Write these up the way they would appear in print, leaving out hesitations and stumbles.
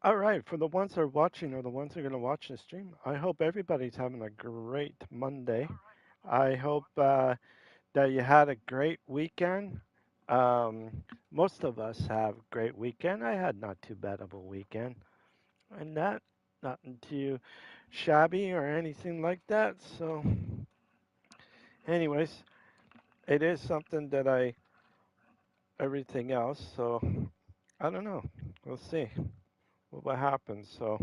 All right, for the ones that are watching or the ones that are going to watch the stream, I hope everybody's having a great Monday. I hope that you had a great weekend. Most of us have a great weekend. I had not too bad of a weekend, and that nothing too shabby or anything like that. So, anyways, it is something that I everything else. So I don't know. We'll see what happens. So.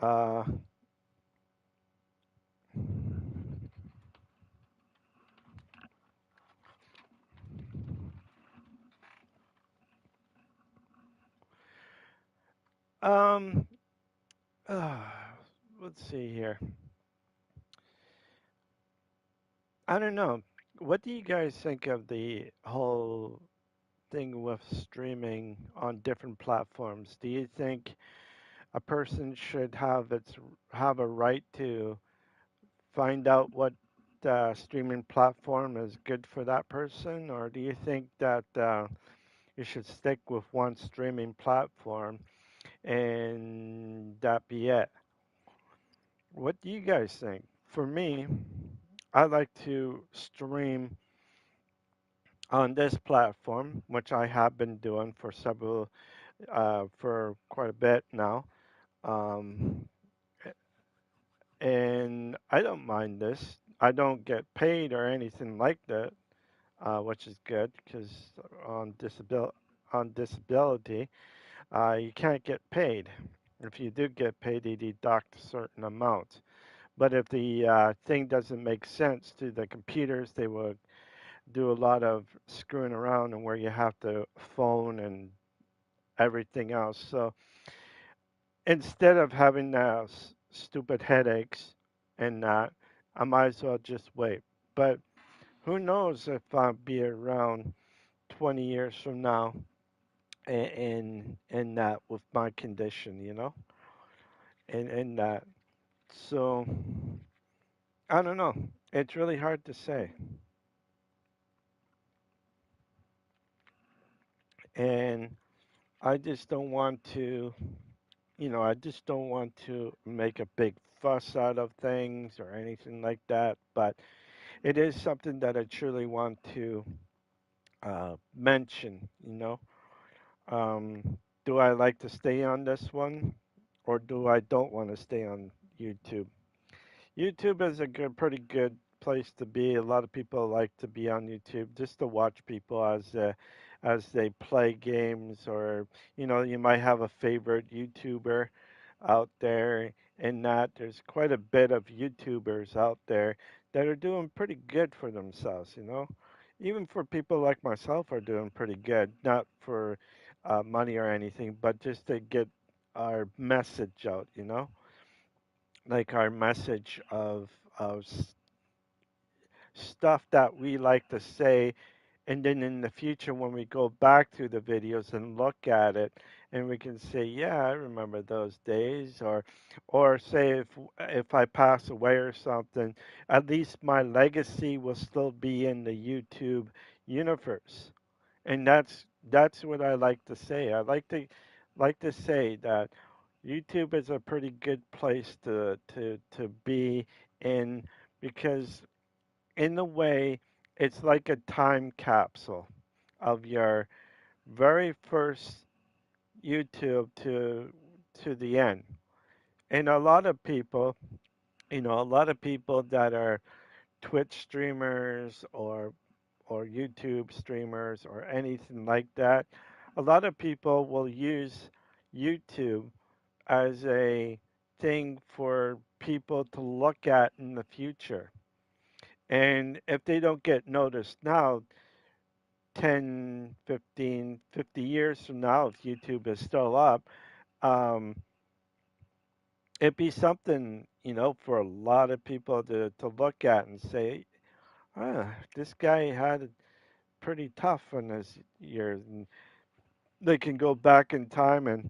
Uh, um, uh, let's see here. I don't know. What do you guys think of the whole thing with streaming on different platforms? Do you think a person should have a right to find out what streaming platform is good for that person, or do you think that you should stick with one streaming platform and that be it? What do you guys think? For me, I like to stream on this platform, which I have been doing for quite a bit now. Um, and I don't mind this. I don't get paid or anything like that, which is good because on disability, you can't get paid. If you do get paid, they deduct a certain amount. But if the thing doesn't make sense to the computers, they will do a lot of screwing around and where you have to phone and everything else. So instead of having stupid headaches and that, I might as well just wait. But who knows if I'll be around 20 years from now in that with my condition, and that. So I don't know. It's really hard to say. And I just don't want to, I just don't want to make a big fuss out of things or anything like that. But it is something that I truly want to mention. Do I like to stay on this one, or do I don't want to stay on YouTube? YouTube is a pretty good place to be. A lot of people like to be on YouTube just to watch people as they play games, or you might have a favorite YouTuber out there, and that there's quite a bit of YouTubers out there that are doing pretty good for themselves. Even for people like myself are doing pretty good, not for money or anything, but just to get our message out. Like our message of stuff that we like to say, and then in the future when we go back to the videos and look at it, and we can say, yeah, I remember those days, or say if I pass away or something, at least my legacy will still be in the YouTube universe. And that's what I like to say. I like to say that YouTube is a pretty good place to be in, because in a way it's like a time capsule of your very first YouTube to the end. And a lot of people that are Twitch streamers or YouTube streamers or anything like that, a lot of people will use YouTube as a thing for people to look at in the future. And if they don't get noticed now, 10, 15, 50 years from now, if YouTube is still up, um, it'd be something, for a lot of people to look at and say, this guy had it pretty tough in his years. And they can go back in time and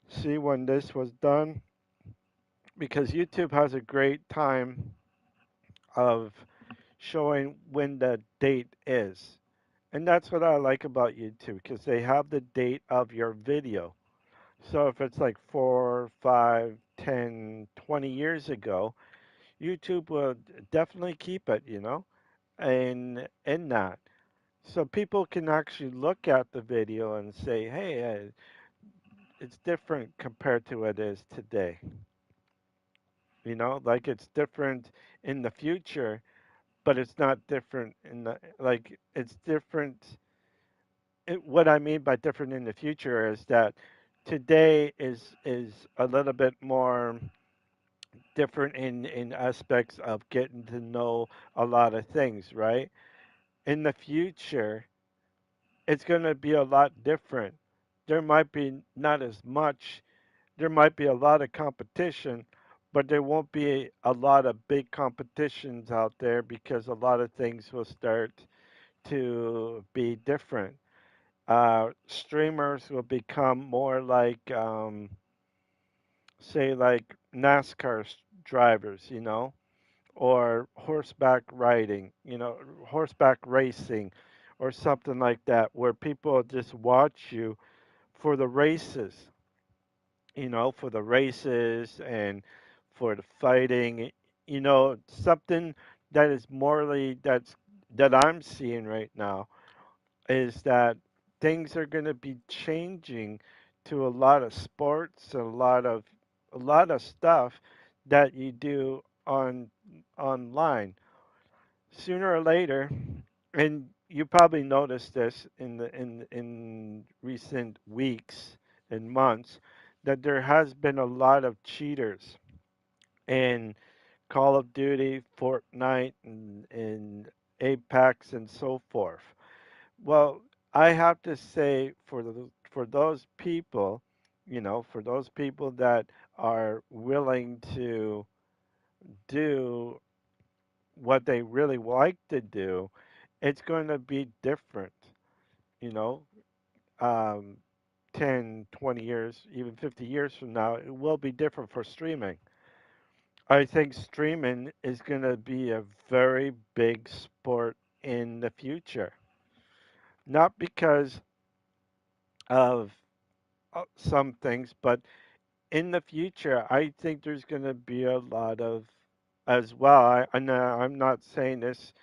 see when this was done, because YouTube has a great time of showing when the date is. And that's what I like about YouTube, because they have the date of your video. So if it's like 4, 5, 10, 20 years ago, YouTube will definitely keep it, in that. So people can actually look at the video and say, hey, it's different compared to what it is today. Like it's different in the future, but it's not different like it's different. What I mean by different in the future is that today is a little bit more different in aspects of getting to know a lot of things, right? In the future, it's going to be a lot different. There might be not as much, there might be a lot of competition, but there won't be a lot of big competitions out there because a lot of things will start to be different. Streamers will become more like, say, like NASCAR drivers, or horseback riding, horseback racing, or something like that, where people just watch you for the races, for the races and for the fighting, something that is morally that I'm seeing right now is that things are going to be changing to a lot of sports, a lot of stuff that you do online sooner or later. And you probably noticed this in recent weeks and months that there has been a lot of cheaters in Call of Duty, Fortnite, and Apex, and so forth. Well, I have to say for those people, for those people that are willing to do what they really like to do, it's going to be different, you know. Um, 10, 20 years, even 50 years from now, it will be different for streaming. I think streaming is going to be a very big sport in the future. Not because of some things, but in the future, I think there's going to be a lot of as well. I'm not saying this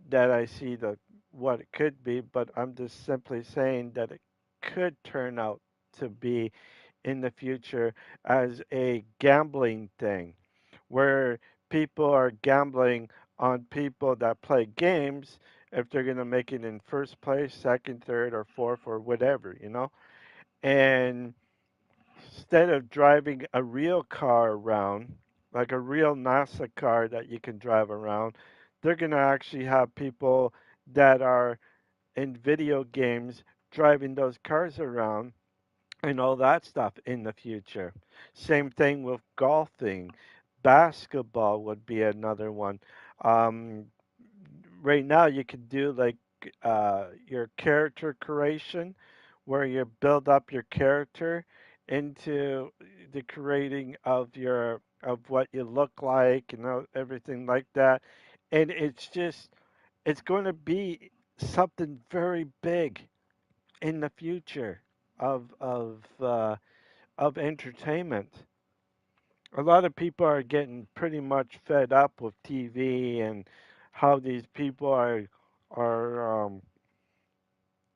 that I see the what it could be, but I'm just simply saying that it could turn out to be in the future as a gambling thing, where people are gambling on people that play games if they're going to make it in first place, second, third, or fourth, or whatever. And instead of driving a real car around, like a real NASA car that you can drive around, they're going to actually have people that are in video games driving those cars around and all that stuff in the future. Same thing with golfing. Basketball would be another one. Um, right now, you can do like your character creation, where you build up your character into the creating of what you look like, everything like that. And it's going to be something very big in the future of entertainment. A lot of people are getting pretty much fed up with TV and how these people are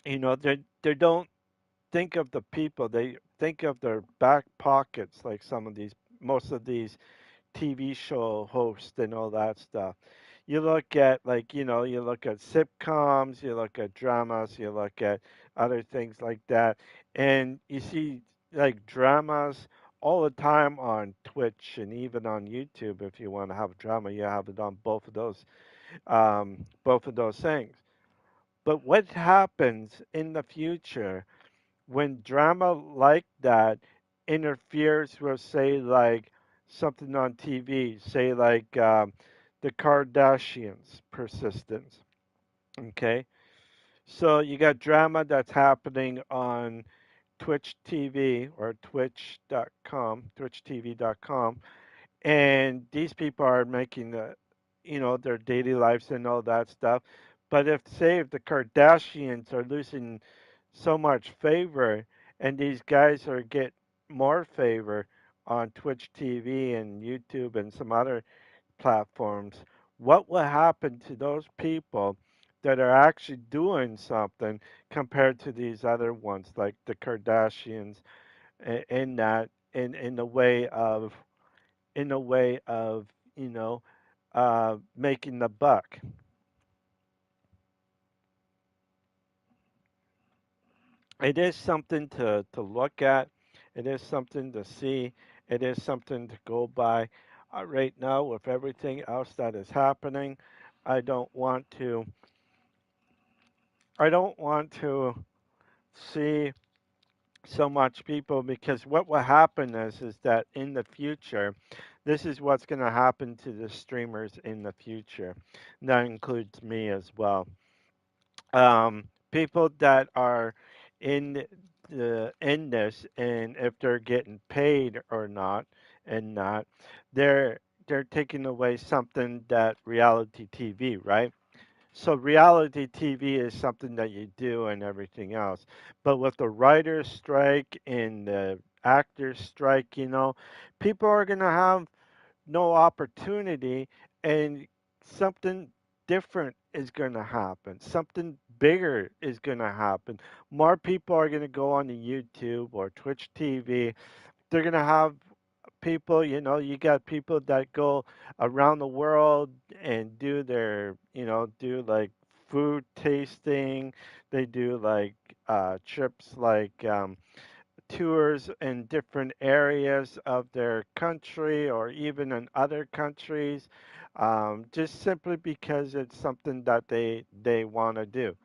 they don't think of the people. They think of their back pockets, like most of these TV show hosts and all that stuff. You look at you look at sitcoms, you look at dramas, you look at other things like that, and you see like dramas all the time on Twitch and even on YouTube. If you want to have a drama, you have it on both of those things. But what happens in the future when drama like that interferes with, say, like something on TV, say, like the Kardashians' persistence? Okay, so you got drama that's happening on Twitch TV or twitch.com, and these people are making their daily lives and all that stuff. But if the Kardashians are losing so much favor, and these guys more favor on Twitch TV and YouTube and some other platforms, what will happen to those people that are actually doing something compared to these other ones like the Kardashians in that in the way of you know making the buck. It is something to look at. It is something to see. It is something to go by. Right now, with everything else that is happening, I don't want to. I don't want to see so much people because what will happen is that in the future, this is what's going to happen to the streamers in the future. That includes me as well. People that are in in this, and if they're getting paid or not, and not, they're they're taking away something that reality TV, right? So reality TV is something that you do and everything else. But with the writer's strike and the actor's strike, people are going to have no opportunity, and something different is going to happen. Something bigger is going to happen. More people are going to go on to YouTube or Twitch TV. They're going to have people, you got people that go around the world and do their, do like food tasting. They do like trips like tours in different areas of their country or even in other countries, just simply because it's something that they want to do.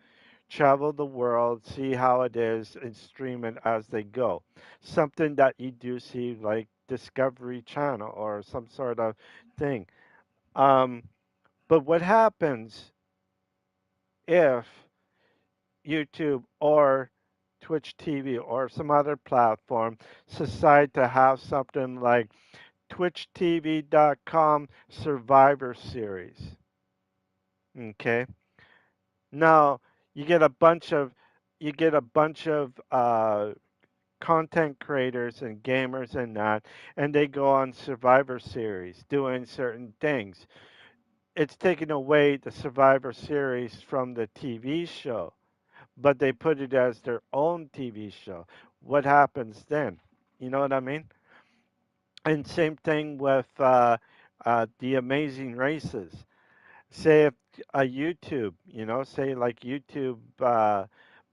Travel the world, see how it is, and stream it as they go. Something that you do see like Discovery Channel or some sort of thing. Um, but what happens if YouTube or Twitch TV or some other platform decide to have something like TwitchTV.com Survivor Series? Okay. Now you get a bunch of content creators and gamers and that, and they go on Survivor Series doing certain things. It's taking away the Survivor Series from the TV show, but they put it as their own TV show. What happens then? You know what I mean? And same thing with the Amazing Races. Say if YouTube, say like YouTube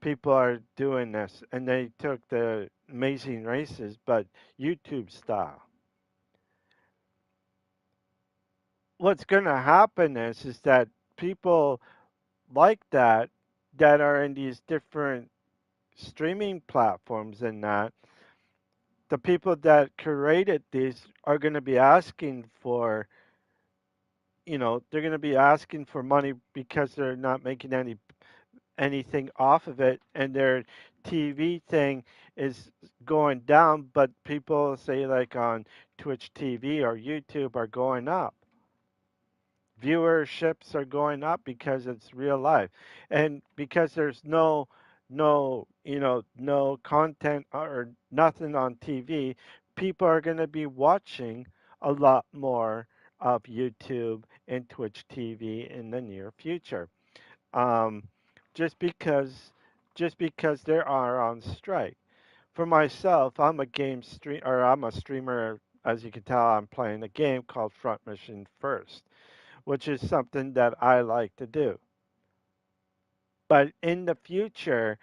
people are doing this, and they took the Amazing Races, but YouTube style. What's going to happen is that people like that are in these different streaming platforms and that the people that created these are going to be asking for they're going to be asking for money because they're not making anything off of it, and their TV thing is going down, but people say like on Twitch TV or YouTube are going up. Viewerships are going up because it's real life, and because there's no content or nothing on TV, people are going to be watching a lot more of YouTube and Twitch TV in the near future. um, just because they are on strike. For myself, I'm a streamer. As you can tell, I'm playing a game called Front Mission First, which is something that I like to do. But in the future,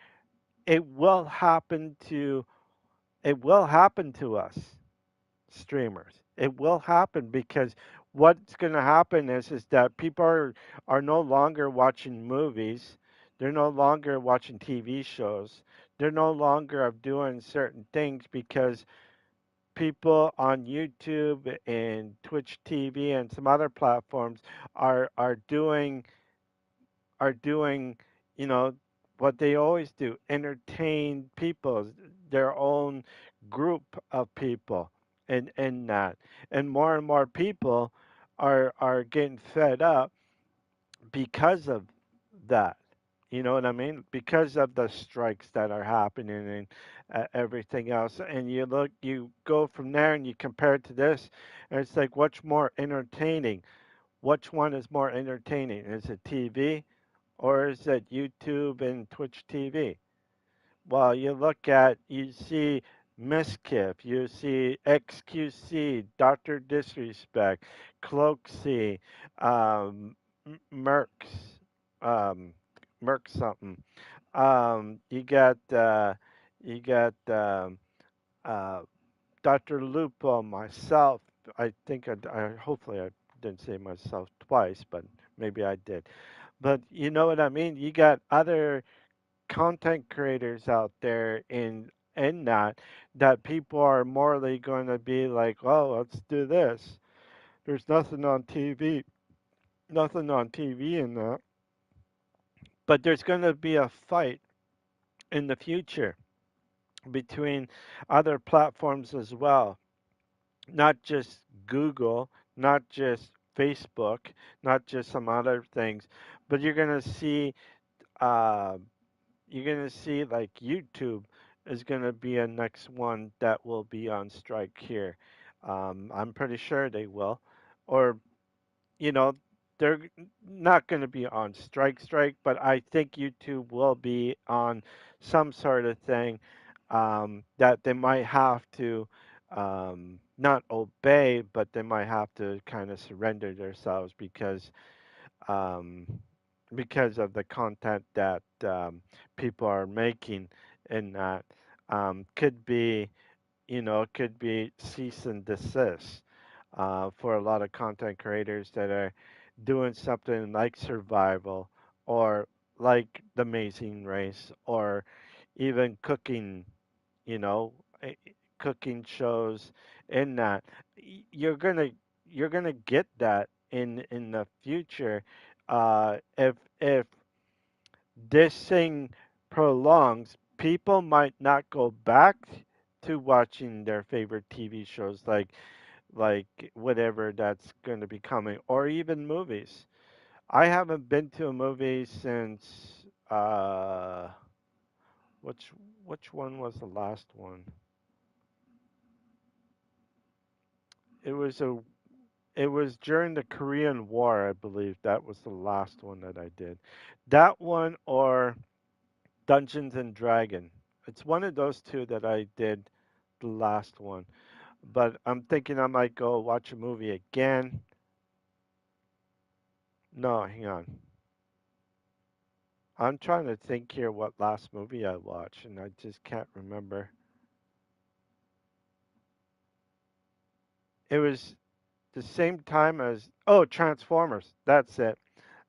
it will happen to us streamers. It will happen because what's going to happen is that people are no longer watching movies. They're no longer watching TV shows. They're no longer of doing certain things because people on YouTube and Twitch TV and some other platforms are doing, you know, what they always do, entertain people, their own group of people, and that, and more people are getting fed up because of that. You know what I mean? Because of the strikes that are happening and everything else. And you look, you go from there and you compare it to this, and it's like, what's more entertaining? Which one is more entertaining? Is it TV or is it YouTube and Twitch TV? Well, you look at, you see Miskiff, you see XQC, Dr. Disrespect, Cloaksy, um, Mercs, um, Merc something. You got uh, Dr. Lupo, myself. I think hopefully I didn't say myself twice, but maybe I did. But you know what I mean? You got other content creators out there in that people are morally going to be like, oh, let's do this. There's nothing on TV in that. But there's going to be a fight in the future between other platforms as well, not just Google, not just Facebook, not just some other things, but uh, you're gonna see like YouTube is gonna be a next one that will be on strike here. I'm pretty sure they will, or you know, they're not gonna be on strike, but I think YouTube will be on some sort of thing that they might have to not obey, but they might have to kind of surrender themselves um, because of the content that people are making in that could be, could be cease and desist for a lot of content creators that are doing something like survival or like the Amazing Race or even cooking, you know, cooking shows in that. You're gonna get that in the future if this thing prolongs. People might not go back to watching their favorite TV shows like whatever that's going to be coming, or even movies. I haven't been to a movie since which which one was the last one? It was a It was during the Korean War, I believe. That was the last one that I did. That one or Dungeons and Dragon. It's one of those two that I did the last one. But I'm thinking I might go watch a movie again. No, hang on. I'm trying to think here what last movie I watched, and I just can't remember. It was the same time as, oh, Transformers. That's it.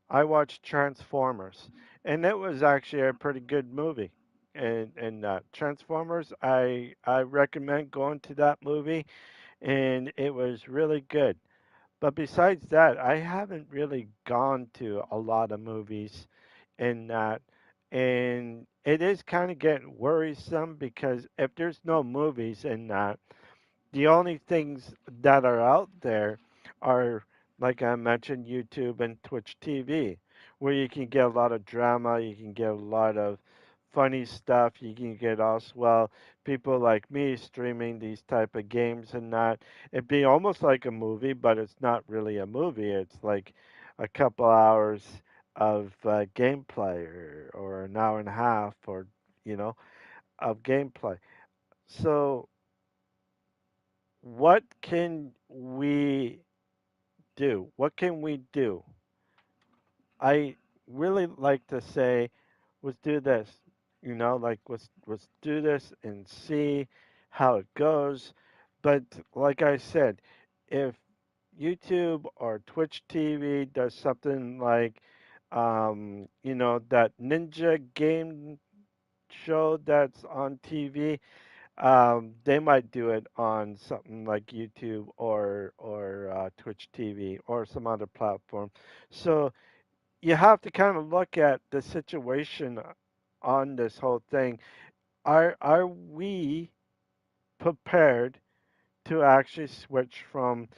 I watched Transformers, and it was actually a pretty good movie. And Transformers, I recommend going to that movie, and it was really good. But besides that, I haven't really gone to a lot of movies in that, and it is kind of getting worrisome because if there's no movies in that, the only things that are out there are, like I mentioned, YouTube and Twitch TV, where you can get a lot of drama, you can get a lot of funny stuff, you can get also, well, people like me streaming these type of games and that. It'd be almost like a movie, but it's not really a movie. It's like a couple hours of gameplay or an hour and a half or, you know, of gameplay. So what can we do? What can we do? I really like to say, let's do this. Like let's do this and see how it goes. But like I said, if YouTube or Twitch TV does something like, that ninja game show that's on TV, they might do it on something like YouTube or Twitch TV or some other platform. So you have to kind of look at the situation on this whole thing. Are we prepared to actually switch from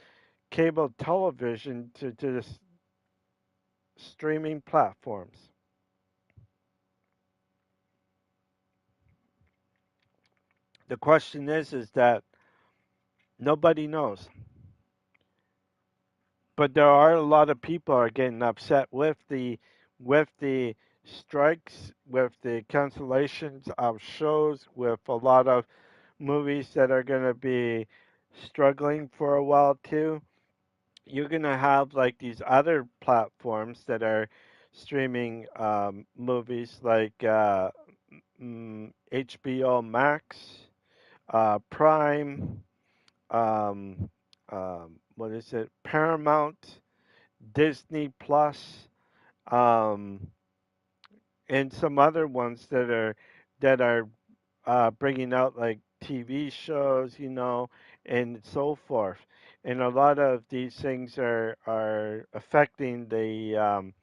cable television to the streaming platforms? The question is that nobody knows, but there are a lot of people are getting upset with the strikes, with the cancellations of shows, with a lot of movies that are going to be struggling for a while too. You're going to have like these other platforms that are streaming movies like HBO Max, Prime, um, what is it? Paramount, Disney Plus, um, and some other ones that are bringing out like TV shows, and so forth. And a lot of these things are affecting the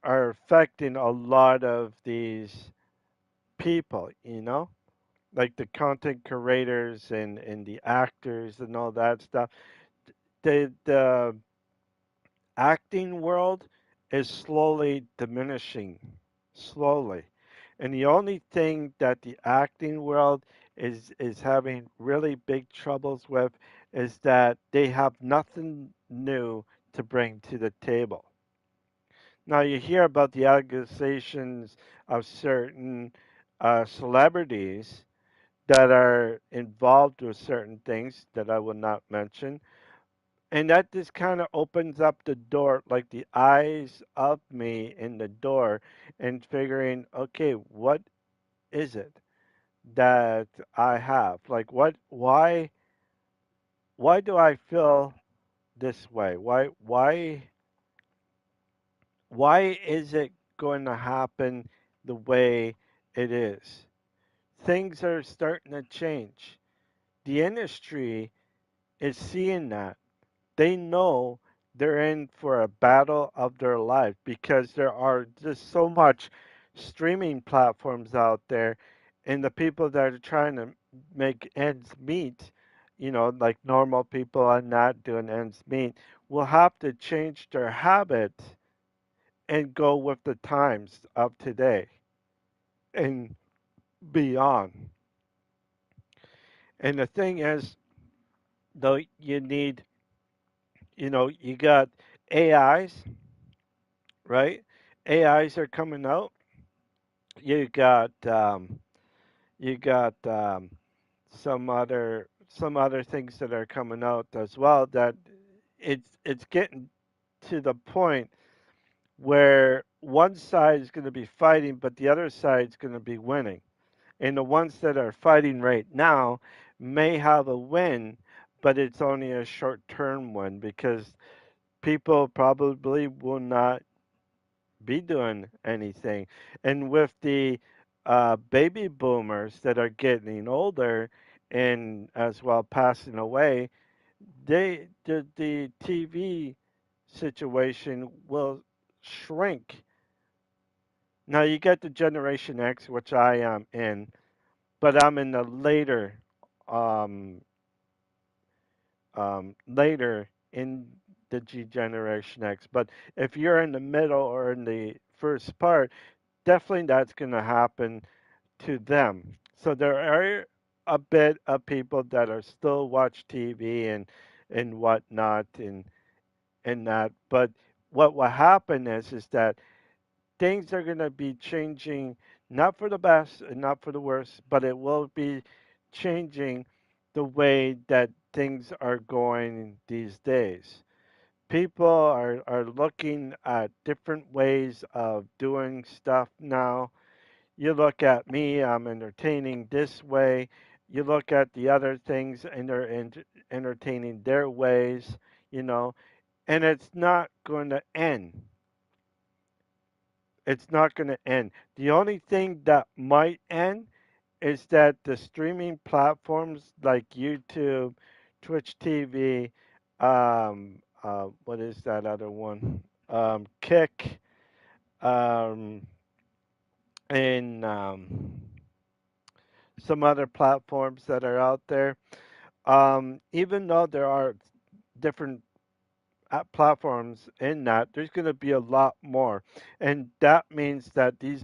are affecting a lot of these people, like the content creators and the actors and all that stuff. The acting world is slowly diminishing, slowly. And the only thing that the acting world is having really big troubles with is that they have nothing new to bring to the table. Now you hear about the accusations of certain celebrities that are involved with certain things that I will not mention, and that just kind of opens up the door, like the eyes of me in the door, and figuring, okay, what is it that I have? Like, why do I feel this way? Why is it going to happen the way it is? Things are starting to change. The industry is seeing that. They know they're in for a battle of their life because there are just so much streaming platforms out there, and the people that are trying to make ends meet, like normal people are not doing ends meet, will have to change their habits and go with the times of today and beyond. And the thing is, though, you got AIs, right? AIs are coming out. You got some other things that are coming out as well. That it's getting to the point where one side is going to be fighting, but the other side is going to be winning. And the ones that are fighting right now may have a win, but it's only a short term one because people probably will not be doing anything. And with the baby boomers that are getting older and as well passing away, the TV situation will shrink. Now you get the Generation X, which I am in, but I'm in the um, later in the G Generation X. But if you're in the middle or in the first part, definitely that's going to happen to them. So there are a bit of people that are still watch TV and whatnot and that. But what will happen is that things are going to be changing, not for the best and not for the worst, but it will be changing the way that things are going these days. People are looking at different ways of doing stuff now. You look at me, I'm entertaining this way. You look at the other things, and they're entertaining their ways, you know, and it's not going to end. It's not going to end. The only thing that might end is that the streaming platforms like YouTube, Twitch TV, what is that other one? Kick, um, and some other platforms that are out there. Even though there are different platforms in that, there's going to be a lot more, and that means that these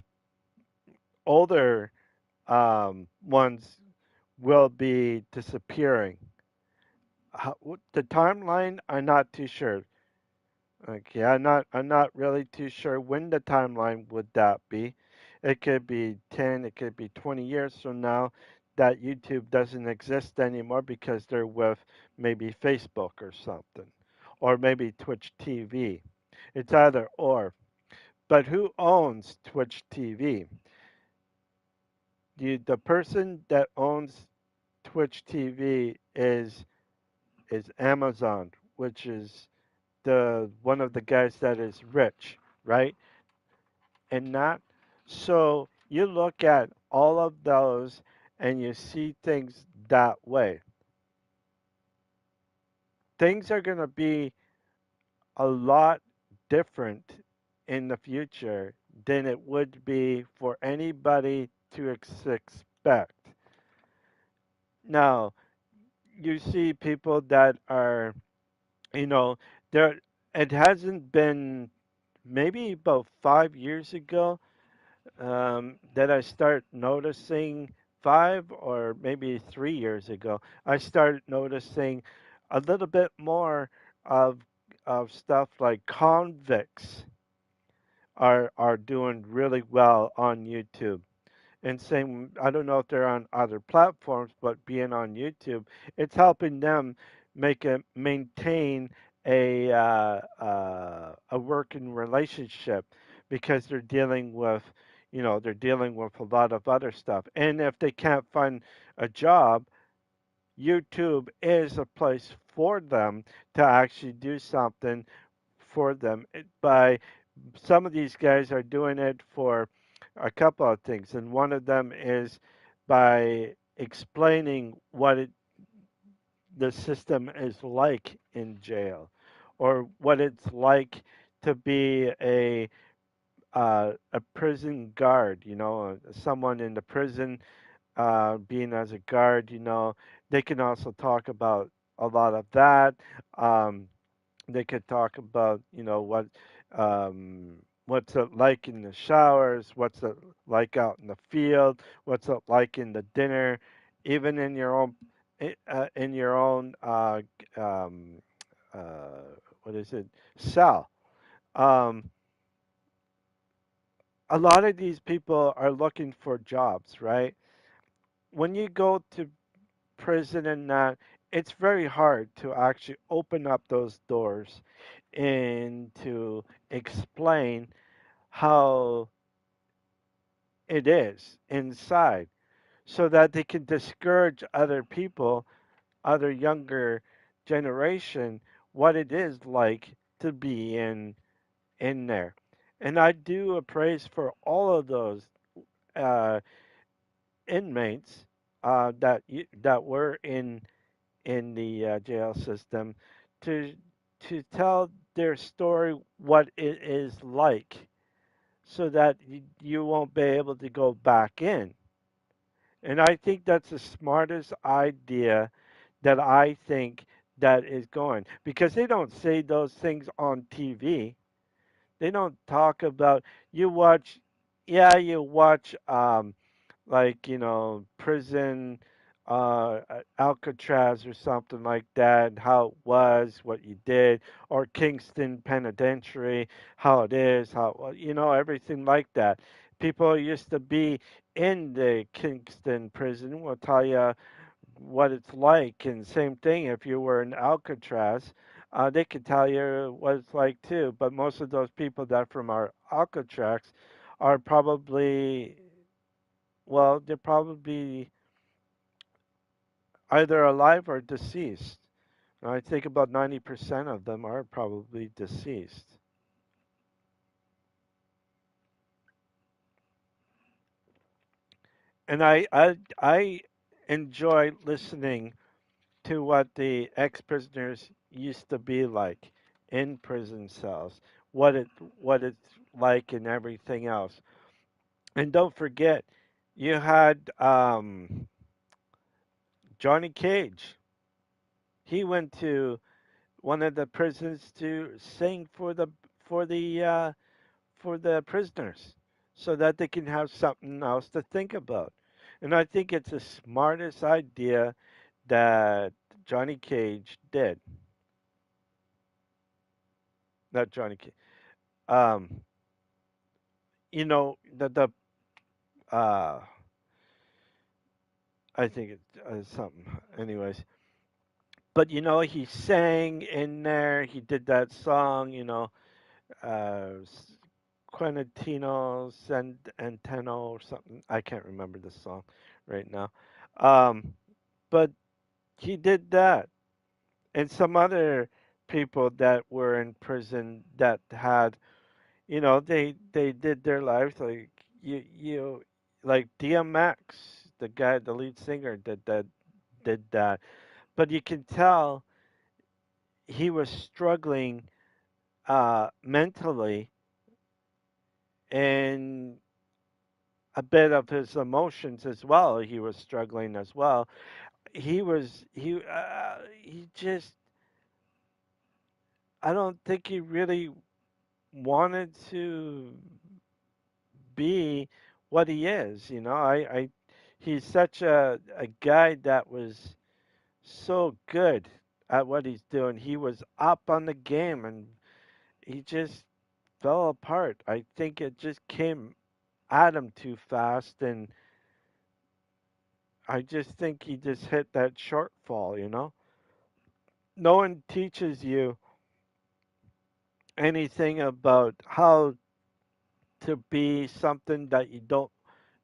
older ones will be disappearing. The timeline, I'm not too sure. Okay, I'm not really too sure when the timeline would that be. It could be 10, it could be 20 years from now that YouTube doesn't exist anymore because they're with maybe Facebook or something, or maybe Twitch TV. It's either or. But who owns Twitch TV? The person that owns Twitch TV is Amazon, which is the one of the guys that is rich, right? And not so you look at all of those and you see things that way. Things are going to be a lot different in the future than it would be for anybody to expect. Now, you see people that are, you know, there it hasn't been maybe about 5 years ago that I start noticing 5 or maybe 3 years ago, I started noticing a little bit more of stuff like convicts are doing really well on YouTube. And same, I don't know if they're on other platforms, but being on YouTube, it's helping them maintain a working relationship because they're dealing with a lot of other stuff. And if they can't find a job, YouTube is a place for them to actually do something for them. By some of these guys are doing it for a couple of things, and one of them is by explaining the system is like in jail, or what it's like to be a prison guard. Someone in the prison being as a guard. They can also talk about a lot of that. Um, they could talk about what's it like in the showers, what's it like out in the field, what's it like in the dinner, even in your own what is it, cell. um, a lot of these people are looking for jobs, right? When you go to prison and that, it's very hard to actually open up those doors and to explain how it is inside so that they can discourage other people, other younger generation, what it is like to be in there. And I do a praise for all of those uh, inmates that were in the jail system to tell their story, what it is like, so that you won't be able to go back in. And I think that's the smartest idea that I think that is going, because they don't say those things on TV. They don't talk about you watch yeah, you watch like prison Alcatraz or something like that, how it was, what you did, or Kingston Penitentiary, how it is, how well, everything like that. People used to be in the Kingston prison will tell you what it's like, and same thing if you were in Alcatraz. They could tell you what it's like too, but most of those people that from our Alcatraz are probably, well, they're probably either alive or deceased. I think about 90% of them are probably deceased. And I enjoy listening to what the ex-prisoners used to be like in prison cells, what it's like and everything else. And don't forget, you had Johnny Cage. He went to one of the prisons to sing for the prisoners, so that they can have something else to think about. And I think it's the smartest idea that Johnny Cage did. Not Johnny Cage. Um, the I think it's something. Anyways, but he sang in there. He did that song. Quentin Anteno or something. I can't remember the song right now. Um, but he did that, and some other people that were in prison that had, they did their lives like like DMX, the lead singer, did that. But you can tell he was struggling mentally and a bit of his emotions as well. He was struggling as well. He just, I don't think he really wanted to be what he is. He's such a guy that was so good at what he's doing. He was up on the game and he just fell apart. I think it just came at him too fast, and I just think he just hit that shortfall. No one teaches you anything about how to be something that you don't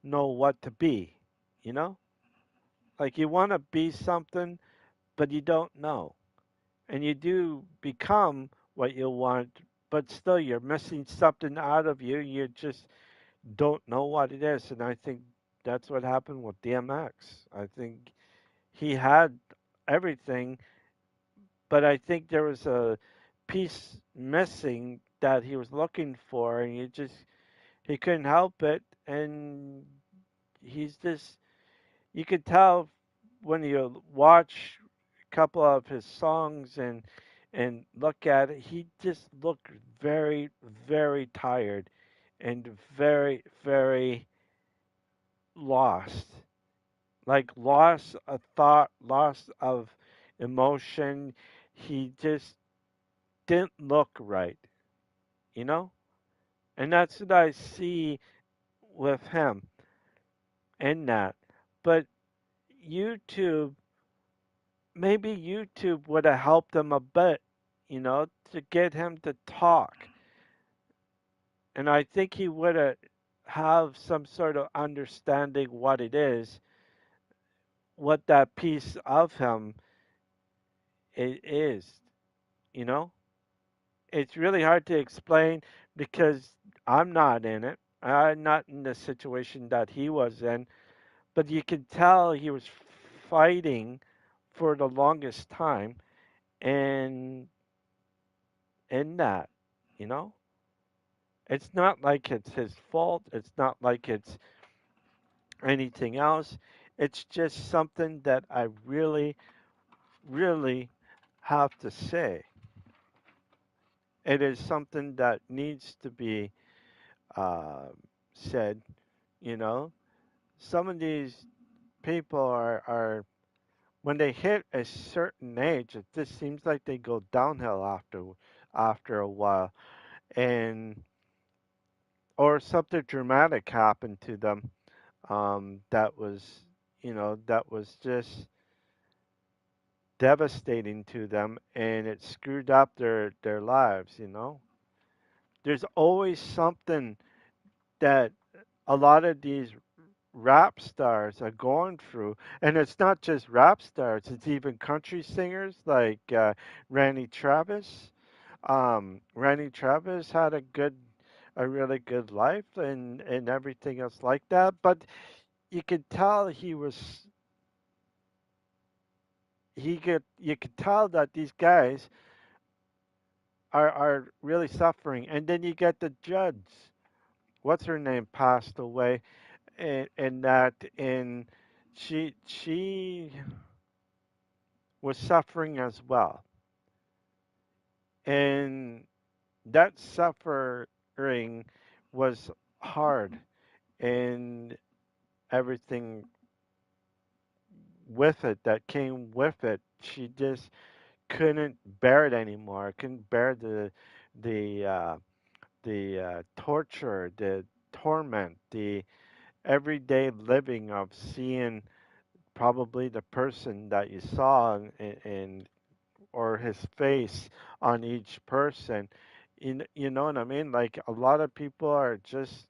know what to be, you know? Like you want to be something, but you don't know. And you do become what you want, but still you're missing something out of you. You just don't know what it is. And I think that's what happened with DMX. I think he had everything, but I think there was a piece missing that he was looking for, and he couldn't help it. And he's just, you could tell when you watch a couple of his songs and look at it, he just looked very, very tired and very, very lost. Like loss of thought, loss of emotion. He just didn't look right, you know? And that's what I see with him in that. But YouTube, maybe YouTube would have helped him a bit, to get him to talk. And I think he would have some sort of understanding what it is, what that piece of him is, you know? It's really hard to explain because I'm not in it. I'm not in the situation that he was in, but you can tell he was fighting for the longest time and in that, you know? It's not like it's his fault. It's not like it's anything else. It's just something that I really, really have to say. It is something that needs to be uh, said, you know? Some of these people are when they hit a certain age, it just seems like they go downhill after a while, and or something dramatic happened to them. That was that was just devastating to them, and it screwed up their lives. There's always something that a lot of these rap stars are going through, and it's not just rap stars; it's even country singers like Randy Travis. Randy Travis had a really good life and everything else like that, but you could tell you could tell that these guys are really suffering, and then you get the judge. What's her name passed away, and she was suffering as well, and that suffering was hard and everything. with it that came with it. She just couldn't bear it anymore. Couldn't bear the uh, the torture, the torment, the everyday living of seeing probably the person that you saw in or his face on each person. You know what I mean? Like a lot of people are just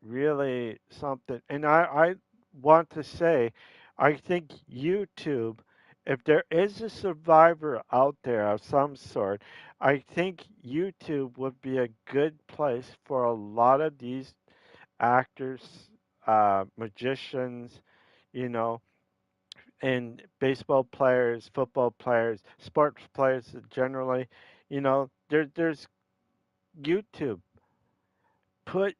really something. And I want to say, I think YouTube, if there is a survivor out there of some sort, I think YouTube would be a good place for a lot of these actors, magicians, you know, and baseball players, football players, sports players generally. You know, there's YouTube. Put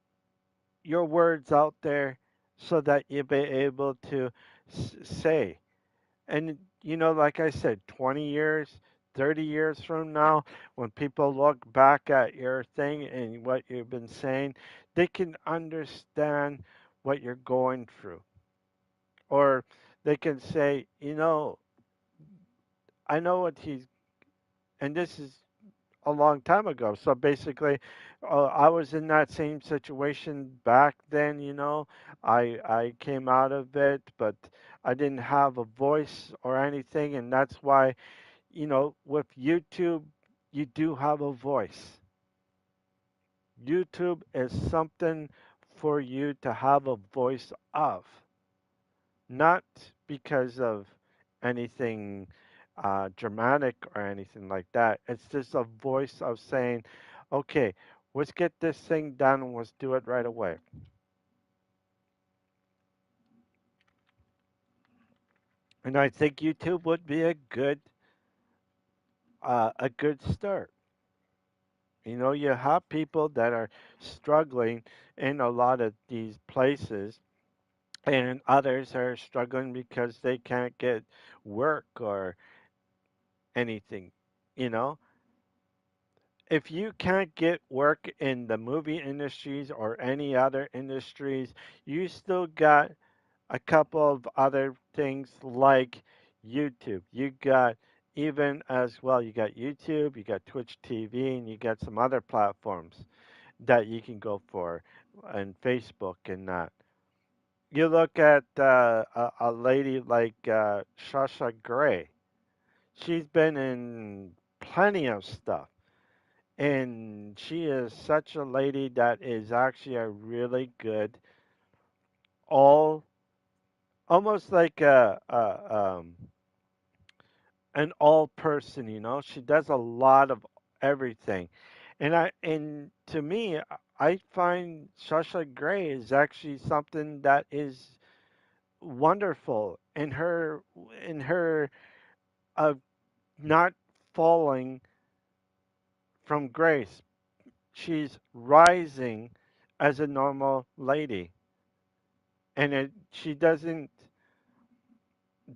your words out there so that you'll be able to say. And, you know, like I said, 20 years, 30 years from now, when people look back at your thing and what you've been saying, they can understand what you're going through. Or they can say, you know, I know what he's, and this is a long time ago. So basically, I was in that same situation back then. You know, I came out of it, but I didn't have a voice or anything, and that's why you know with YouTube, you do have a voice. YouTube is something for you to have a voice of, not because of anything dramatic or anything like that. It's just a voice of saying, okay, let's get this thing done and let's do it right away. And I think YouTube would be a good start. You know, you have people that are struggling in a lot of these places, and others are struggling because they can't get work or anything. You know, if you can't get work in the movie industries or any other industries, you still got a couple of other things like YouTube. You got even as well, you got YouTube, you got Twitch TV, and you got some other platforms that you can go for, and Facebook and that. You look at a lady like Shasha Gray. She's been in plenty of stuff. And she is such a lady that is actually a really good, all almost like an all person. You know, she does a lot of everything, and to me, I find Sasha Grey is actually something that is wonderful in her uh, not falling from grace. She's rising as a normal lady, and she doesn't,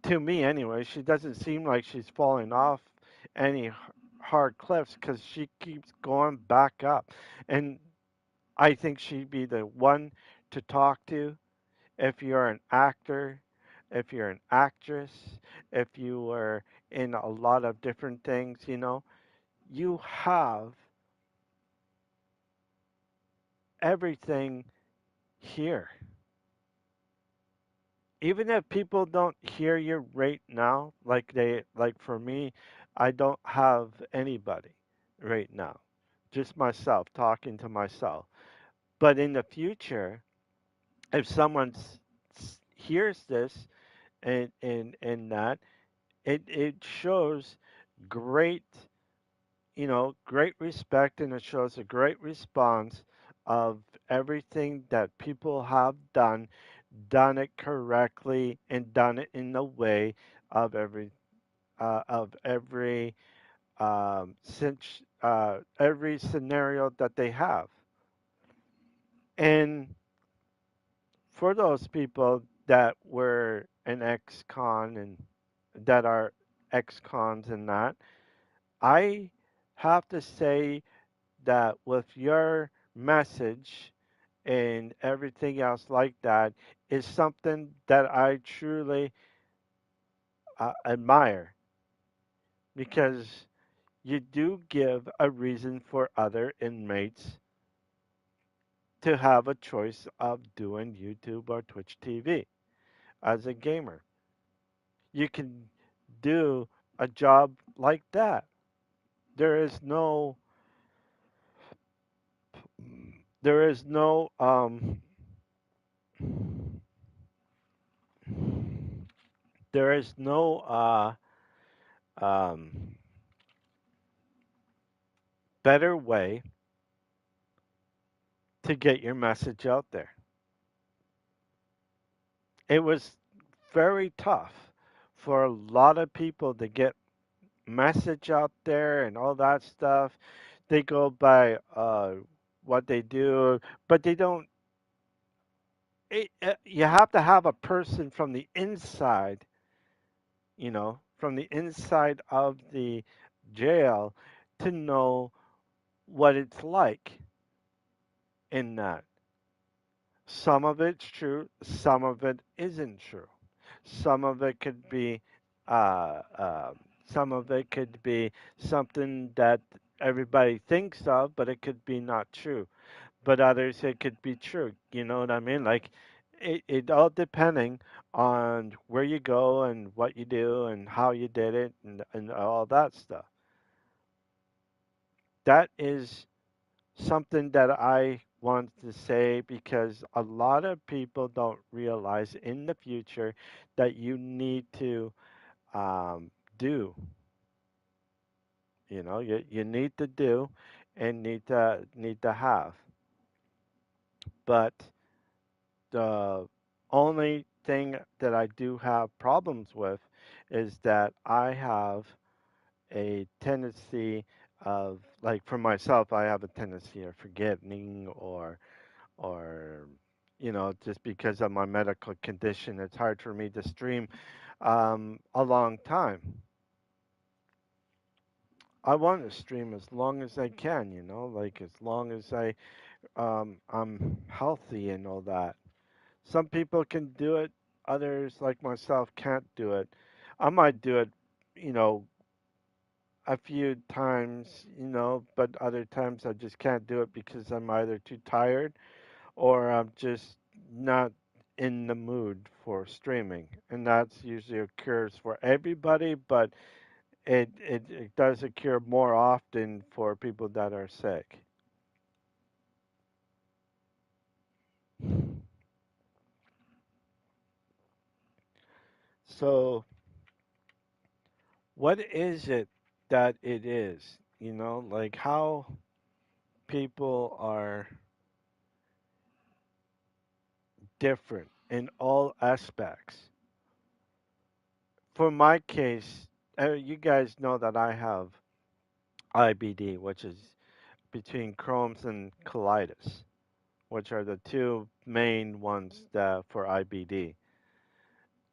to me anyway, she doesn't seem like she's falling off any hard cliffs because she keeps going back up. And I think she'd be the one to talk to if you're an actor, if you're an actress, if you were in a lot of different things, you know, you have everything here. Even if people don't hear you right now, like for me, I don't have anybody right now, just myself talking to myself. But in the future, if someone hears this and that, it shows great, you know, great respect, and it shows a great response of everything that people have done it correctly and done it in the way of every since every scenario that they have. And for those people that were an ex-con and that are ex-cons and that, I have to say that with your message and everything else like that is something that I truly admire because you do give a reason for other inmates to have a choice of doing YouTube or Twitch TV as a gamer. You can do a job like that. There is no there is no there is no um, better way to get your message out there. It was very tough for a lot of people to get message out there and all that stuff. They go by what they do, but they don't. You have to have a person from the inside, from the inside of the jail to know what it's like in that. Some of it's true, some of it isn't true. Some of it could be, uh, uh, some of it could be something that everybody thinks of, but it could be not true. But others, it could be true. You know what I mean? Like, it all depending on where you go and what you do and how you did it and all that stuff. That is something that I want to say because a lot of people don't realize in the future that you need to do. You need to do and need to have. But the only thing that I do have problems with is that I have a tendency of like for myself, I have a tendency of forgetting or just because of my medical condition, it's hard for me to stream a long time. I want to stream as long as I can, like as long as I'm healthy and all that. Some people can do it, others like myself can't do it. I might do it, you know, a few times, but other times I just can't do it because I'm either too tired or I'm just not in the mood for streaming. And that's usually occurs for everybody, but it does occur more often for people that are sick. So, what is it that it is? Like how people are different in all aspects. For my case, you guys know that I have IBD, which is between Crohn's and colitis, which are the two main ones that for IBD.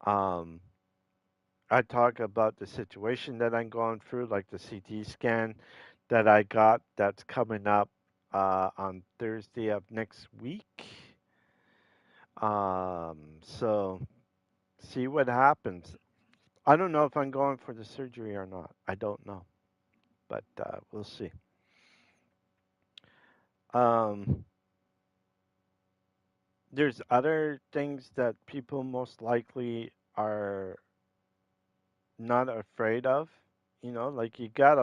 Um, I talk about the situation that I'm going through, like the CT scan that I got that's coming up on Thursday of next week. So see what happens. I don't know if I'm going for the surgery or not. I don't know, but we'll see. Um, there's other things that people most likely are not afraid of. Like you got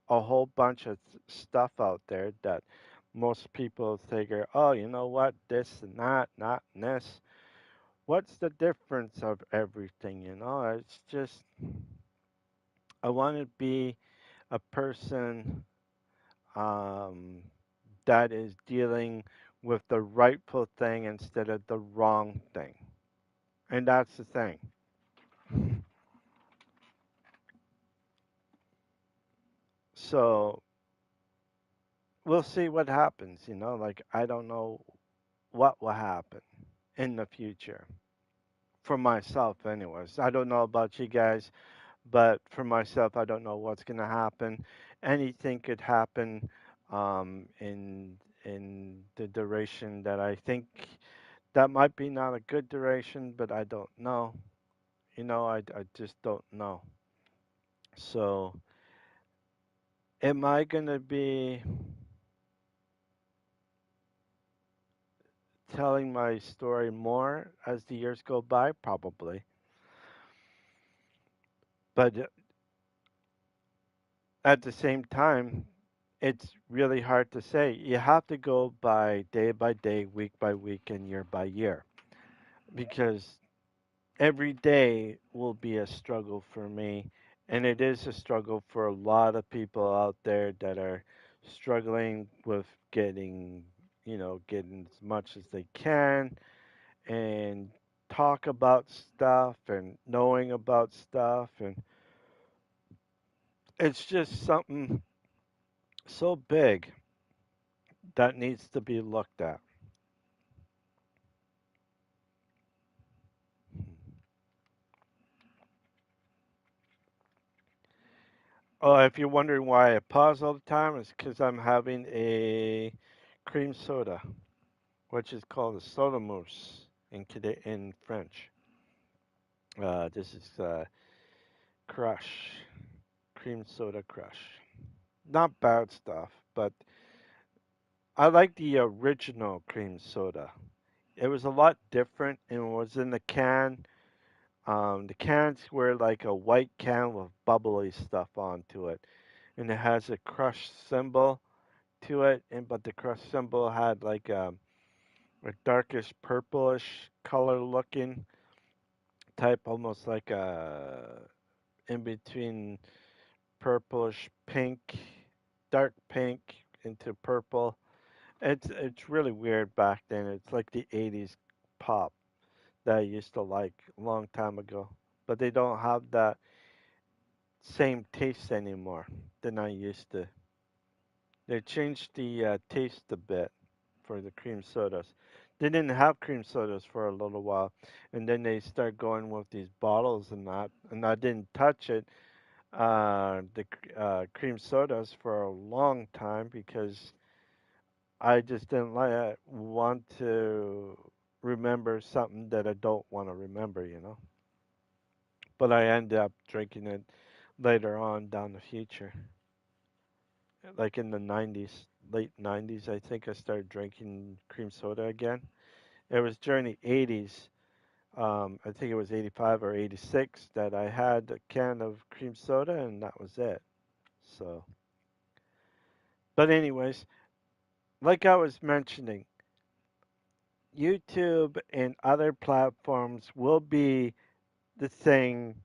a whole bunch of stuff out there that most people figure, oh, you know what, this and that, not and this. What's the difference of everything? It's just I want to be a person um, that is dealing with the rightful thing instead of the wrong thing. And that's the thing. So we'll see what happens, like I don't know what will happen in the future. For myself, anyways. I don't know about you guys, but for myself, I don't know what's going to happen. Anything could happen in in the duration that I think that might be not a good duration, but I don't know. I just don't know. So, am I going to be telling my story more as the years go by? Probably. But at the same time, it's really hard to say. You have to go by day, week by week, and year by year because every day will be a struggle for me. And it is a struggle for a lot of people out there that are struggling with getting as much as they can and talk about stuff and knowing about stuff. And it's just something so big that needs to be looked at. Oh, if you're wondering why I pause all the time, it's because I'm having a cream soda, which is called a soda mousse in French. This is Crush, cream soda Crush. Not bad stuff, but I like the original cream soda. It was a lot different and it was in the can. The cans were like a white can with bubbly stuff onto it, and it has a crush symbol to it. And but the crush symbol had like a darkish purplish color looking type, almost like a in between purplish pink, dark pink into purple. It's really weird back then. It's like the 80s pop that I used to like a long time ago. But they don't have that same taste anymore than I used to. They changed the taste a bit for the cream sodas. They didn't have cream sodas for a little while, and then they start going with these bottles and that. And I didn't touch it, cream sodas for a long time because I just didn't want to remember something that I don't want to remember. But I ended up drinking it later on down the future, like in the 90s, late 90s. I think I started drinking cream soda again. It was during the 80s. I think it was 85 or 86 that I had a can of cream soda, and that was it. So, but anyways, like I was mentioning, YouTube and other platforms will be the thing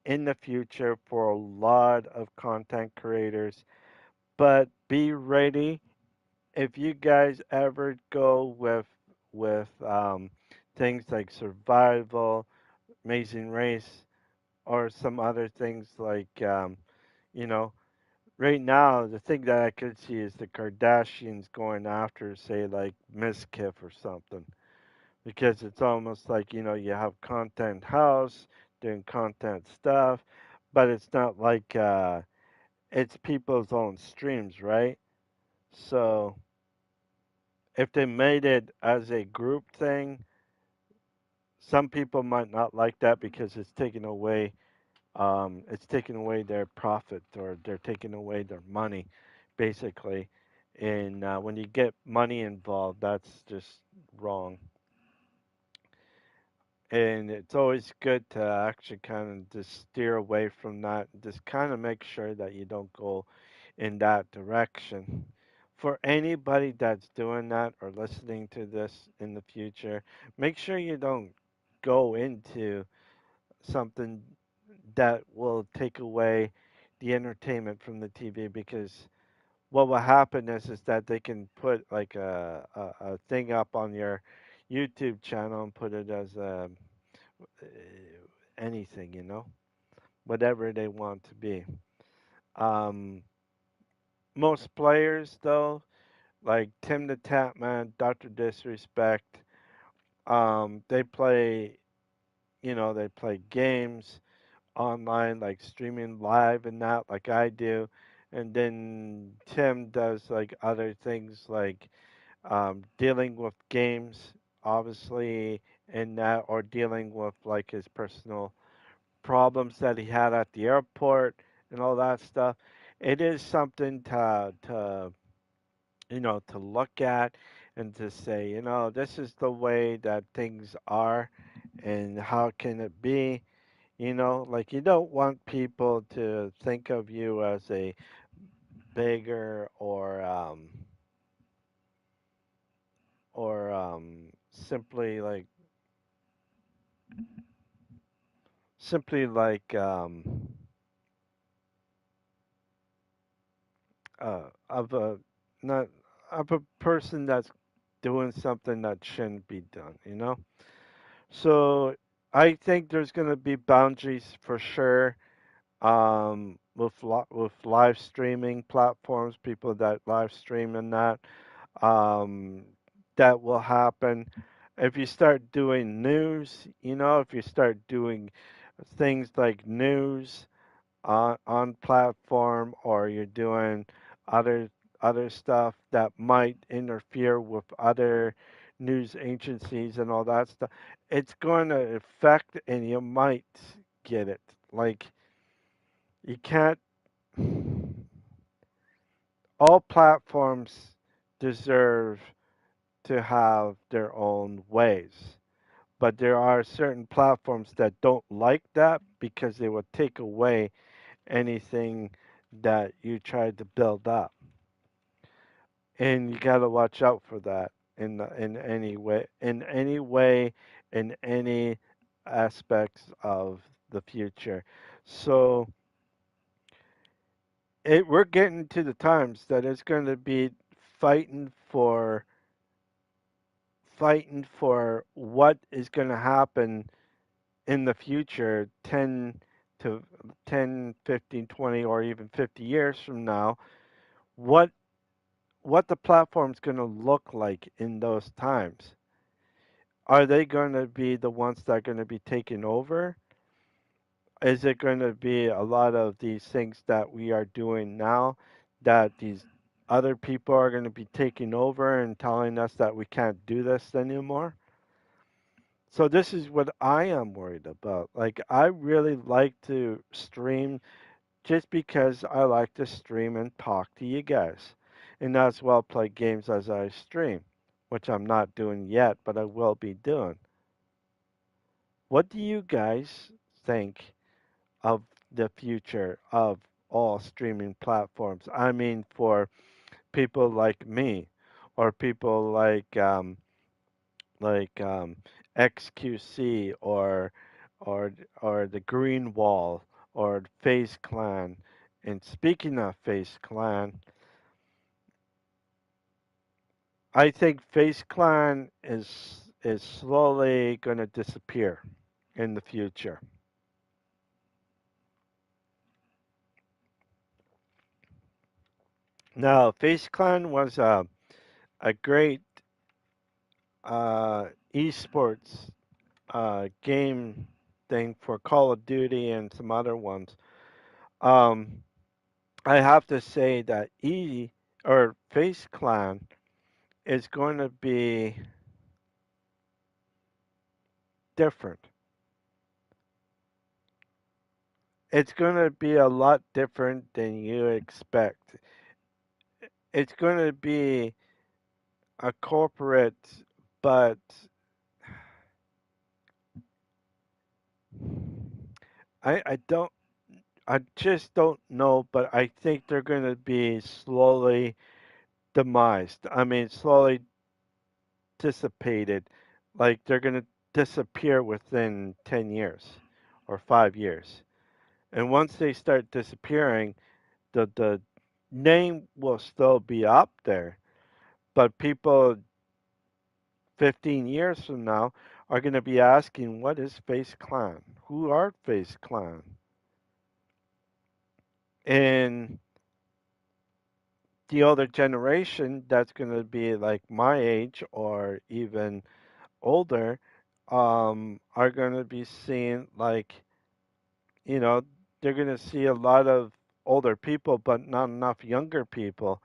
in the future for a lot of content creators. But be ready if you guys ever go with things like survival, Amazing Race, or some other things like you know, right now the thing that I could see is the Kardashians going after, say, like Miss Kiff or something, because it's almost like you have content house doing content stuff, but it's not like it's people's own streams, right? So if they made it as a group thing, some people might not like that because it's taking away their profit, or they're taking away their money, basically. And when you get money involved, that's just wrong. And it's always good to actually kind of just steer away from that. Just kind of make sure that you don't go in that direction. For anybody that's doing that or listening to this in the future, make sure you don't go into something that will take away the entertainment from the TV, because what will happen is that they can put like a thing up on your YouTube channel and put it as uh, anything, whatever they want to be. Um, Most players, though, like Tim the Tatman, Dr. Disrespect, they play games online, like streaming live and like I do. And then Tim does like other things like dealing with games, obviously, in that, or dealing with like his personal problems that he had at the airport and all that stuff. It is something to look at and to say, this is the way that things are and how can it be? Like you don't want people to think of you as a beggar or simply like of a not of a person that's doing something that shouldn't be done. So I think there's going to be boundaries for sure. With live streaming platforms, people that live stream and um, that will happen. If you start doing news, if you start doing things like news on platform, or you're doing other other stuff that might interfere with other news agencies and all that stuff, it's going to affect, and you might get it. Like you can't. All platforms deserve to have their own ways. But there are certain platforms that don't like that because they will take away anything that you tried to build up. And you got to watch out for that in any way, in any aspects of the future. So we're getting to the times that it's going to be fighting for fighting for what is going to happen in the future, 10 to 10, 15, 20, or even 50 years from now, what the platform's going to look like in those times. Are they going to be the ones that are going to be taking over? Is it going to be a lot of these things that we are doing now that these other people are going to be taking over and telling us that we can't do this anymore? So this is what I am worried about. Like I really like to stream just because I like to stream and talk to you guys. And as well play games as I stream, which I'm not doing yet, but I will be doing. What do you guys think of the future of all streaming platforms? I mean, for people like me, or people like XQC, or or the Green Wall, or Face Clan. And speaking of Face Clan, I think Face Clan is slowly going to disappear in the future. Now, Face Clan was a great esports game thing for Call of Duty and some other ones. Um, I have to say that Face Clan is going to be different. It's going to be a lot different than you expect. It's going to be a corporate, but I don't, I just don't know, but I think they're going to be slowly demised. I mean, slowly dissipated. Like they're going to disappear within 10 years or 5 years. And once they start disappearing, the name will still be up there, but people 15 years from now are going to be asking, what is Face Clan? Who are Face Clan? And the older generation that's going to be like my age or even older are going to be seeing like, you know, they're going to see a lot of older people, but not enough younger people.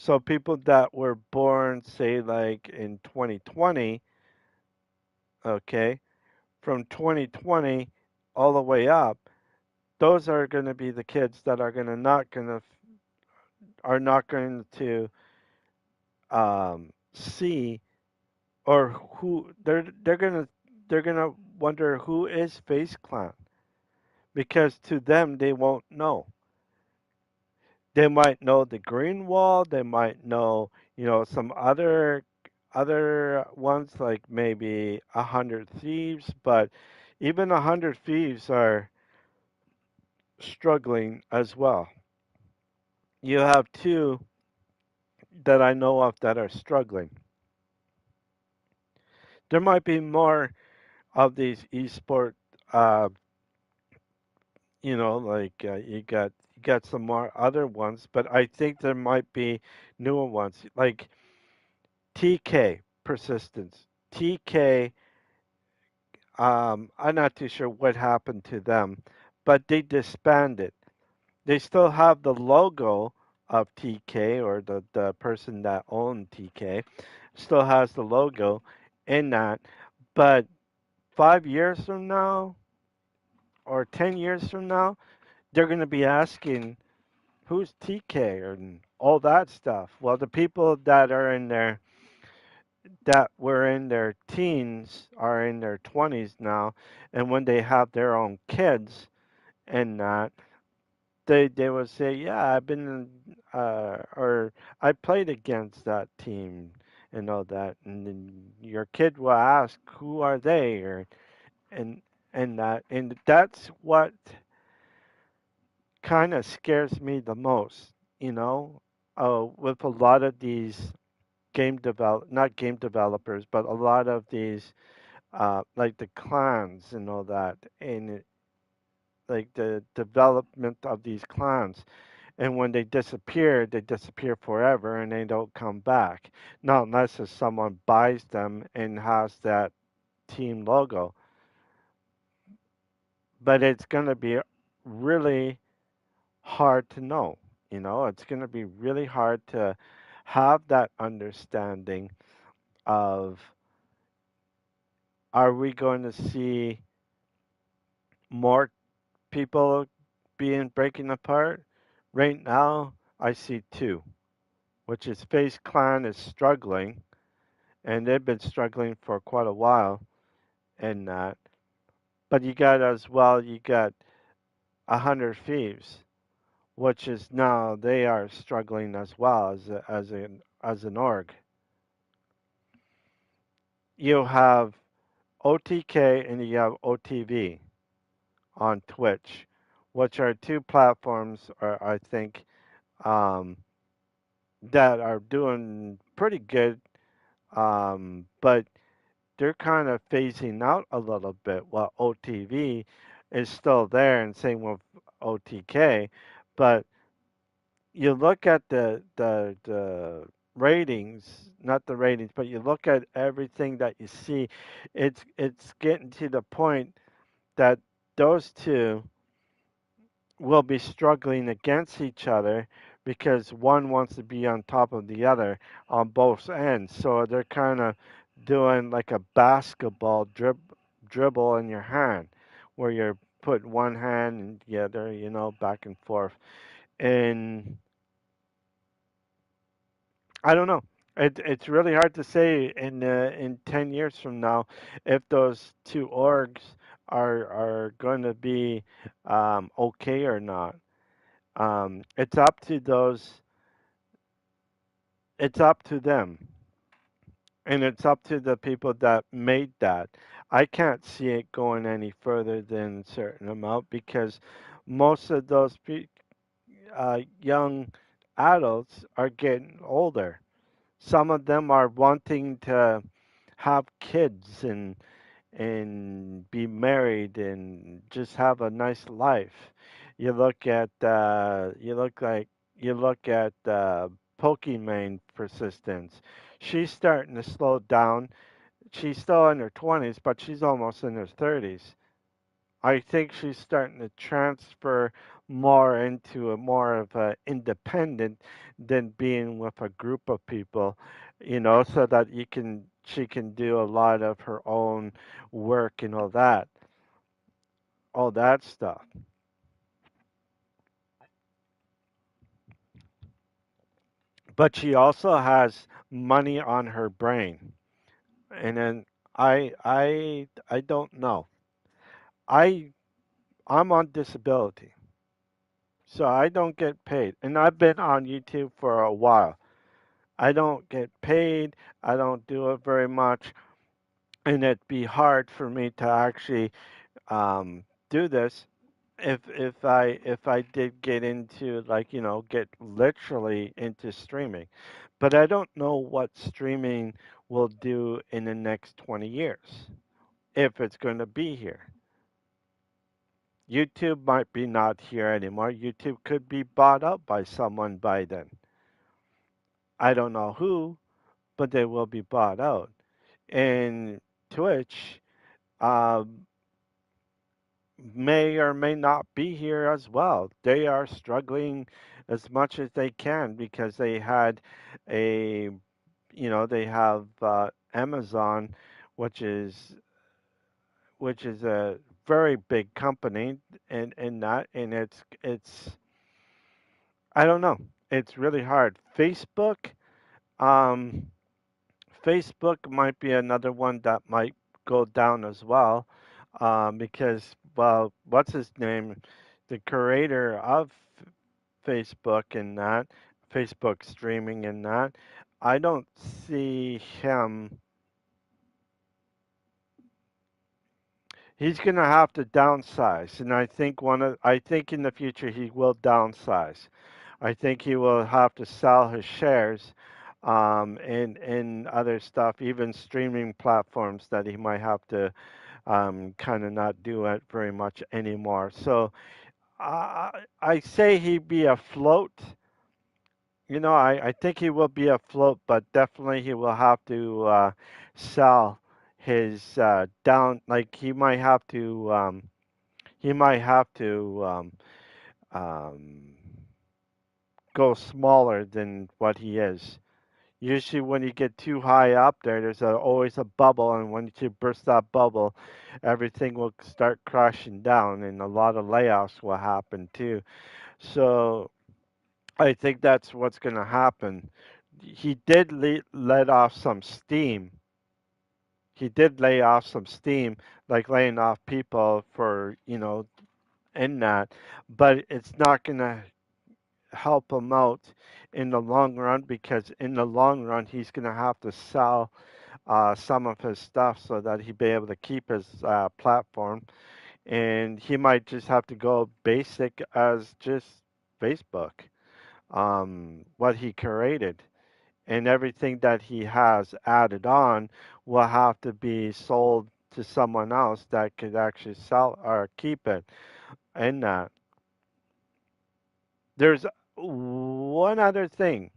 So people that were born, say, like in 2020, okay, from 2020 all the way up, those are going to be the kids that are going to not going to are not going to see, or who they're gonna wonder who is Face Clan, because to them they won't know. They might know the Green Wall, they might know, some other ones, like maybe 100 Thieves, but even 100 Thieves are struggling as well. You have two that I know of that are struggling. There might be more of these esport, uh, like you got some more other ones, but I think there might be newer ones like TK Persistence. TK, I'm not too sure what happened to them, but they disbanded. They still have the logo of TK, or the person that owned TK still has the logo in that, but 5 years from now or 10 years from now, they're going to be asking who's TK and all that stuff. Well, the people that were in their teens are in their 20s now, and when they have their own kids and that, they will say, "Yeah, I've been or I played against that team and all that," and then your kid will ask, "Who are they?" or and and that's what kind of scares me the most, with a lot of these not game developers, but a lot of these, like the clans and all that, like the development of these clans. And when they disappear forever and they don't come back. Not unless if someone buys them and has that team logo. But it's going to be really hard to know. It's going to be really hard to have that understanding of, are we going to see more people being breaking apart? Right now, I see two, which is Face Clan is struggling, and they've been struggling for quite a while in that. But you got 100 Thieves, which is now they are struggling as well as an org. You have OTK and you have OTV on Twitch, which are two platforms, I think, um, that are doing pretty good, but they're kind of phasing out a little bit. While OTV is still there, and same with OTK, but you look at the ratings, not the ratings, but you look at everything that you see, it's getting to the point that those two will be struggling against each other because one wants to be on top of the other on both ends. So they're kind of doing like a basketball dribble in your hand, where you're putting one hand and the other, back and forth. And I don't know. It's really hard to say in 10 years from now if those two orgs are going to be okay or not. It's up to those. It's up to them, and it's up to the people that made that. I can't see it going any further than a certain amount because most of those young adults are getting older. Some of them are wanting to have kids and be married and just have a nice life. You look at Pokimane Persistence. She's starting to slow down. She's still in her 20s, but she's almost in her 30s. I think she's starting to transfer more into a more of a independent than being with a group of people, so that you can she can do a lot of her own work and all that stuff. But she also has money on her brain. And then I don't know. I I'm on disability. So I don't get paid. And I've been on YouTube for a while. I don't get paid. I don't do it very much, and it'd be hard for me to actually do this if I did get into, like, get literally into streaming. But I don't know what streaming will do in the next 20 years, if it's going to be here. YouTube might be not here anymore. YouTube could be bought up by someone by then. I don't know who, but they will be bought out. And Twitch um, may or may not be here as well. They are struggling as much as they can because they had a, they have Amazon, which is which is a very big company, and it's I don't know. It's really hard. Um, Facebook might be another one that might go down as well, because, well, what's his name, the creator of Facebook and that, Facebook streaming and that, I don't see him. He's gonna have to downsize, and I think in the future he will downsize. I think he will have to sell his shares, in other stuff, even streaming platforms that he might have to kind of not do it very much anymore. So I say he be afloat. I think he will be afloat, but definitely he will have to sell his down. Like he might have to um, go smaller than what he is. Usually, when you get too high up there, there's always a bubble, and when you burst that bubble, everything will start crashing down, and a lot of layoffs will happen too. So I think that's what's going to happen. He did let off some steam. He did lay off some steam, like laying off people for, in that, but it's not going to help him out in the long run, because in the long run he's going to have to sell some of his stuff so that he be able to keep his platform, and he might just have to go basic as just Facebook, what he created, and everything that he has added on will have to be sold to someone else that could actually sell or keep it. And there's one other thing,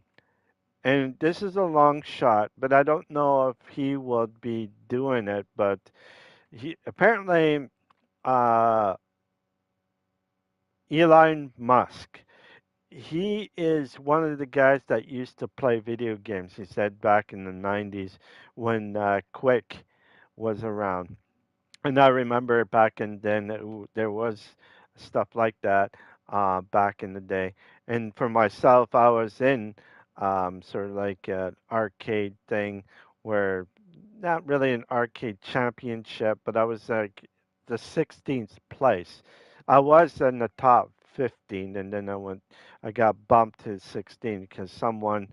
and this is a long shot, but I don't know if he will be doing it. But he apparently, uh, Elon Musk, he is one of the guys that used to play video games. He said back in the 90s when Quick was around. And I remember back in then there was stuff like that back in the day. And for myself, I was in sort of like an arcade thing where, not really an arcade championship, but I was like the 16th place. I was in the top 15, and then I got bumped to 16 because someone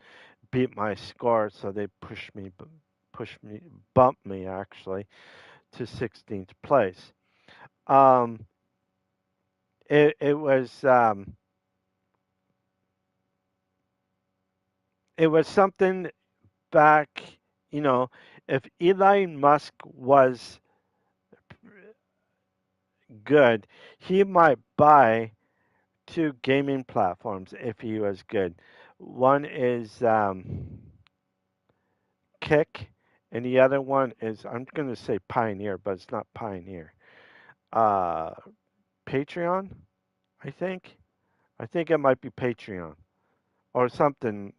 beat my score, so they pushed me, bumped me actually to 16th place. Um, it was something back, you know, if Elon Musk was good, he might buy two gaming platforms if he was good. One is Kick, and the other one is, I'm going to say Pioneer, but it's not Pioneer. Uh, Patreon, I think. I think it might be Patreon or something.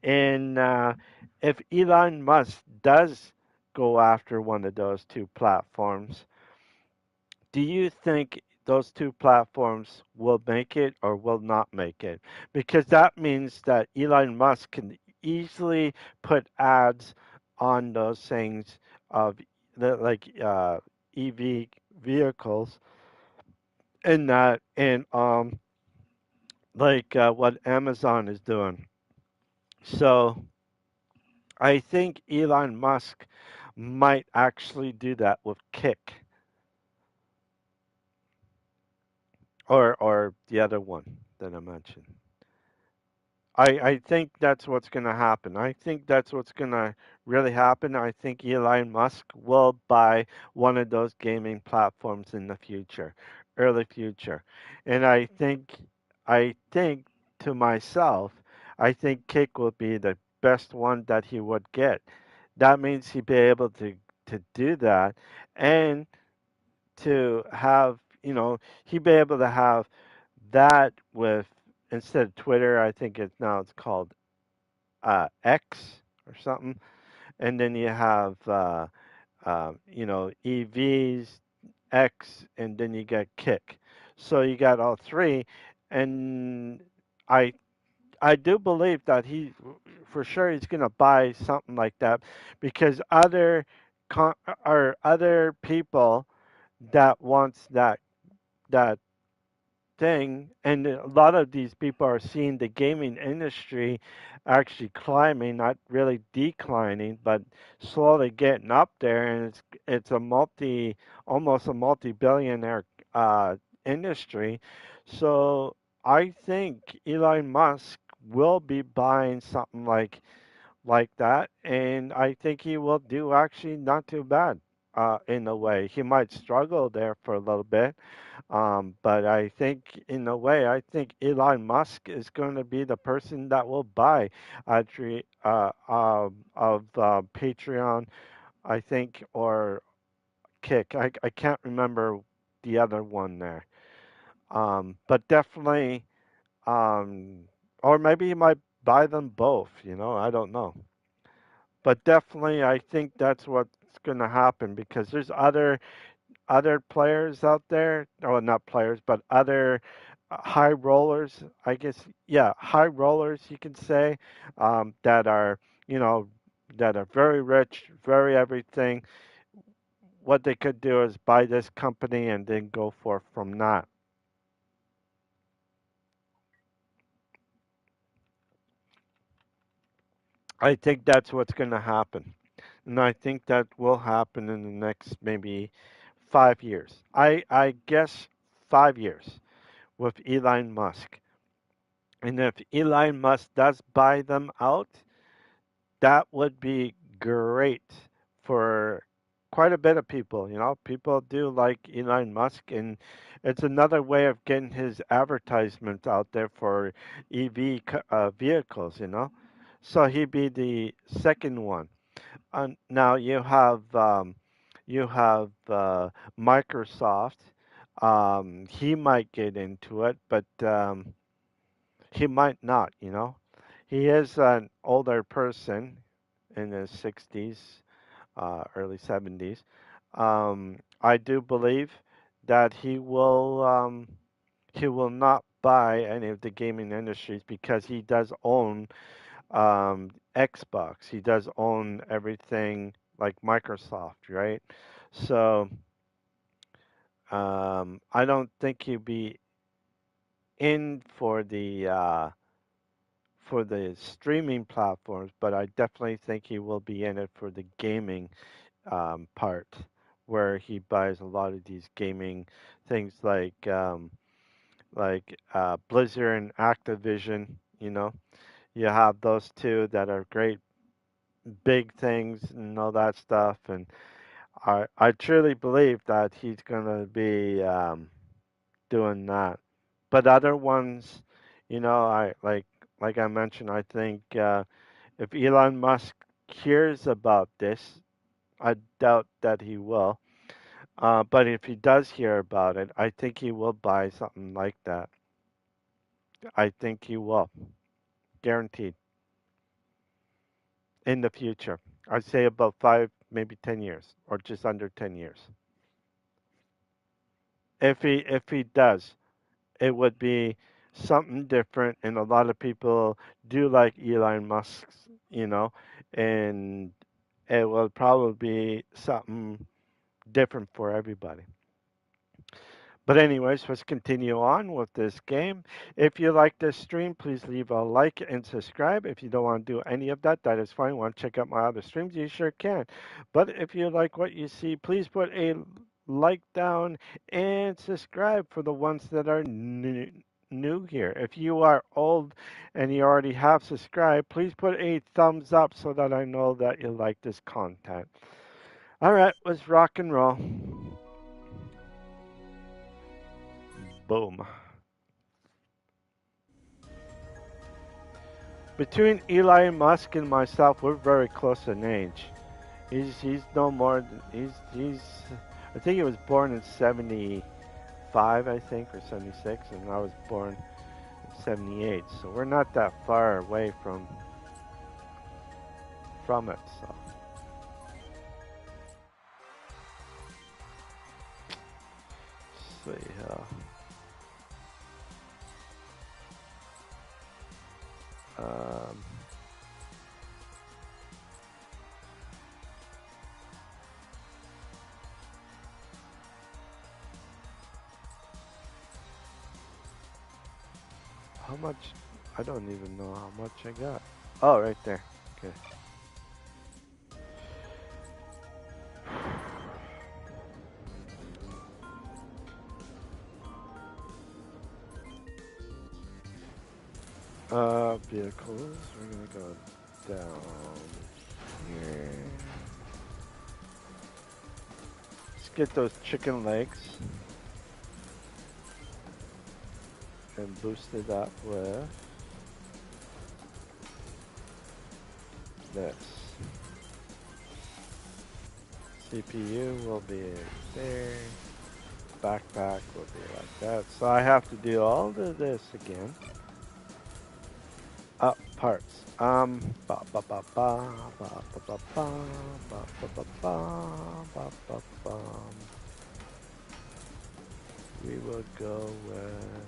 And if Elon Musk does go after one of those two platforms, do you think those two platforms will make it or will not make it? Because that means that Elon Musk can easily put ads on those things of like EV vehicles and that and like what Amazon is doing. So I think Elon Musk might actually do that with Kick or the other one that I mentioned. I think that's what's going to happen. I think that's what's going to really happen. I think Elon Musk will buy one of those gaming platforms in the future, early future. And I think to myself, I think Kick will be the best one that he would get. That means he'd be able to do that and to have, he'd be able to have that with instead of Twitter, I think it's called X or something, and then you have EVs, X, and then you got Kick. So you got all three, and I I do believe that for sure he's gonna buy something like that because other people that wants that thing, and a lot of these people are seeing the gaming industry actually climbing, not really declining, but slowly getting up there, and it's almost a multi-billionaire industry. So I think Elon Musk will be buying something like that, and I think he will do actually not too bad. In a way, he might struggle there for a little bit, but I think, in a way, I think Elon Musk is going to be the person that will buy actually of Patreon, I think, or Kick. I can't remember the other one there. But definitely, um, or maybe he might buy them both. I don't know. But definitely, I think that's what's going to happen because there's other players out there, or not players, but other high rollers, I guess, yeah, high rollers, you can say, that are, you know, that are very rich, very everything. What they could do is buy this company and then go for from that. I think that's what's going to happen. And I think that will happen in the next maybe 5 years. I guess 5 years with Elon Musk. And if Elon Musk does buy them out, that would be great for quite a bit of people. People do like Elon Musk, and it's another way of getting his advertisement out there for vehicles. So he'd be the second one. Now you have Microsoft. He might get into it, but he might not. He is an older person in his 60s, early 70s. I do believe that he will not buy any of the gaming industries because he does own Xbox. He does own everything like Microsoft, right? So I don't think he'd be in for the streaming platforms, but I definitely think he will be in it for the gaming part, where he buys a lot of these gaming things like Blizzard and Activision. You have those two that are great big things and all that stuff, and I truly believe that he's gonna be doing that. But other ones, like I mentioned, I think if Elon Musk hears about this, I doubt that he will. But if he does hear about it, I think he will buy something like that. I think he will, guaranteed, in the future. I'd say about 5, maybe 10 years, or just under 10 years. If he does, it would be something different, and a lot of people do like Elon Musk's, and it will probably be something different for everybody. But anyways, let's continue on with this game. If you like this stream, please leave a like and subscribe. If you don't want to do any of that, that is fine. Want to check out my other streams? You sure can. But if you like what you see, please put a like down and subscribe for the ones that are new here. If you are old and you already have subscribed, please put a thumbs up so that I know that you like this content. All right, let's rock and roll. Boom. Between Eli Musk and myself, we're very close in age. He's no more than he's I think he was born in 75, I think, or 76, and I was born in 78. So we're not that far away from it. So let's see. Um, how much? I don't even know how much I got. Oh, right there. Okay. Vehicles. We're gonna go down here. Let's get those chicken legs and boost it up with this. CPU will be there. Backpack will be like that. So I have to do all of this again. Parts. Ba ba ba ba ba ba ba ba ba ba ba ba ba ba. We will go with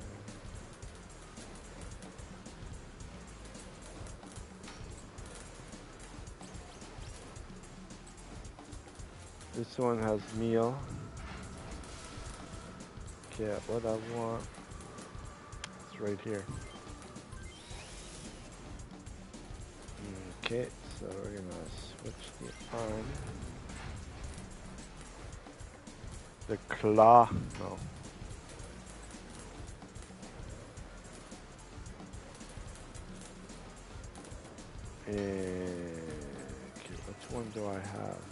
this one has meal. Okay, what I want is right here. Okay, so we're gonna switch the arm. The claw, no. Okay, which one do I have?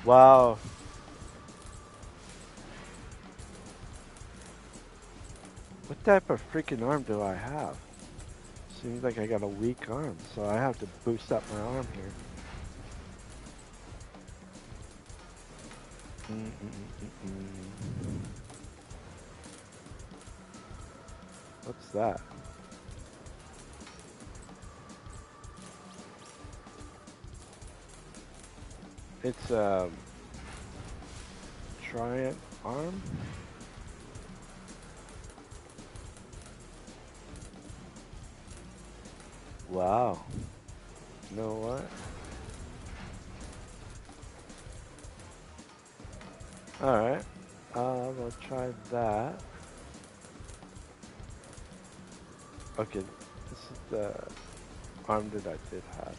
Wow. What type of freaking arm do I have? Seems like I got a weak arm, so I have to boost up my arm here. What's that? It's a Triant arm. Wow. You know what? Alright. We'll try that. Okay, this is the arm that I did have.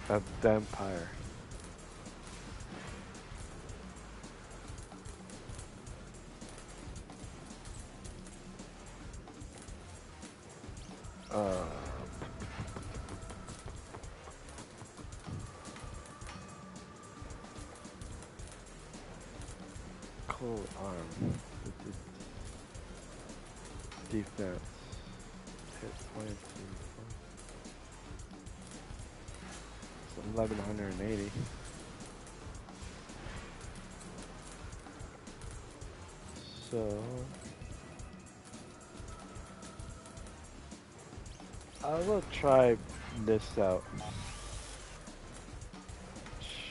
A vampire. Cool arm. Defense. Hit 22. 1180. So I will try this out.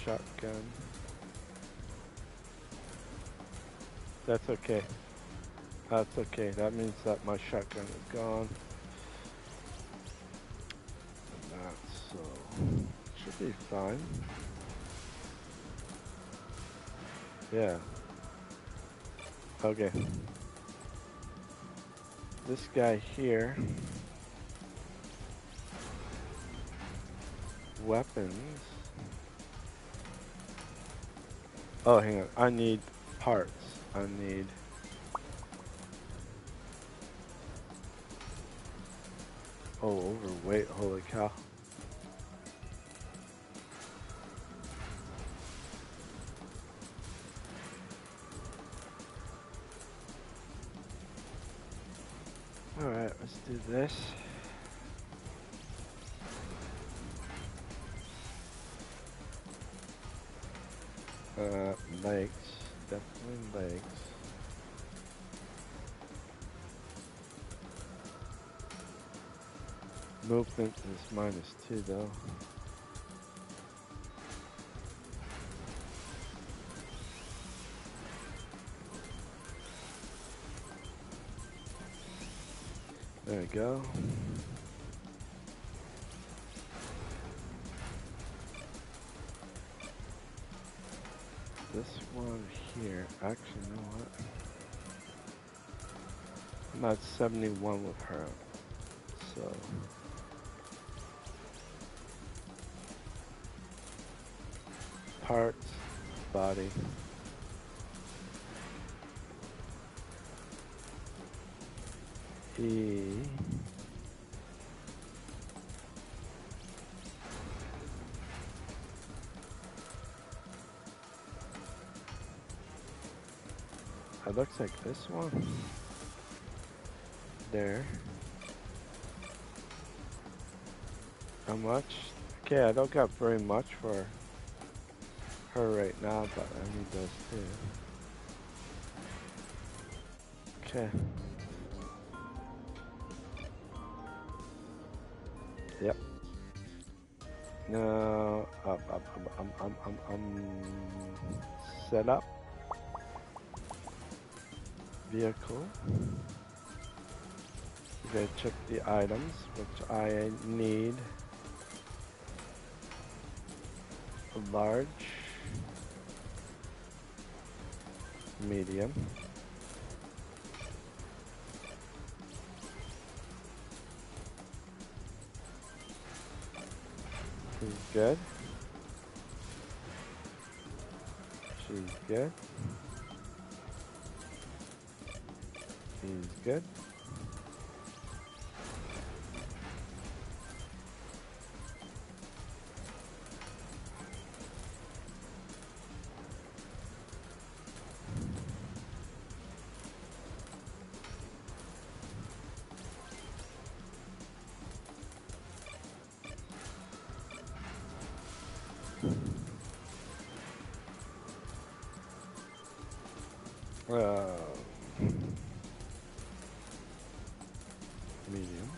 Shotgun. That's okay. That's okay. That means that my shotgun is gone. And that, so should be fine. Yeah. Okay. This guy here. Weapons. Oh, hang on. I need parts. I need... Oh, overweight. Holy cow. Alright, let's do this. Legs. Definitely legs. Movement is -2 though. There we go. This one here, actually, you know what? I'm at 71 with her, so. Parts, body. E. It looks like this one. There. How much? Okay, I don't got very much for her right now, but I need those too. Okay. Yep. No, set up. Vehicle. You gotta check the items, which I need. A large. Medium. She's good. She's good. He's good. Medium.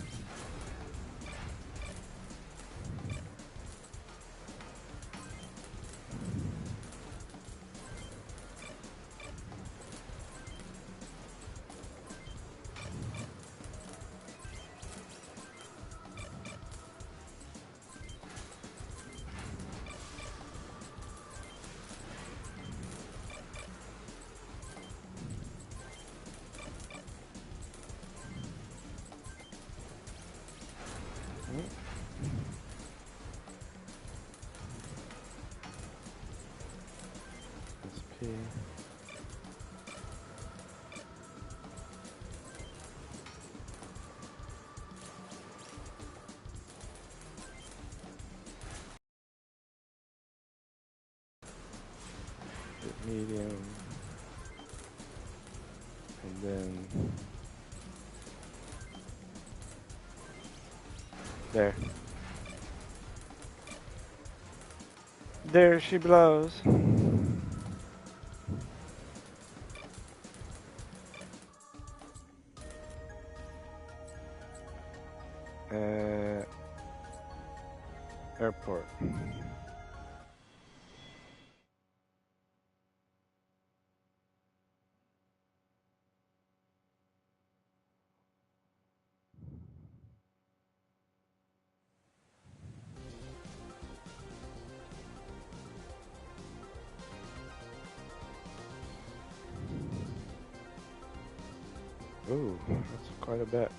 SP. Medium. And then there. There she blows. Airport. Ooh, that's quite a bit.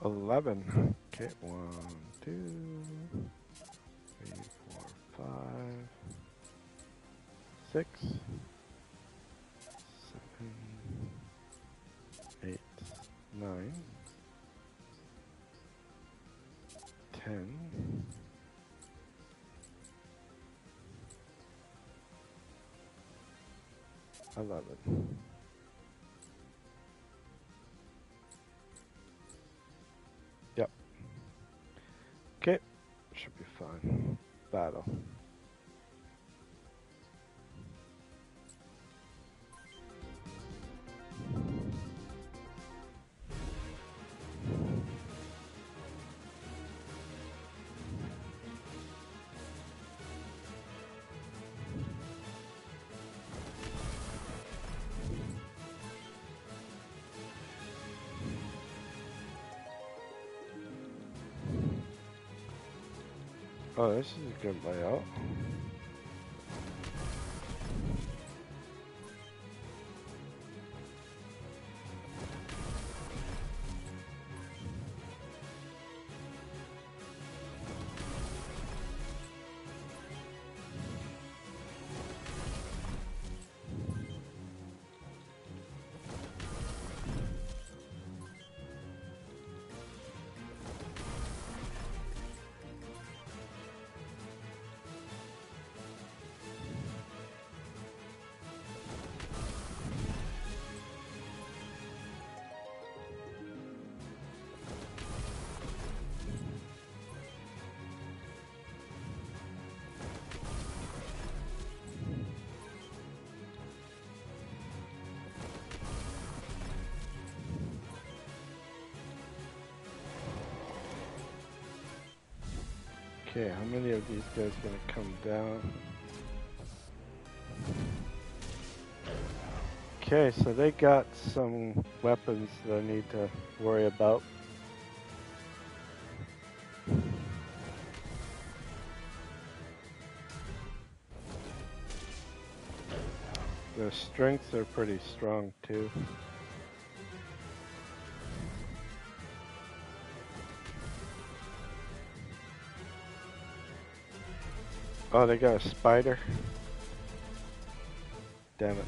$11. Okay, 1, 2, 3, 4, 5, 6, 7, 8, 9, 10, 11. Yep. Okay, should be fine. Battle. Oh, this is a good layout. Okay, how many of these guys gonna come down? Okay, so they got some weapons that I need to worry about. Their strengths are pretty strong too. Oh, they got a spider. Damn it.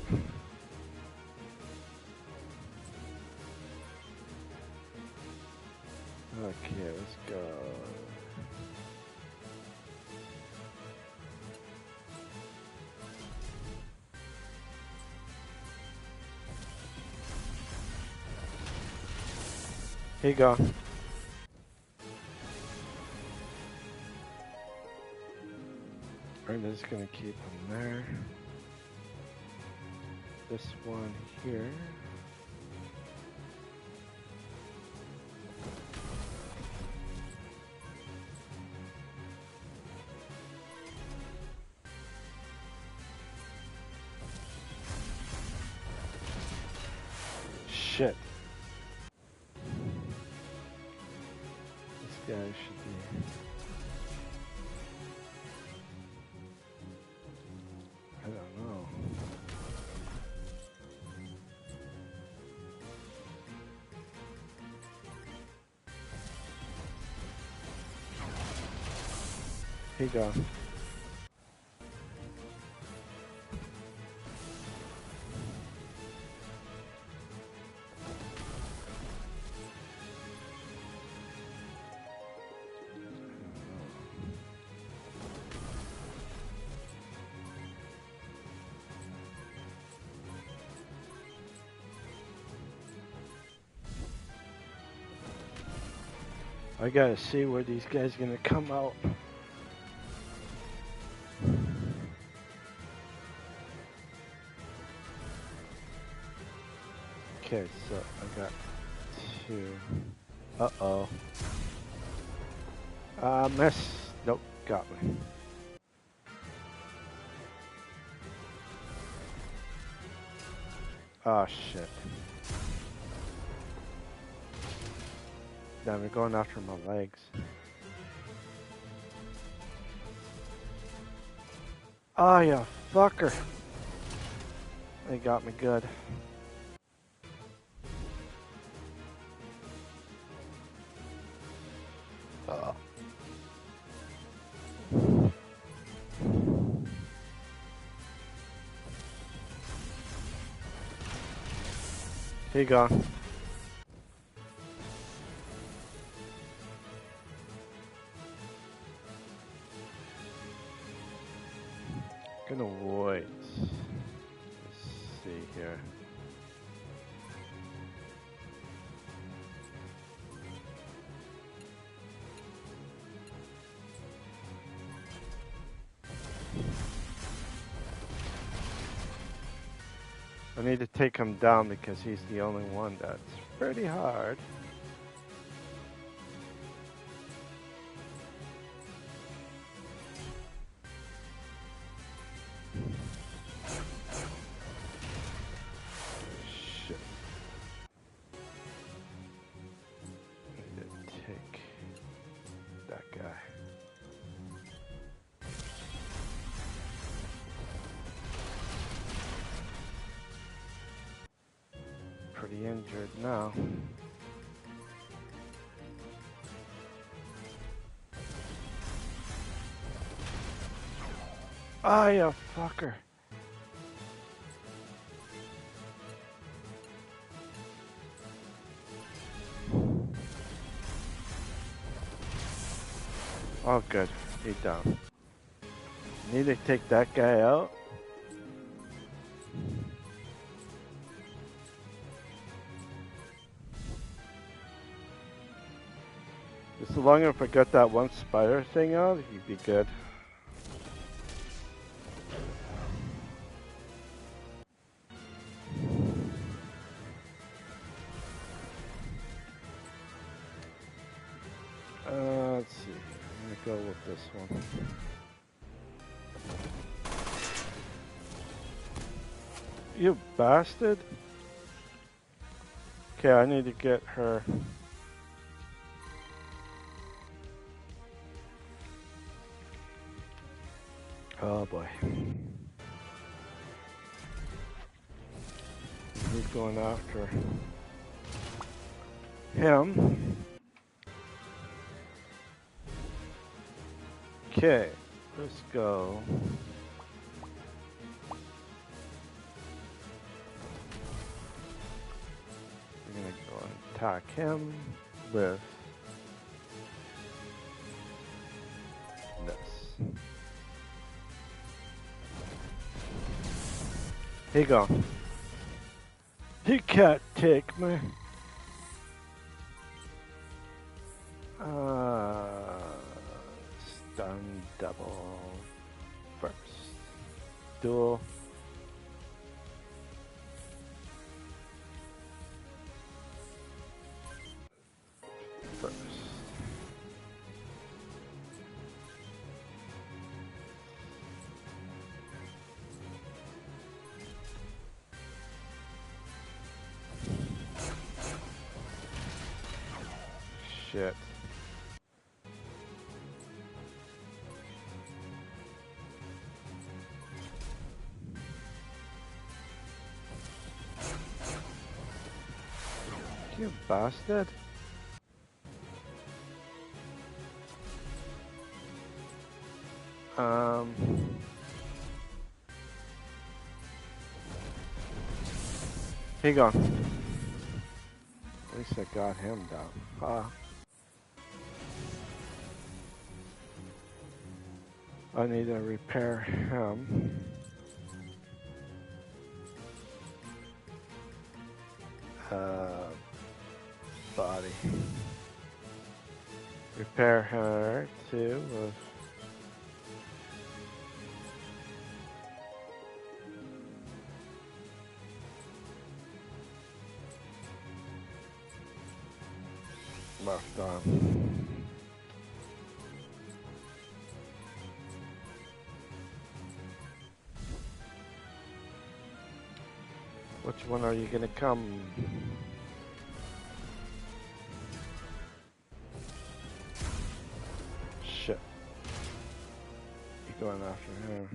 Okay, let's go. Here you go. I'm just gonna keep them there. This one here. Shit. This guy should be... I don't know. Here you go. I gotta see where these guys gonna come out. Okay, so I got 2. Uh-oh. Miss. Nope, got me. Oh, shit. Now they're going after my legs. Oh, you fucker. They got me good. He gone. Gonna wait. Let's see here. I need to take him down because he's the only one that's pretty hard. Shit. I need to take that guy. Pretty injured now. Ah, you fucker. Oh, good. He's down. Need to take that guy out. Just as long as I got that one spider thing out, he'd be good. Let's see. I'm gonna go with this one. You bastard! Okay, I need to get her. Oh boy. He's going after him. Okay, let's go. We're gonna go and attack him with this. Here you go. He can't take me. Stun double first. Duel. First. Shit. You bastard. Here you go. At least I got him down. I need to repair him. Body. Repair her too. Left on. Which one are you gonna come? Shit. You're going after her.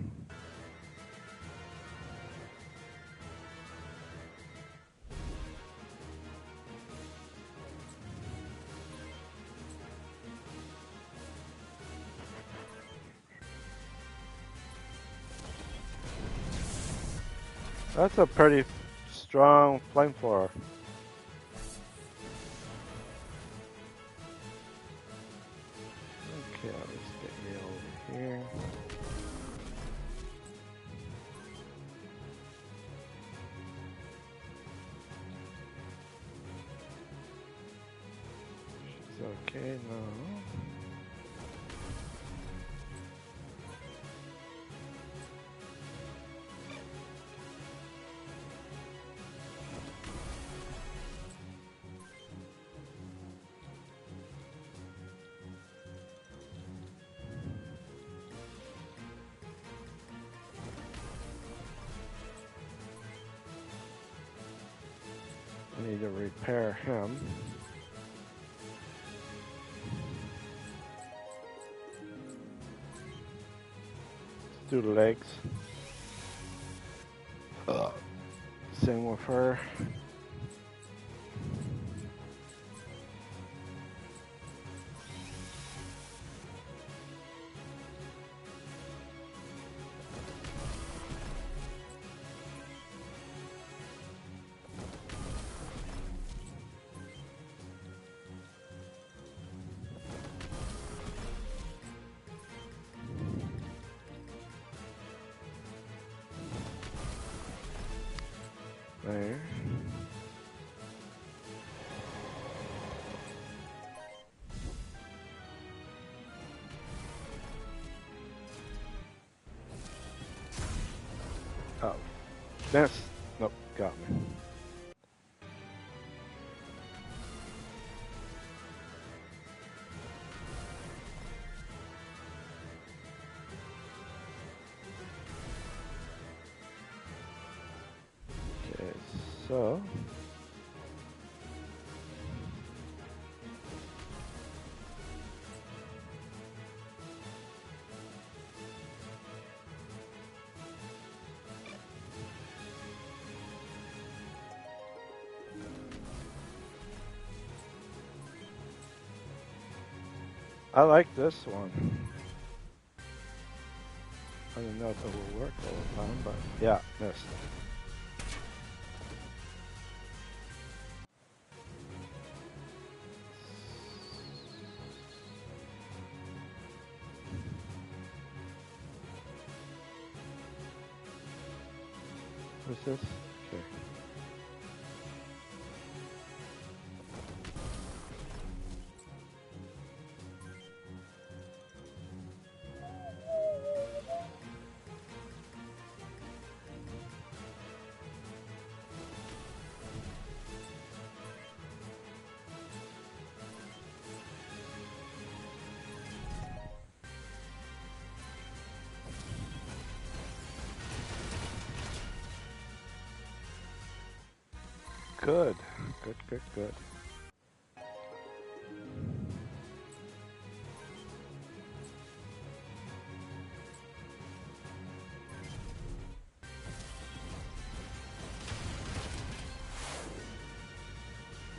That's a pretty strong flamethrower. Okay, let's get you over here. She's okay now. I need to repair him. Let's do the legs. Same with her. There. Oh. That's... Nope, got me. Okay, so... I like this one. I don't know if it will work all the time, but yeah, missed. What's this? Okay. Good. Good, good, good.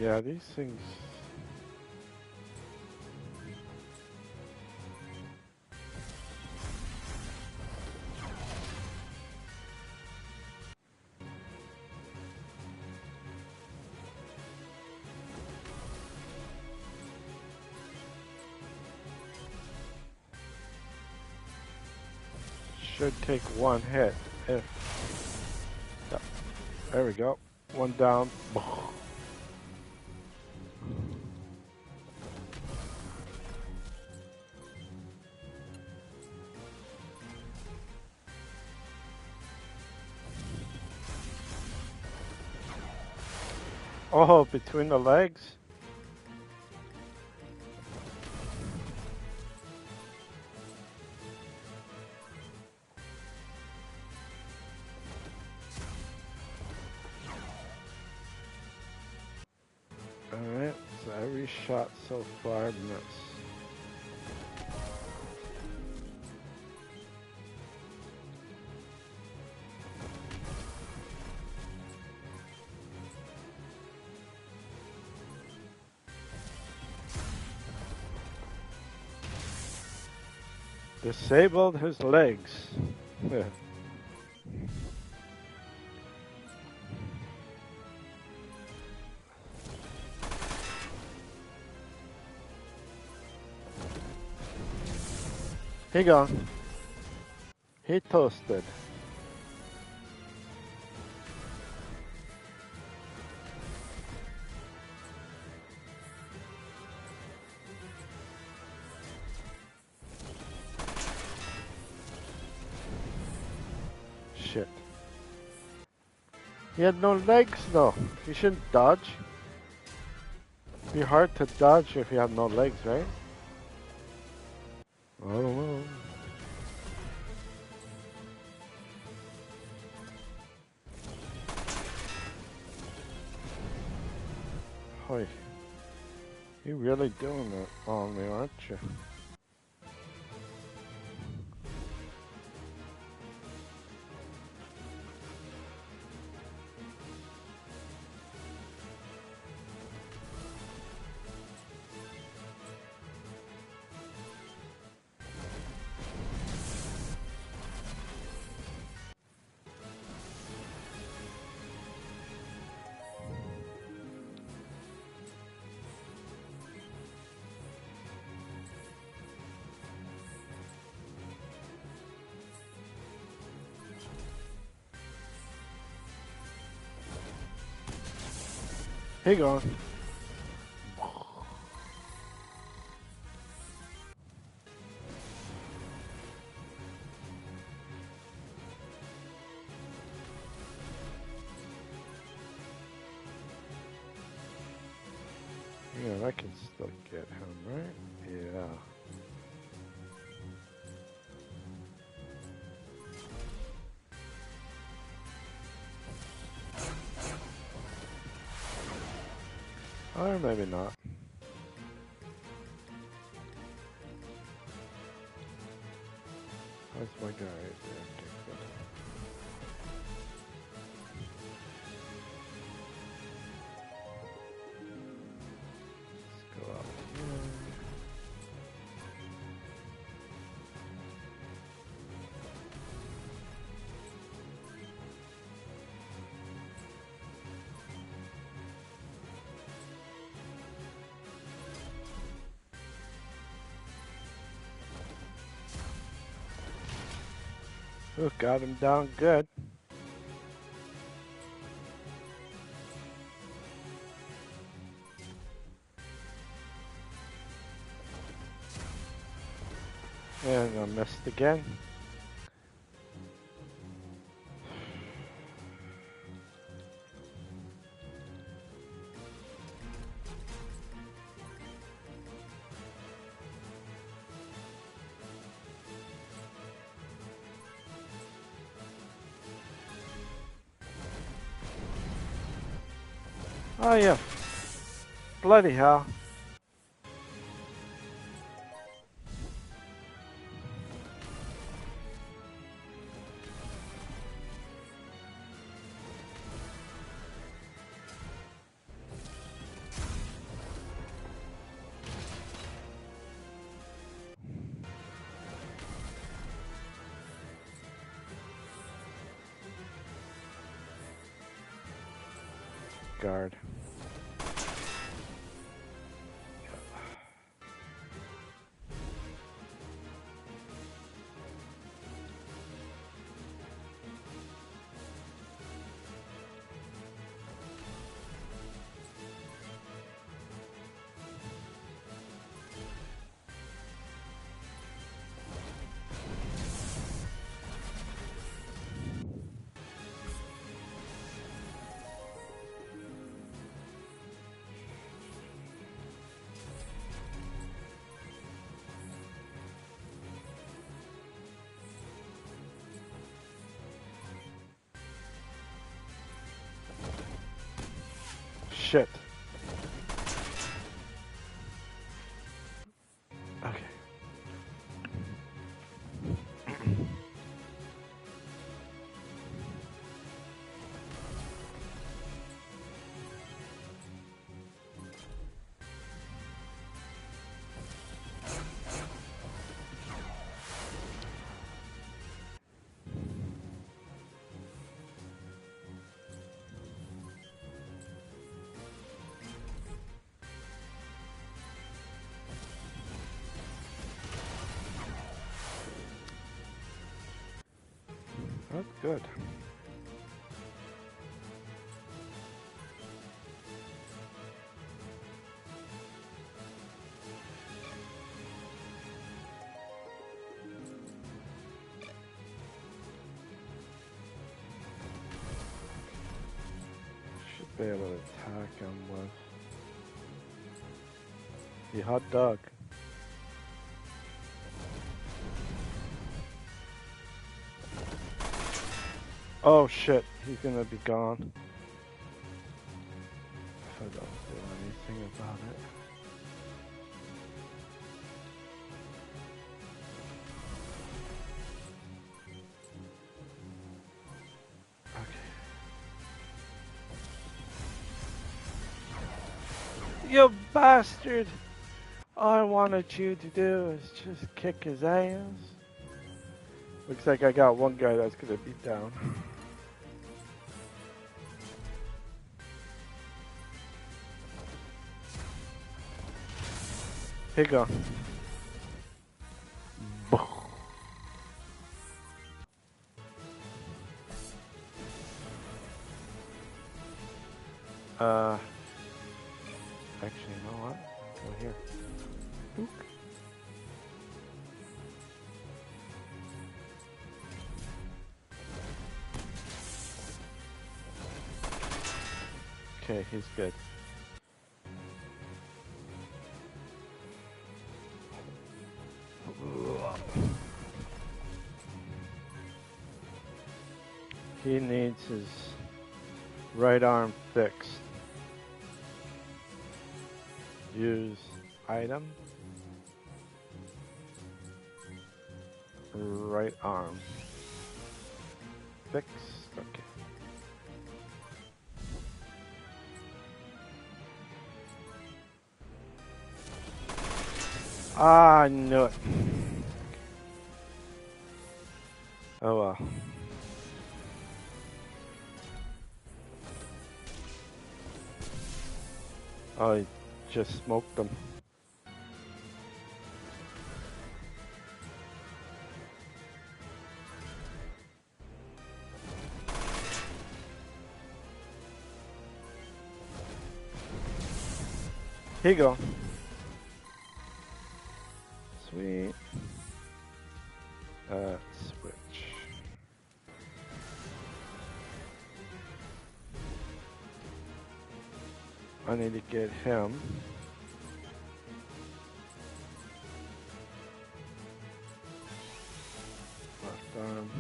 Yeah, these things... should take one hit if... Yep. There we go. One down. Oh, between the legs? Alright, so every shot so far missed. Disabled his legs. He gone. He toasted. Shit. He had no legs though. You shouldn't dodge. Be hard to dodge if you have no legs, right? I don't know. Hoy. You really doing it on me, aren't you? He gone. Yeah, I can still get him, right? Yeah. Or maybe not. That's my guy right there. Okay, good. Let's go out here. Ooh, got him down good. And I missed again. Oh yeah. Bloody hell. Guard. shit. Okay. That's good. Should be able to attack him with the hot dog. Oh shit, he's gonna be gone. If I don't do anything about it. Okay. You bastard! All I wanted you to do is just kick his ass. Looks like I got one guy that's gonna be down. Here you go. Actually, you know what? Go here. Boop. Okay, he's good. He needs his right arm fixed. Use item. Right arm. Fixed. Okay. Ah, I knew it. Oh well. Oh, he just smoked them. Here you go. Sweet. Switch. I need to get him. Left arm.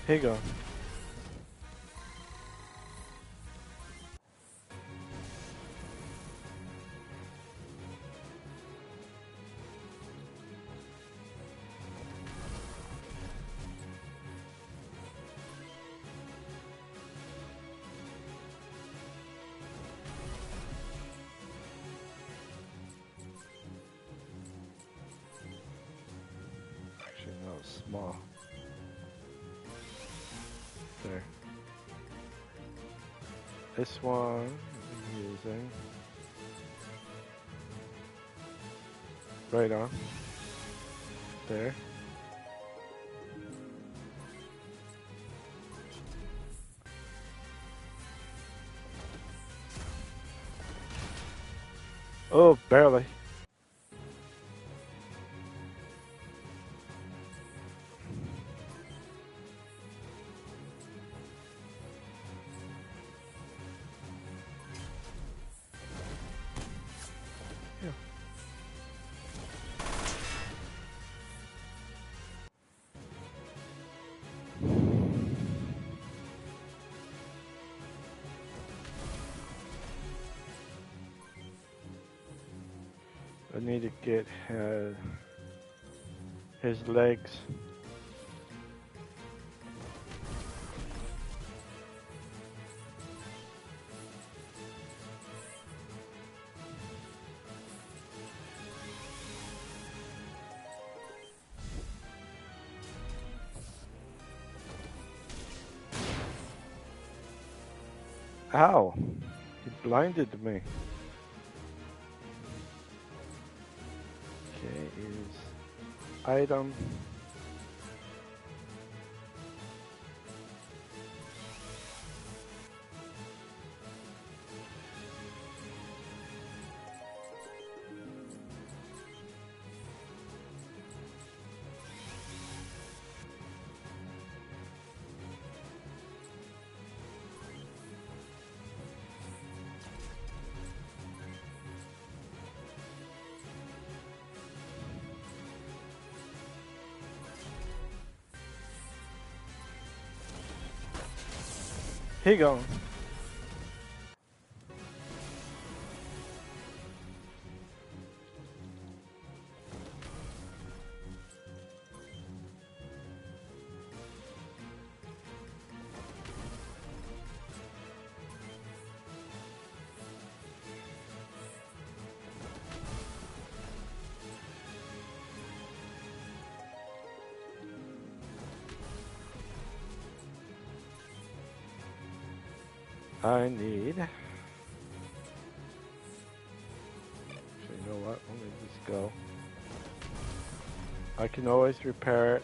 Here you go. Actually, no, small. There. This one I'm using. Right on. There. Oh, barely. I need to get his legs. Ow! He blinded me. Okay, is item. Here you go. I need. Actually, you know what? Let me just go. I can always repair it.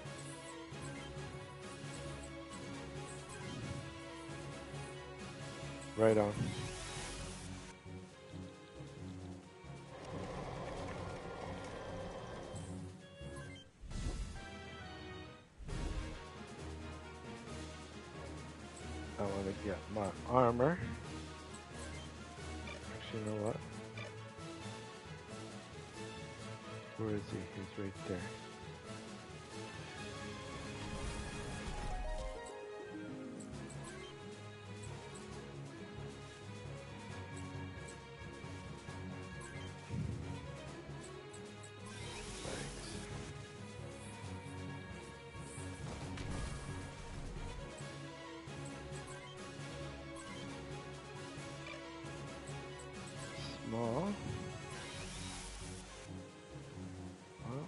Right on. I want to get my armor. Actually, you know what? Where is he? He's right there. Small. Well.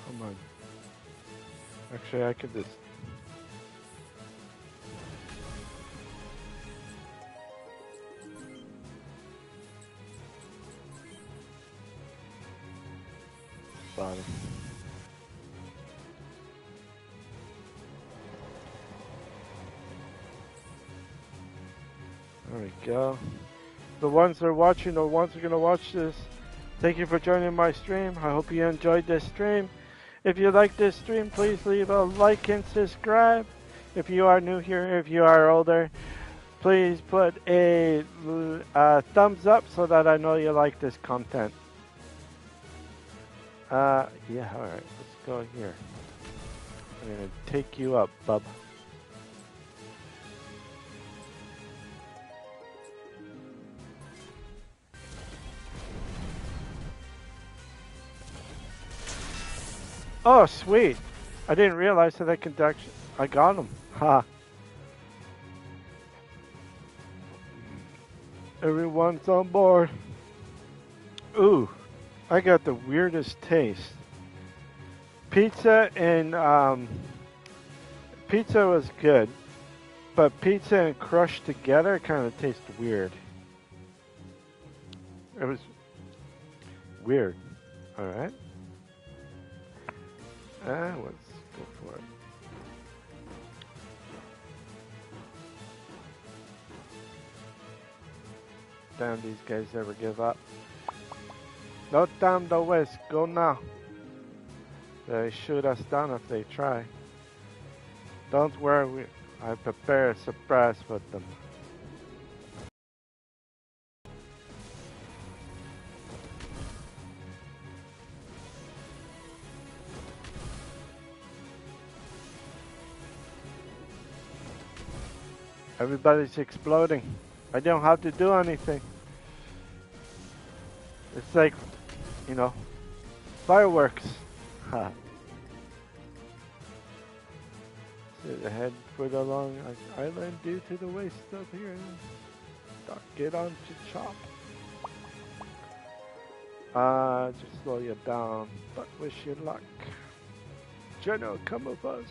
Come on. Actually, I could just. Body. There we go. The ones that are watching, the ones that are going to watch this, thank you for joining my stream. I hope you enjoyed this stream. If you like this stream, please leave a like and subscribe. If you are new here, if you are older, please put a thumbs up so that I know you like this content. Yeah, alright, let's go here. I'm gonna take you up, bub. Oh, sweet. I didn't realize that I could actually. I got him. Ha. Everyone's on board. Ooh, I got the weirdest taste. Pizza and pizza was good. But pizza and crushed together kind of tastes weird. It was weird. All right. Let's go for it. Damn, these guys ever give up. No time to waste. Go now. They shoot us down if they try. Don't worry. I prepare a surprise for them. Everybody's exploding. I don't have to do anything. It's like, you know, fireworks. Ha. Head further along island due to the waste of here. Get on to chop. Just slow you down, but wish you luck. General, come with us.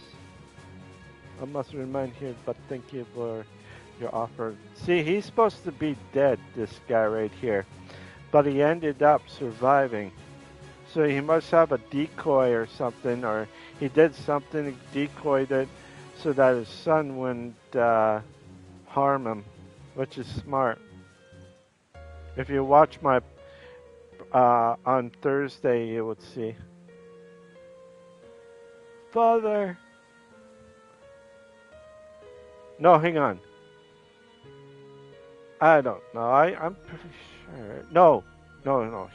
I must remain here, but thank you for your offer. See, he's supposed to be dead, this guy right here. But he ended up surviving. So he must have a decoy or something, or he did something, decoyed it, so that his son wouldn't harm him, which is smart. If you watch my on Thursday, you would see. Father! No, hang on. I don't know. I'm pretty sure. No.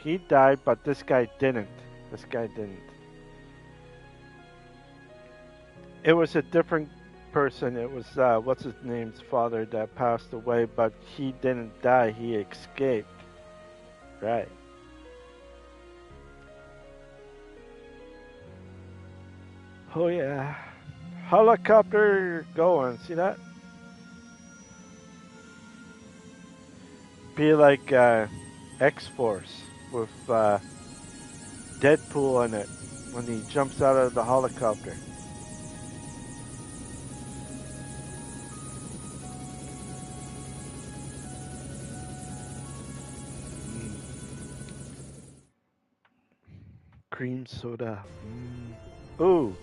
He died, but this guy didn't. This guy didn't. It was a different person. It was, what's his name's father that passed away, but he didn't die. He escaped. Right. Oh, yeah. Helicopter going. See that? Be like X-Force with Deadpool in it when he jumps out of the helicopter. Cream soda. Ooh.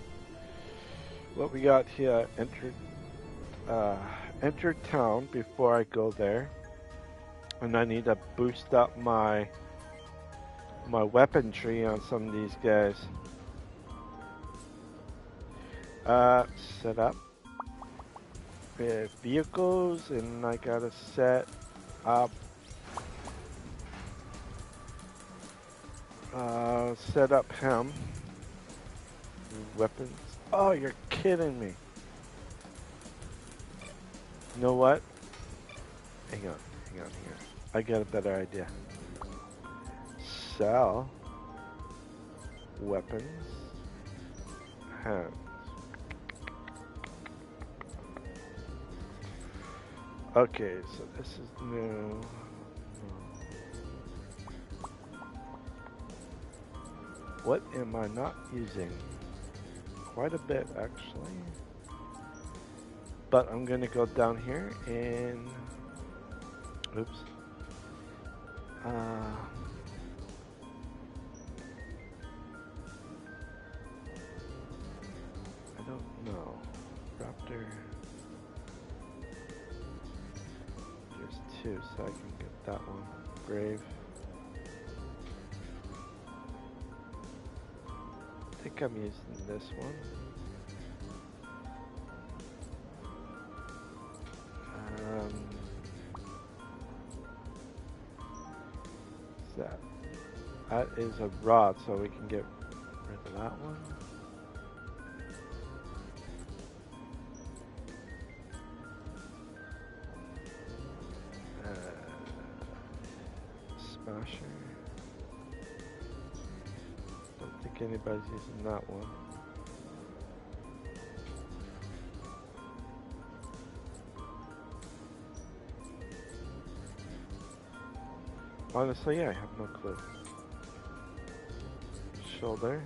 What we got here? Enter town before I go there. And I need to boost up my weaponry on some of these guys. Set up vehicles, and I gotta set up him. Weapons. Oh, you're kidding me. You know what? Hang on. I got a better idea. Sell weapons. Hands. Okay, so this is new. What am I not using? Quite a bit, actually. But I'm gonna go down here and oops. I don't know. Raptor. There's two, so I can get that one. Brave. I think I'm using this one. That is a rod, so we can get rid of that one. Smasher. Don't think anybody's using that one. Honestly, I have no clue. Shoulder.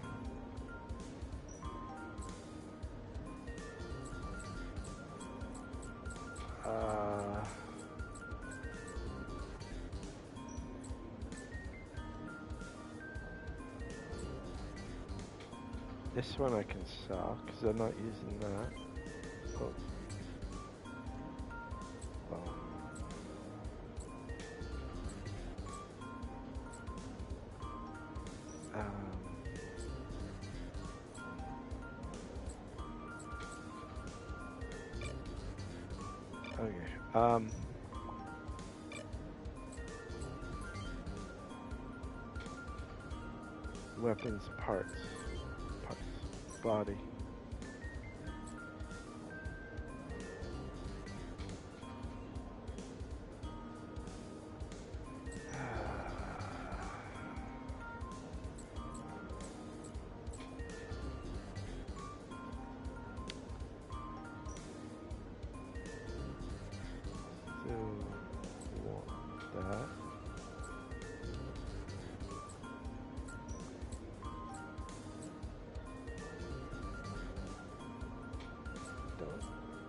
This one I can sell because I'm not using that. Oh. Well. Okay. Weapons parts. Body.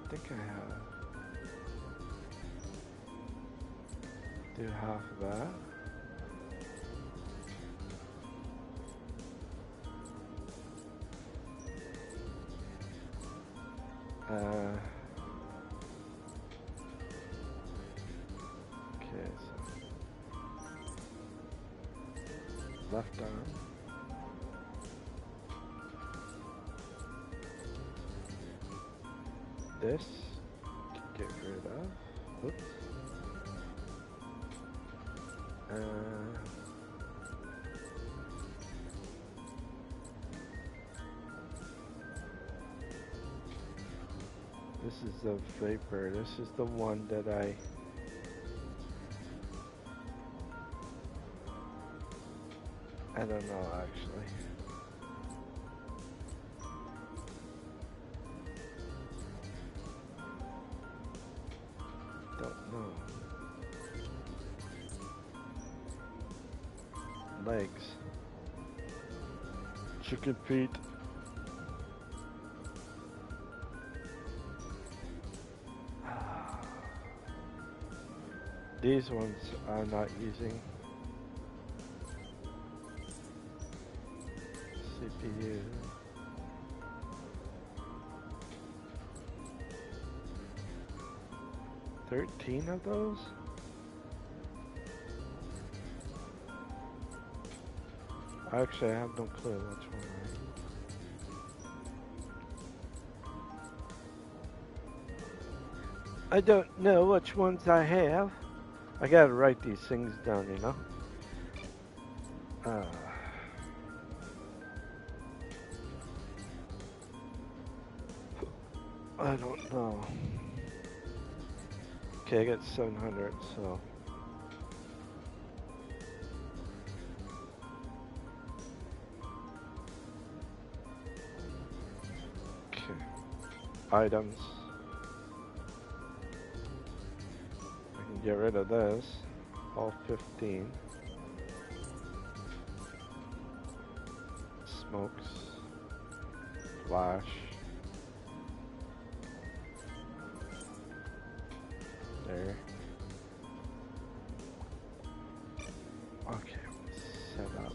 I think I have. Do half of that. Okay, so left arm. This get rid of. Oops. This is the vapor. This is the one that I don't know actually. Don't know. Legs. Chicken feet. These ones I'm not using. CPU. $13 of those? Actually, I have no clue which one I don't know which ones I have. I gotta write these things down, you know? I don't know. Okay, I got 700, so. Okay. Items. I can get rid of this. All 15. Smokes. Flash. There. Okay, set up.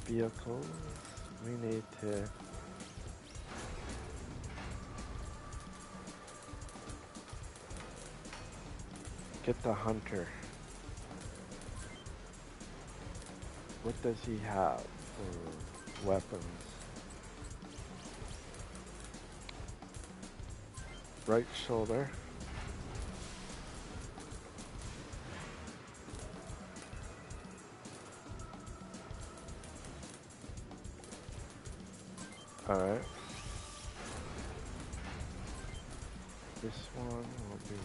Vehicles. We need to get the hunter. What does he have for weapons? Right shoulder. Alright. This one will be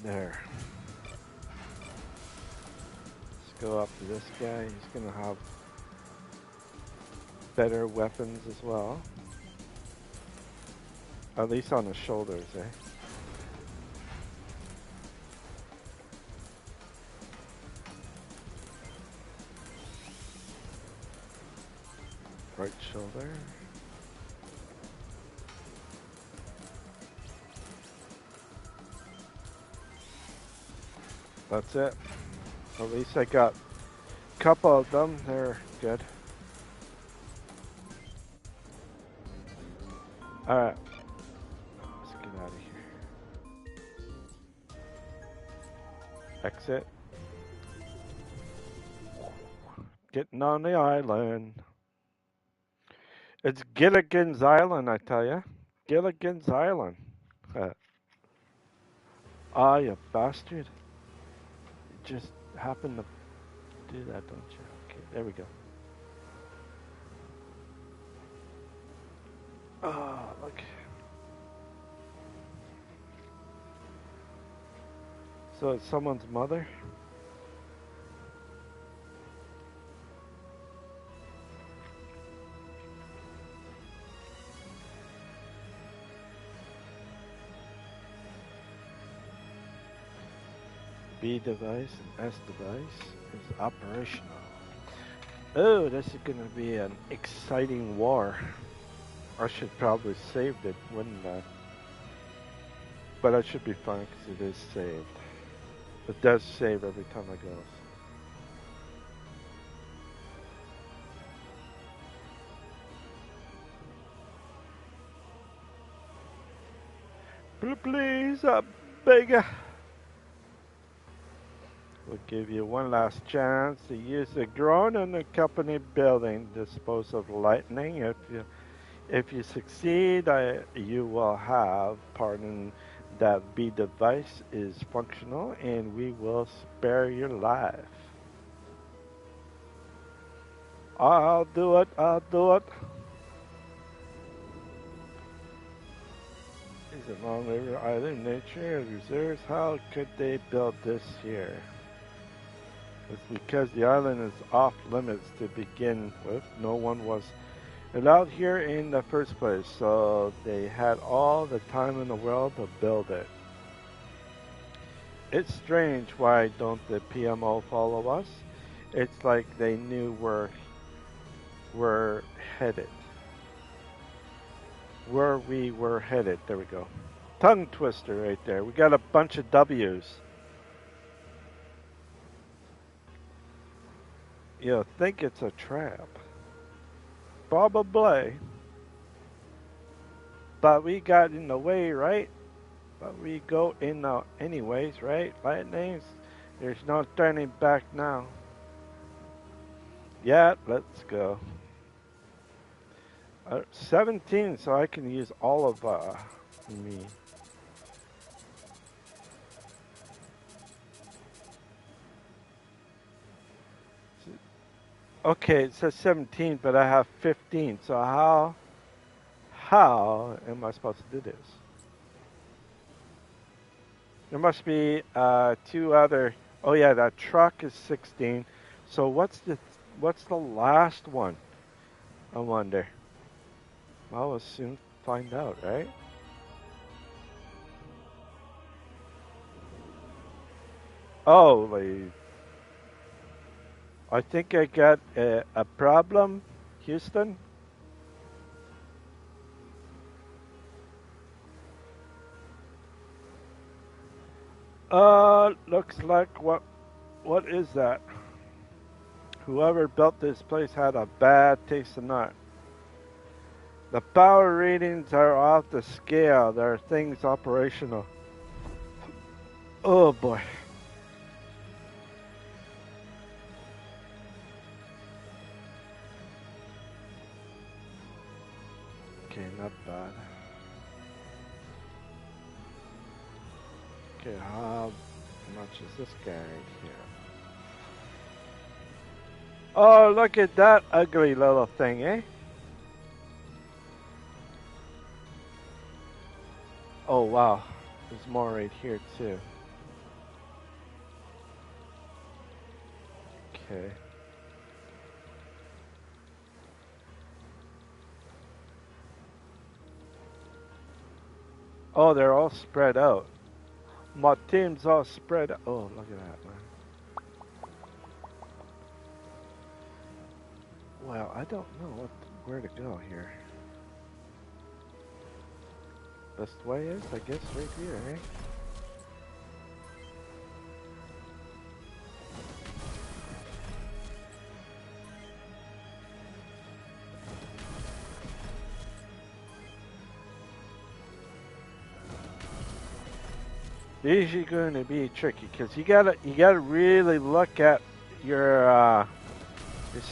there. Let's go up to this guy. He's gonna have better weapons as well. At least on the shoulders, eh? Right shoulder. That's it. At least I got a couple of them. They're good. Alright. Let's get out of here. Exit. Getting on the island. It's Gilligan's Island, I tell ya. Gilligan's Island. Ah, you bastard. You just happened to do that, don't you? Okay, there we go. Ah, look. So it's someone's mother? B device and S device is operational. Oh, this is gonna be an exciting war. I should probably saved it, wouldn't I? But I should be fine because it is saved. It does save every time I go. Please, beg. We'll give you one last chance to use the drone in the company building. Dispose of lightning. If you succeed, you will have, pardon, that B device is functional and we will spare your life. I'll do it. I'll do it. Is it long river island nature reserves? How could they build this here? It's because the island is off limits to begin with. No one was allowed here in the first place, so they had all the time in the world to build it. It's strange, why don't the PMO follow us? It's like they knew we're headed. Where we were headed. There we go. Tongue twister right there. We got a bunch of W's. You think it's a trap. Probably. But we got in the way, right? But we go in anyways, right? Lightnings. There's no turning back now. Yeah, let's go. 17, so I can use all of me. Okay, it says 17, but I have 15. So how am I supposed to do this? There must be two other. Oh yeah, that truck is 16. So what's the last one? I wonder. Well, we'll soon find out, right? Oh, I think I got a problem, Houston. Looks like what is that? Whoever built this place had a bad taste of nut. The power readings are off the scale. There are things operational. Oh boy. Okay, not bad. Okay, how much is this guy right here? Oh, look at that ugly little thing, eh? Oh, wow. There's more right here, too. Okay. Oh, they're all spread out. My team's all spread out. Oh, look at that, man. Well, I don't know what where to go here. Best way is, I guess, right here, right? These are going to be tricky because you gotta really look at your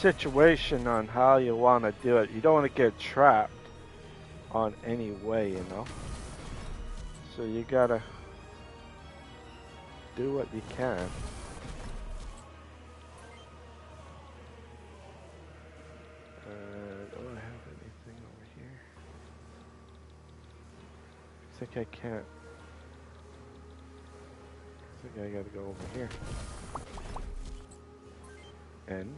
situation on how you want to do it. You don't want to get trapped on any way, you know. So you gotta do what you can. Do I have anything over here? I think I can't. I think I gotta go over here. And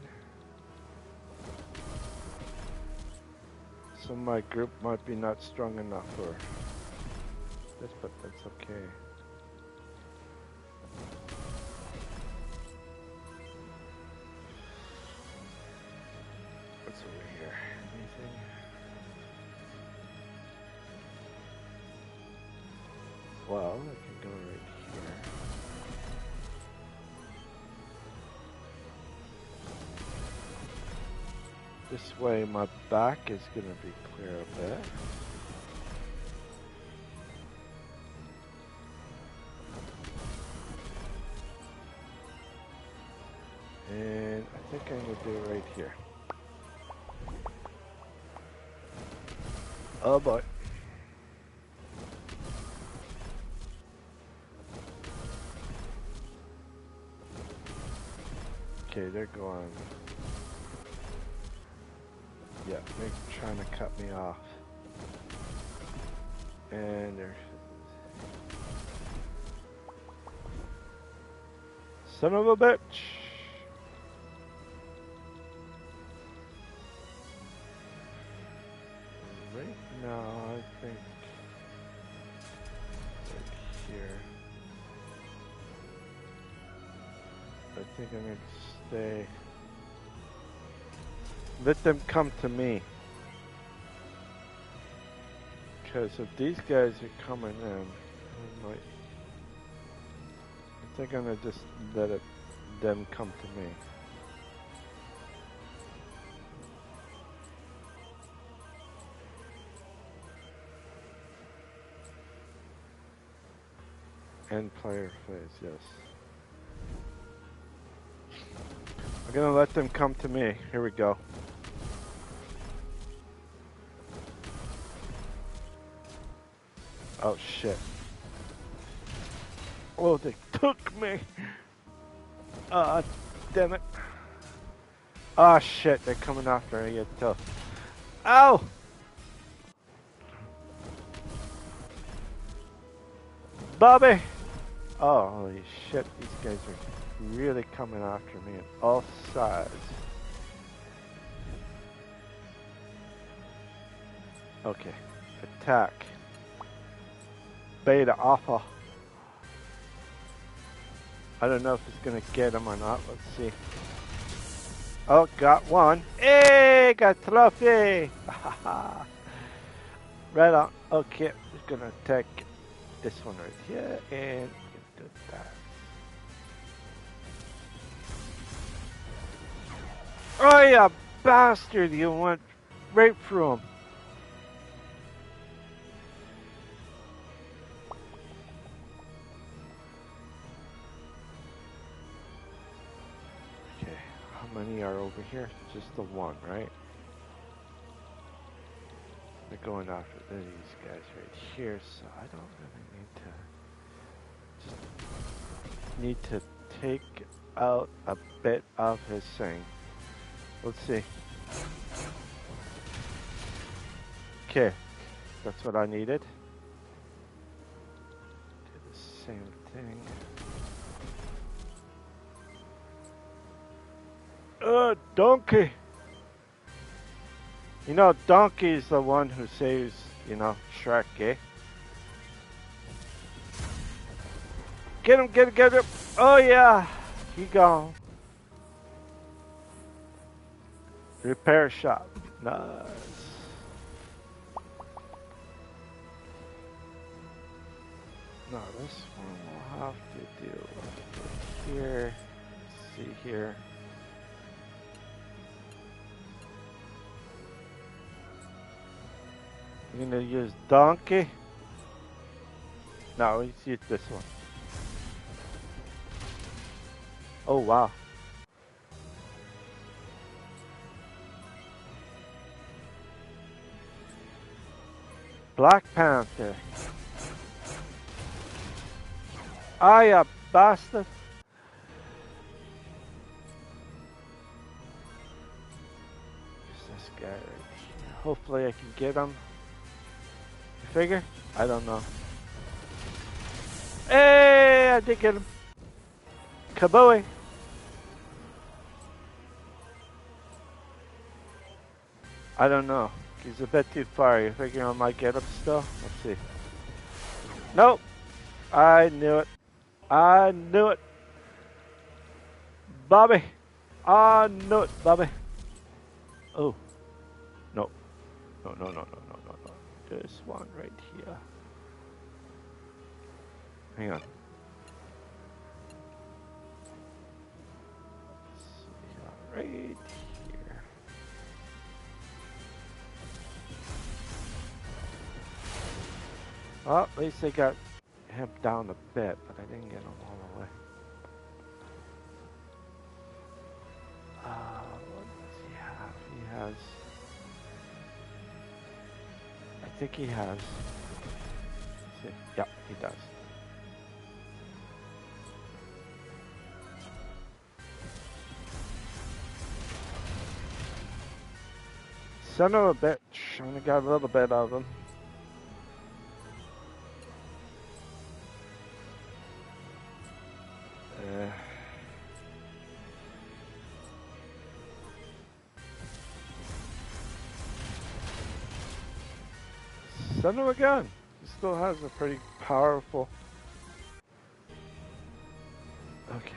some of my group might be not strong enough for this, but that's okay. What's over here? Anything? Well, I can go right here. This way my back is going to be clear a bit. And I think I'm going to do it right here. Oh boy. Okay, they're going. Yeah, they're trying to cut me off. And they're... Son of a bitch! Right now, I think... Right here. I think I'm going to stay... Let them come to me. Because if these guys are coming in, I might... I think I'm going to just let them come to me. End player phase, yes. I'm going to let them come to me. Here we go. Oh shit. Oh, they took me. Ah, damn it. Ah, shit, they're coming after me. Tough. Ow! Bobby! Oh, holy shit, these guys are really coming after me on all sides. Okay, attack. Beta alpha. I don't know if it's gonna get him or not. Let's see. Oh, got one. Hey, got trophy. Right on. Okay, just gonna attack this one right here and do that. Oh, you bastard! You went right through him. How many are over here? Just the one, right? They're going after these guys right here, so I don't really need to take out a bit of his thing. Let's see. Okay, that's what I needed. Do the same thing. Donkey! You know, Donkey's the one who saves, you know, Shrek, eh? Get him, get him! Oh yeah! He gone. Repair shop. Nice. No, this one we'll have to do here. Let's see here. I'm gonna use donkey. No, let's use this one. Oh wow. Black Panther. Ah, you bastard. Who's this guy right here? Hopefully I can get him. You figure? I don't know. Hey, I did get him. Kabooey. I don't know. He's a bit too far. You figure I might get him still? Let's see. Nope. I knew it. I knew it. Bobby. I knew it, Bobby. Oh. No. No, no, no, no, no, no, no. There's one right here. Hang on. Let's see. Right here. Well, at least they got him down a bit, but I didn't get him all the way. What does he have? He has... I think he has... Let's see. Yep, he does. Son of a bitch. I only got a little bit of him. Son of a gun. He still has a pretty powerful... Okay.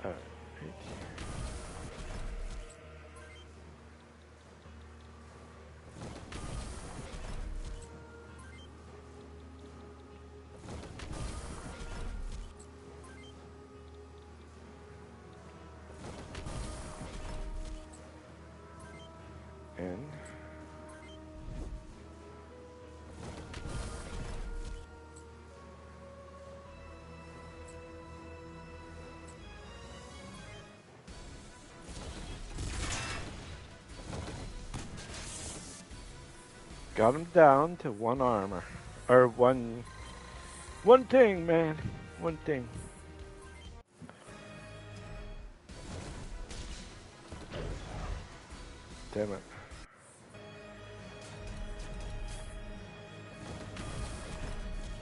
Alright, right here. In. Got him down to one armor. Or one thing, man. One thing. Damn it.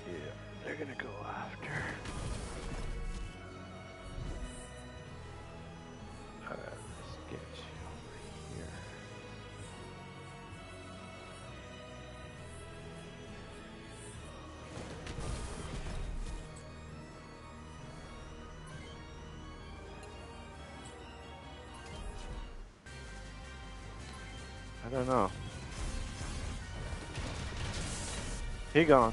Yeah, they're gonna go after. Let's get you over here. I don't know. He gone.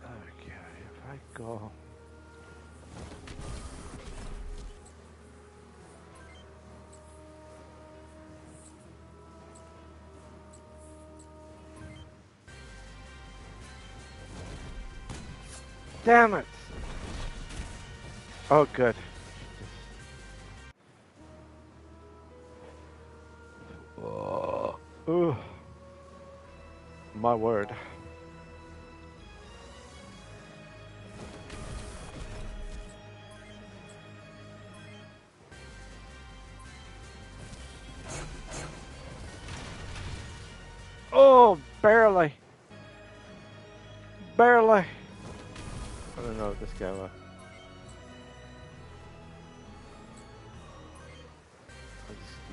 Okay, if I go... Damn it! Oh, good. Oh, ooh. My word. Oh, barely. Barely. I don't know what this guy was.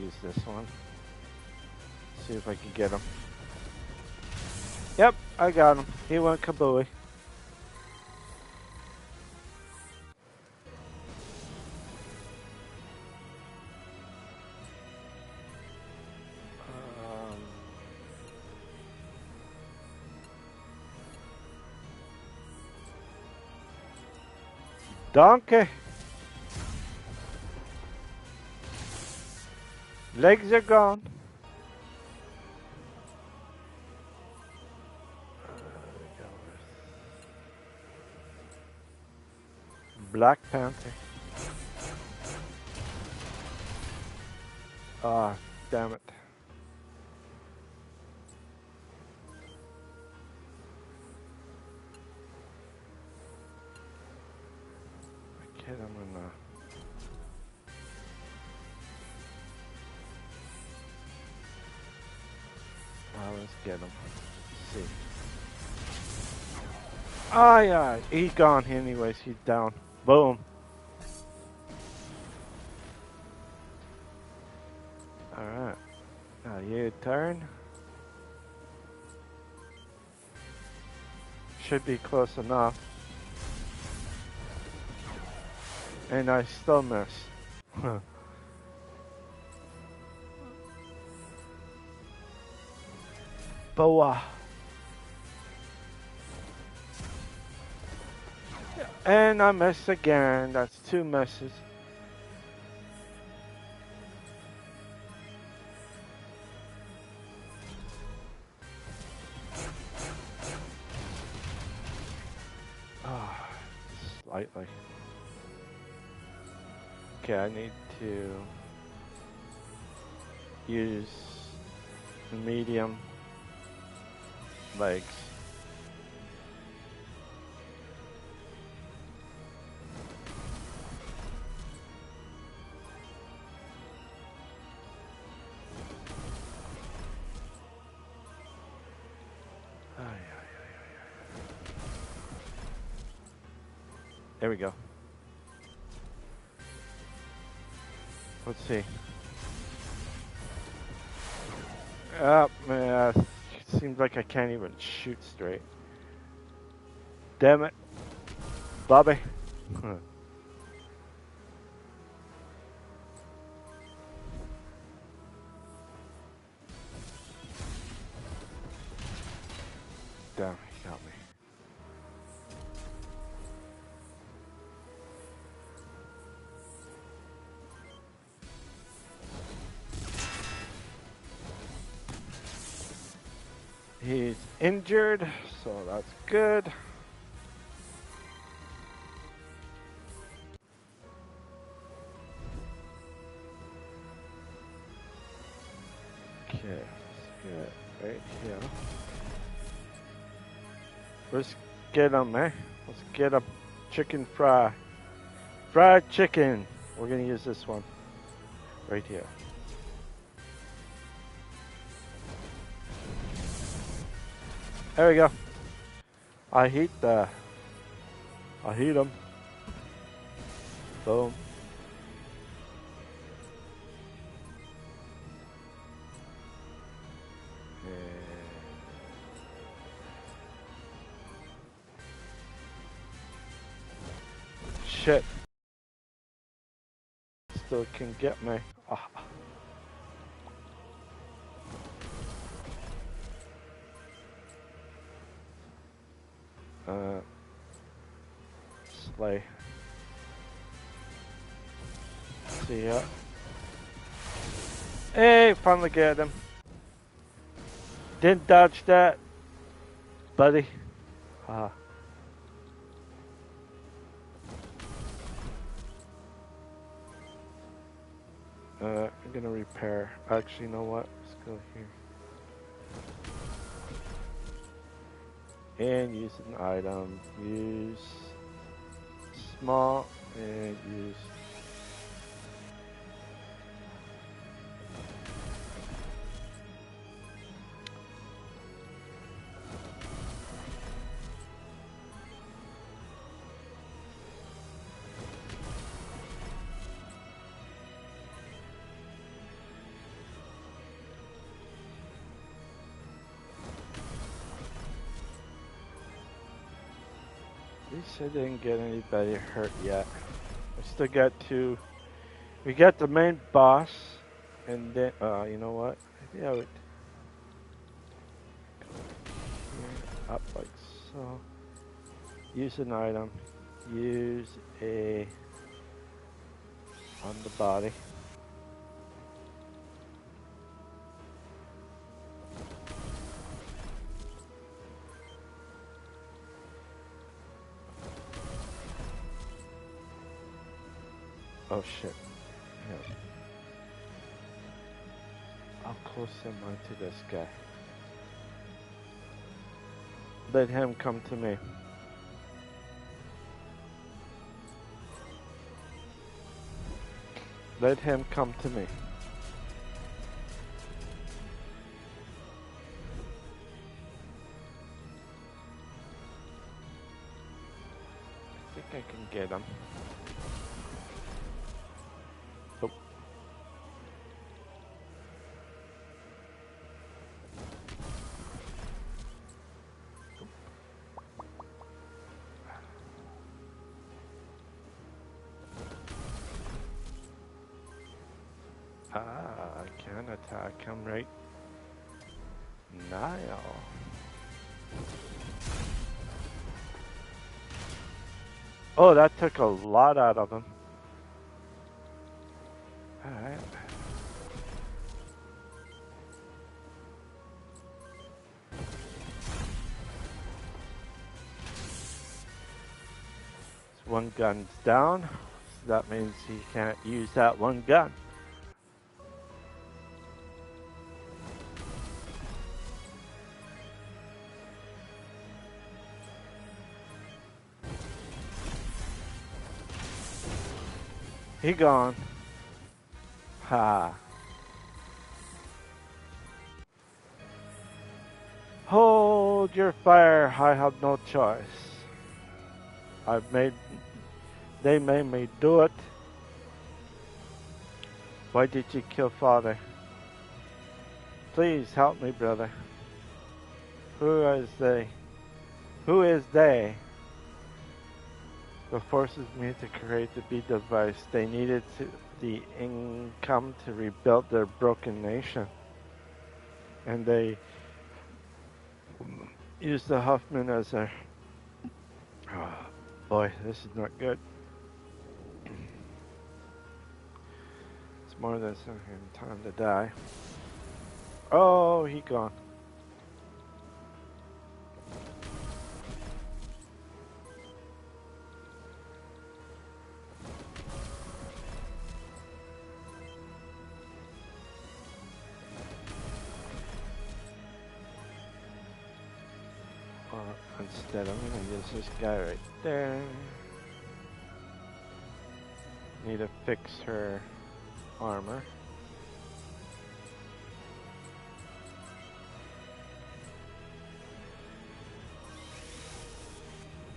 use this one. See if I can get him. Yep, I got him. He went kabooey. Donkey. Legs are gone. Black Panther. Ah, damn it. Kid, I'm gonna. Let's get him. Let's see. Oh yeah, he's gone anyways. He's down. Boom. All right. Now you turn. Should be close enough. And I still miss. Boa. And I miss again. That's 2 misses. Slightly. Okay, I need to use medium legs. There we go. Let's see. Oh, man, seems like I can't even shoot straight. Damn it. Bobby. Damn, he got me. He's injured, so that's good. Okay, let's get right here. Let's get him, eh? Let's get a chicken fry. Fried chicken. We're gonna use this one. Right here. There we go. I heat him. Boom. Shit. Still can get me. Ah. Slay. See ya. Hey, finally get him. Didn't dodge that, buddy. Ah. I'm gonna repair. Actually, you know what? Let's go here. And use an item. Use small and use. least I didn't get anybody hurt yet. I still got two. We got the main boss, and then, you know what? Maybe I would here, up like so. Use an item. Use a on the body. Oh shit. Yeah. I'll close him onto this guy. Let him come to me. Let him come to me. I think I can get him. Oh. Ah, I can attack him right now. Oh, that took a lot out of him. Alright. One gun's down, so that means he can't use that one gun. He gone. Ha. Hold your fire, I have no choice. They made me do it. Why did you kill father? Please help me, brother. Who is they? Who is they? The forces me to create the B device. They needed the income to rebuild their broken nation. And they used the Huffman as a... Oh, boy, this is not good. It's more than time to die. Oh, he gone. Instead, I'm gonna use this guy right there. Need to fix her armor.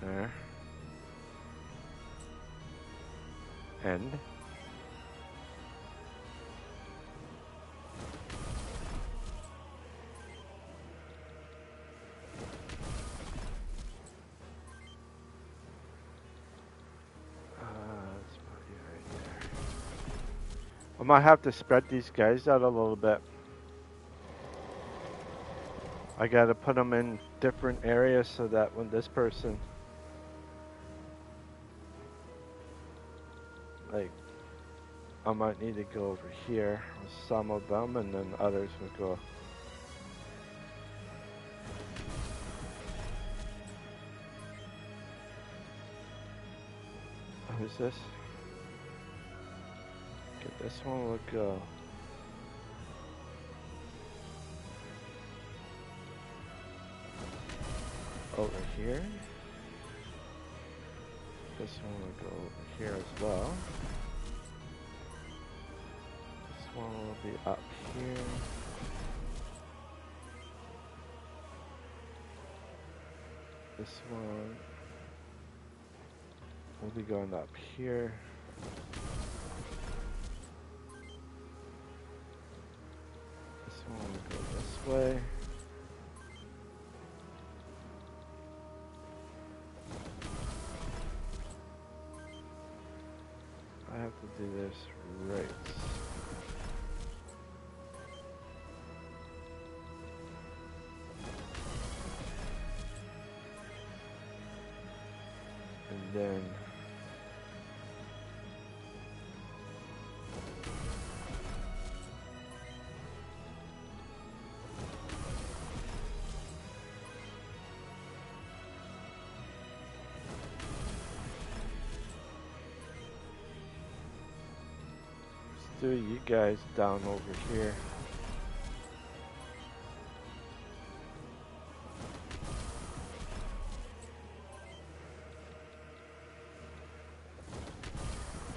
There. End. I might have to spread these guys out a little bit. I gotta put them in different areas so that when this person, like, I might need to go over here with some of them, and then others will go. Who's this? Okay, this one will go. Over here. This one will go over here as well. This one will be up here. This one will be going up here. This one will go this way. have to do this right. And then let's do you guys down over here.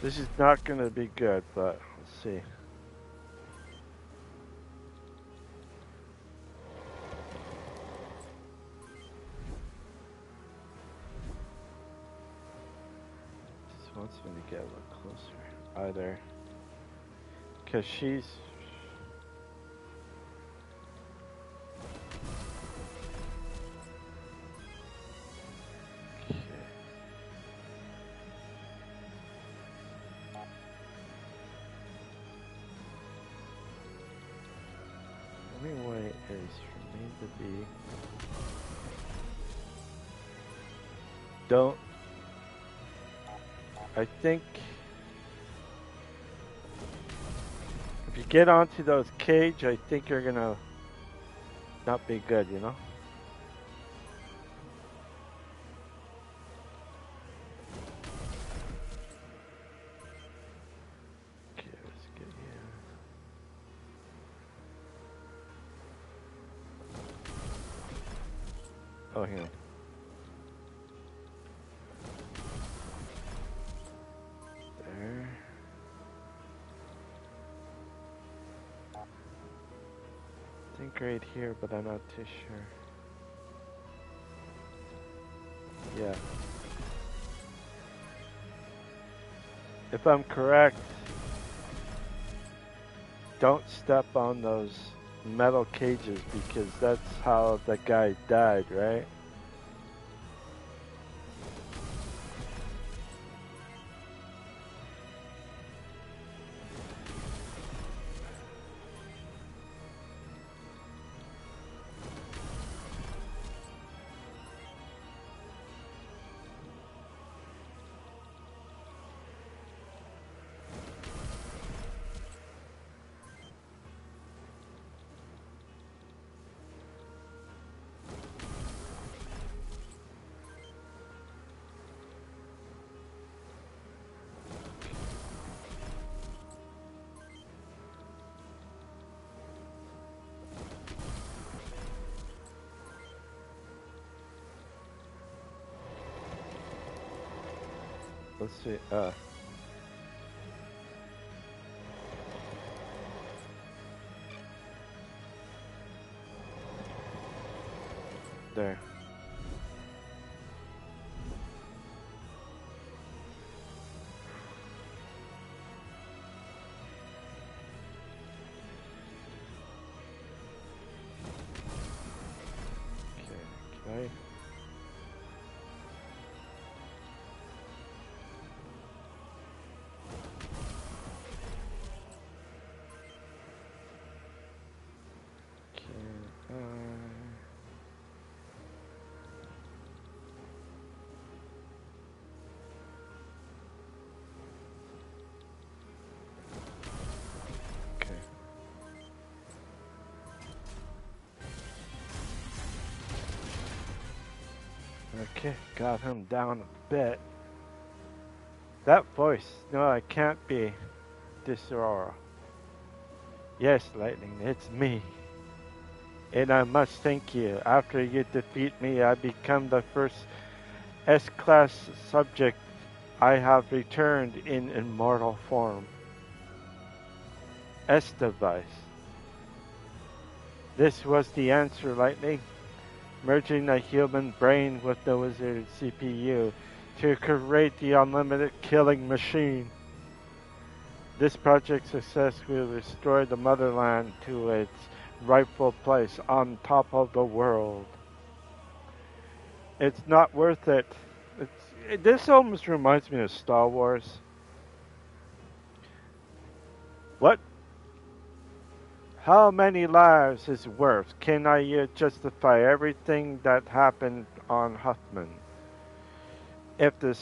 This is not going to be good, but let's see. Just wants me to get a little closer. Either. Because she's... Okay. The only way is for me to be... Don't... I think... If you get onto those cage, I think you're gonna not be good, you know? Okay, let's get here. Oh, hang on. There. I think right here, but I'm not too sure. Yeah. If I'm correct, don't step on those metal cages because that's how the guy died, right? Let's see. There. Okay. Okay. Okay, got him down a bit. That voice, no, it can't be this Aurora. Yes, Lightning, it's me. And I must thank you. After you defeat me, I become the first S-class subject. I have returned in immortal form. S-device. This was the answer, Lightning. Merging the human brain with the wizard CPU to create the unlimited killing machine. This project's success will restore the motherland to its rightful place on top of the world. It's not worth it. This almost reminds me of Star Wars. What? How many lives is worth? Can I justify everything that happened on Huffman? If the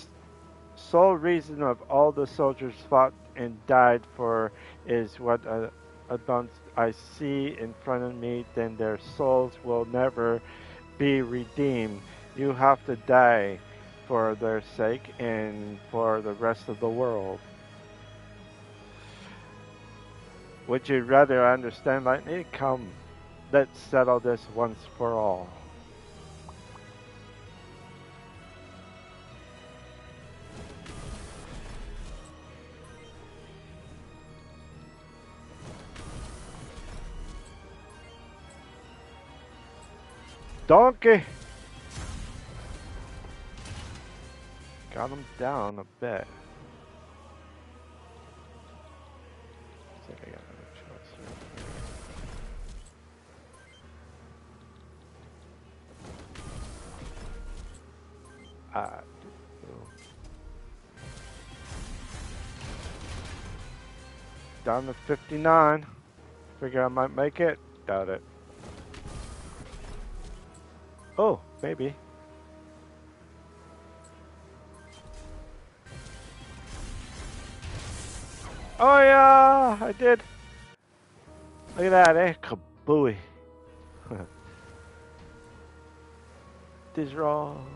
sole reason of all the soldiers fought and died for is what advance I see in front of me, then their souls will never be redeemed. You have to die for their sake and for the rest of the world. Would you rather understand lightning? Come, let's settle this once for all. Donkey! Got him down a bit. I think I got another choice right here. Ah, down to 59. Figure I might make it. Doubt it. Oh, maybe. Oh yeah, I did. Look at that, eh? Kabooey. This wrong.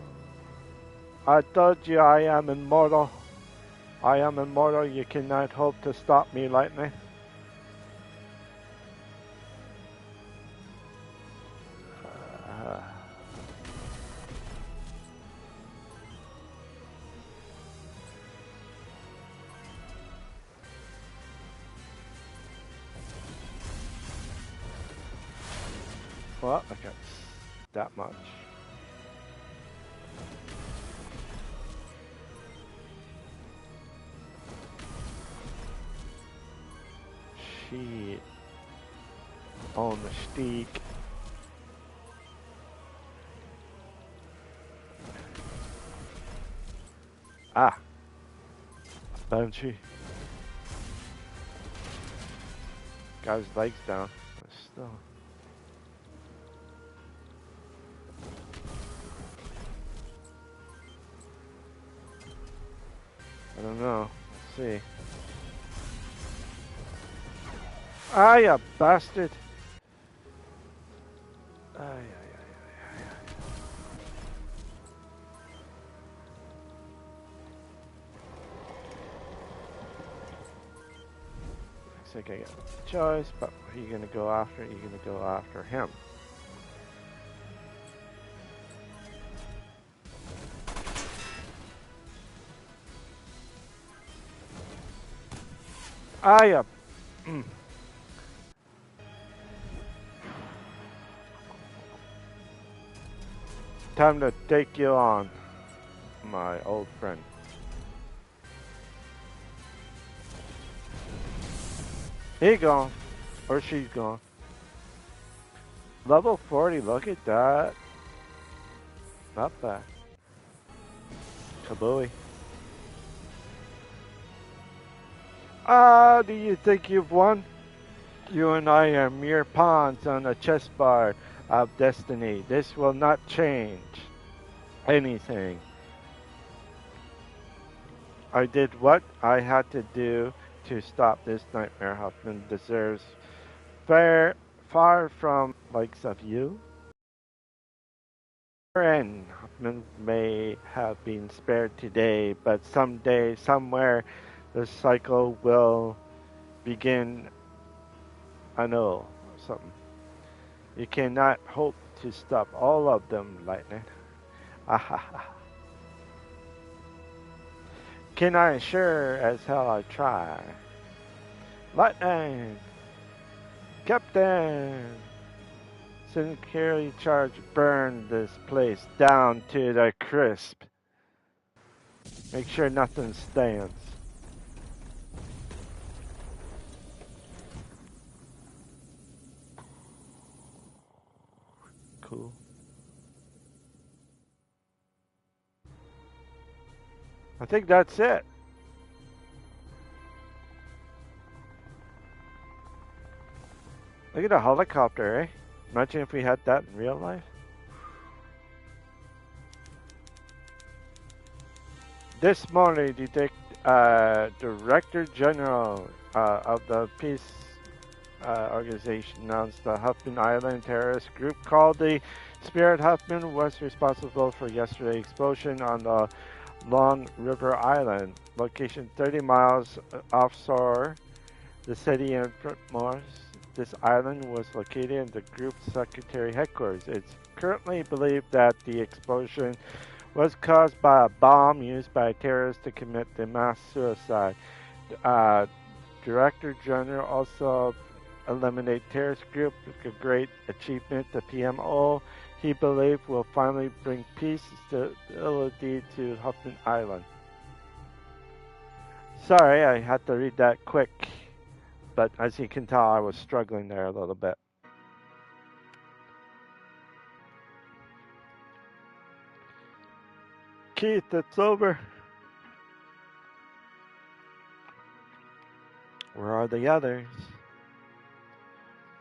I told you I am immortal. I am immortal. You cannot hope to stop me, lightning. Uh, well, I got that much. Shit. On the steak. Ah. Banshee. Got his legs down. But still. I don't know. Let's see. Ah, you bastard. Ay, ay, ay, ay, ay. Looks like I got a choice, but who are you gonna go after? You're gonna go after him. Ah, yeah. Mm. Time to take you on, my old friend. He gone. Or she's gone. Level 40, look at that. Not bad. Kabooey. Ah, do you think you've won? You and I are mere pawns on a chessboard of destiny. This will not change anything. I did what I had to do to stop this nightmare. Huffman deserves far from likes of you. And Huffman may have been spared today, but someday, somewhere, the cycle will begin anew. Something. You cannot hope to stop all of them, Lightning. Can I? Sure as hell I try. Lightning! Captain! Security charge burn this place down to the crisp. Make sure nothing stands. Cool. I think that's it. Look at a helicopter, eh? Imagine if we had that in real life. This morning, Director General of the Peace organization announced the Huffman Island terrorist group called the Spirit Huffman was responsible for yesterday's explosion on the Long River Island, location 30 miles offshore the city of Morris. This island was located in the group's secretary headquarters. It's currently believed that the explosion was caused by a bomb used by terrorists to commit the mass suicide. Uh, Director General also eliminate terrorist group, a great achievement. The PMO, he believed, will finally bring peace and stability to Huffman Island. Sorry, I had to read that quick, but as you can tell, I was struggling there a little bit. Keith, it's over. Where are the others?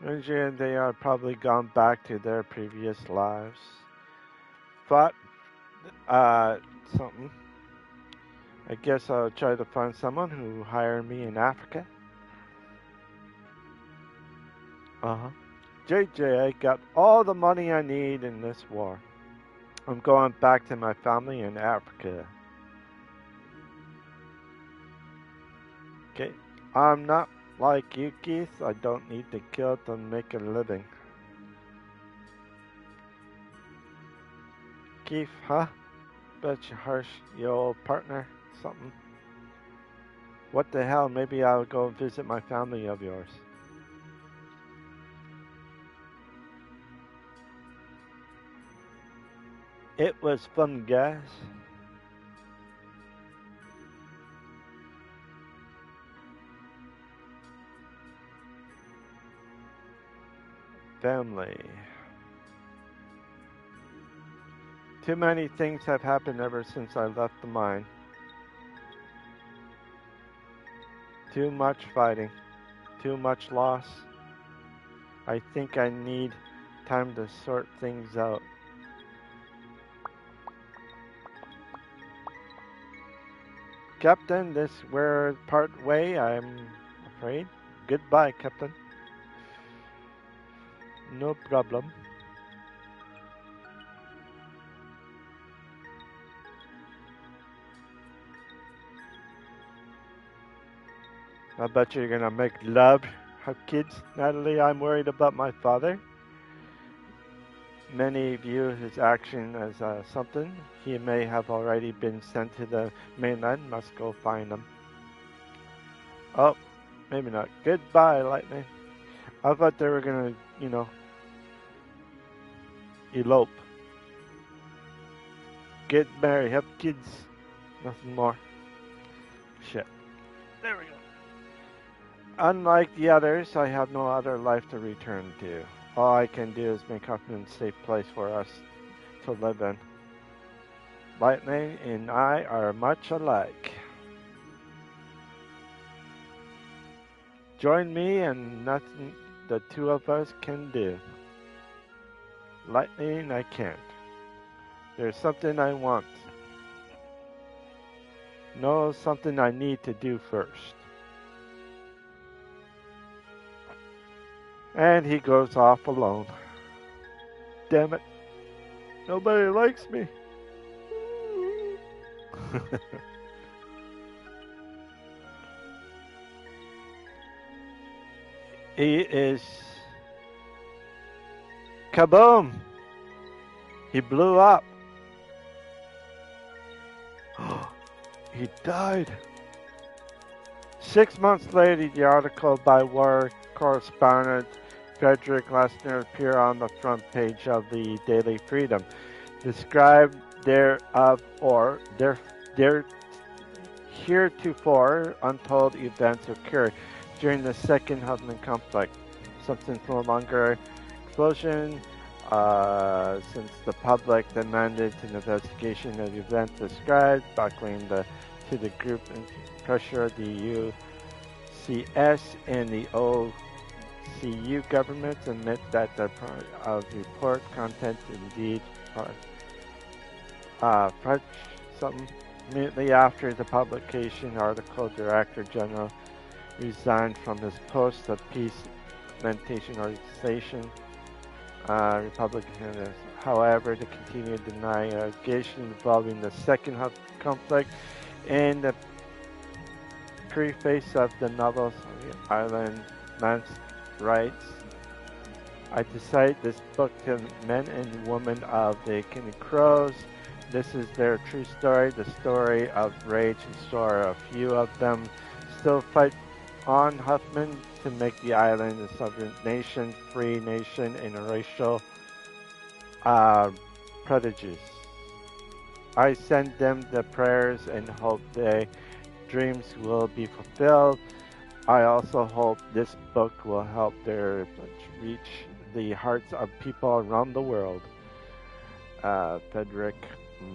And they are probably gone back to their previous lives. But, something. I guess I'll try to find someone who will hire me in Africa. Uh-huh. JJ, I got all the money I need in this war. I'm going back to my family in Africa. Okay. I'm not like you, Keith. I don't need to kill to make a living. Keith, huh? Bet you harsh, your old partner, something. What the hell? Maybe I'll go visit my family of yours. It was fun, guys. Family. Too many things have happened ever since I left the mine. Too much fighting. Too much loss. I think I need time to sort things out. Captain, this we're part way, I'm afraid. Goodbye, Captain. No problem. I bet you're gonna make love, have kids, Natalie. I'm worried about my father. Many view his action as something. He may have already been sent to the mainland. Must go find him. Oh, maybe not. Goodbye, Lightning. I thought they were gonna, elope. Get married, have kids. Nothing more. Shit. There we go. Unlike the others, I have no other life to return to. All I can do is make Huffman a safe place for us to live in. Lightning and I are much alike. Join me and nothing the two of us can do. Lightning, I can't. There's something I want. No, something I need to do first. And he goes off alone. Damn it. Nobody likes me. He is... Kaboom! He blew up. He died. 6 months later, the article by war correspondent Frederick Lessner appeared on the front page of the Daily Freedom. Described thereof or there heretofore untold events occurred during the Second Huffman conflict. Something no longer explosion, since the public demanded an investigation of the events described, buckling to the group and pressure the UCS and the CU governments admit that the report content indeed French something. Immediately after the publication, article Director General resigned from his post at Peace Meditation Organization. Republicans, however, to continue denying allegations involving the second conflict and the preface of the novel Island Man's Rights. I decided this book to men and women of the Kenny Crows. This is their true story, the story of rage and sorrow. A few of them still fight on Huffman to make the island a sovereign nation, free nation, and a racial prejudice. I send them the prayers and hope their dreams will be fulfilled. I also hope this book will help their reach the hearts of people around the world. Frederick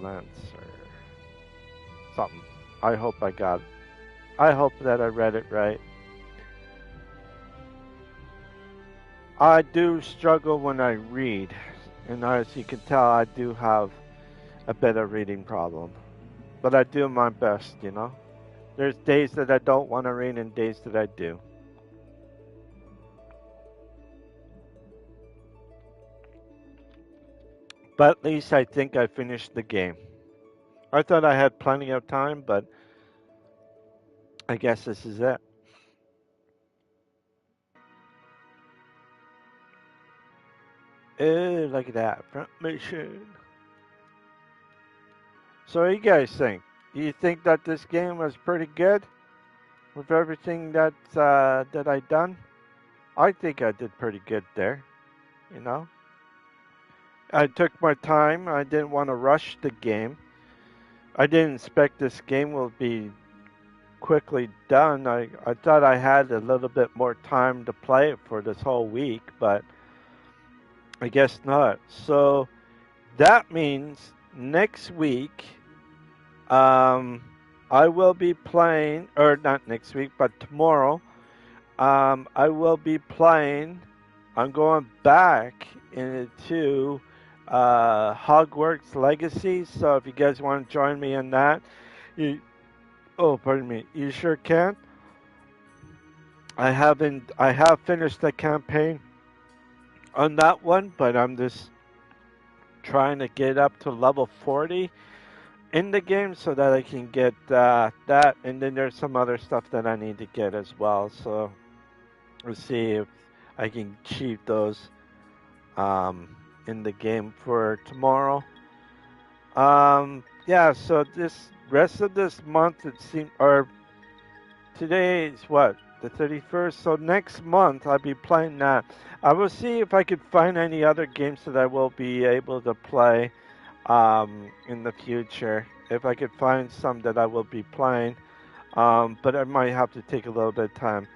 Lancer. Something. I hope I got it. I hope that I read it right. I do struggle when I read, and as you can tell, I do have a bit of reading problem. But I do my best, you know. There's days that I don't want to read and days that I do. But at least I think I finished the game. I thought I had plenty of time, but I guess this is it. Oh, look at that. Front mission. So what do you guys think? Do you think that this game was pretty good with everything that I done? I think I did pretty good there, you know? I took my time. I didn't want to rush the game. I didn't expect this game will be quickly done. I thought I had a little bit more time to play it for this whole week, but I guess not. So that means next week, um, I will be playing, or not next week, but tomorrow, I will be playing. I'm going back into Hogwarts Legacy. So if you guys want to join me in that, you oh pardon me, you sure can. I haven't. I have finished the campaign on that one, but I'm just trying to get up to level 40 in the game so that I can get that. And then there's some other stuff that I need to get as well. So we'll see if I can achieve those in the game for tomorrow. Yeah. So this rest of this month, it seems, or today is what, the 31st. So next month I'll be playing that. I will see if I could find any other games that I will be able to play in the future. If I could find some that I will be playing, but I might have to take a little bit of time.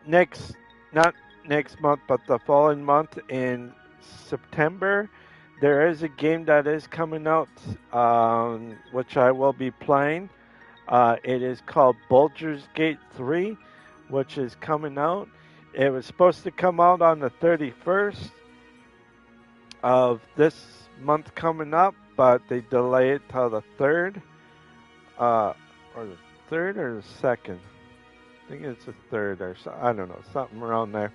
Next, not next month, but the following month in September, there is a game that is coming out, which I will be playing. It is called Baldur's Gate 3, which is coming out. It was supposed to come out on the 31st of this month coming up, but they delay it till the 3rd, or the 3rd or the 2nd. I think it's the 3rd or so, I don't know, something around there.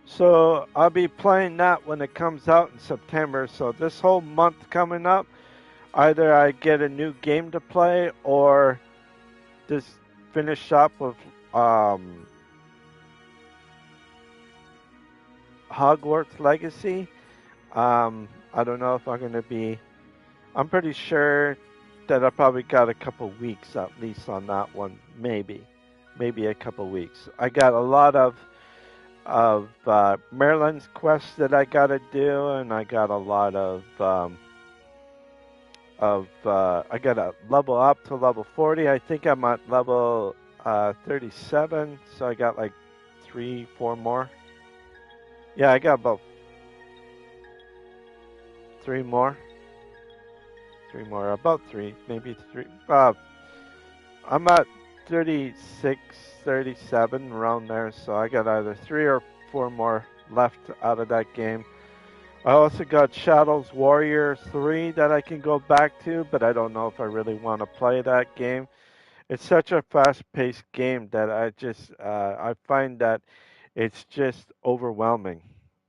So I'll be playing that when it comes out in September. So this whole month coming up, either I get a new game to play or just finish up with Hogwarts Legacy. I don't know if I'm going to be. I'm pretty sure that I probably got a couple weeks at least on that one. Maybe a couple weeks. I got a lot of Maryland's quests that I got to do, and I got a lot of I got to level up to level 40. I think I'm at level 37, so I got like 3, 4 more. Yeah, I got about 3 more. 3 more, about 3, maybe 3. I'm at 36, 37, around there. So I got either 3 or 4 more left out of that game. I also got Shadows Warrior 3 that I can go back to, but I don't know if I really want to play that game. It's such a fast-paced game that I find that it's just overwhelming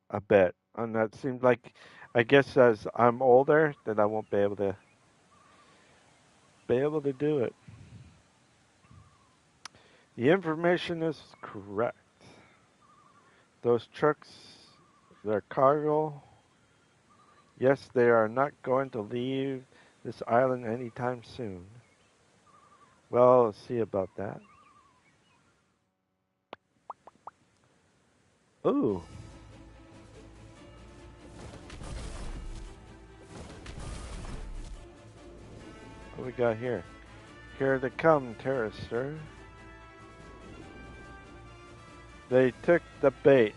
a bit, and that seems like, I guess as I'm older, that I won't be able to do it. The information is correct. Those trucks, they're cargo. Yes, they are not going to leave this island anytime soon. Well, let's see about that. Ooh. What we got here? Here they come, terrorists, sir. They took the bait.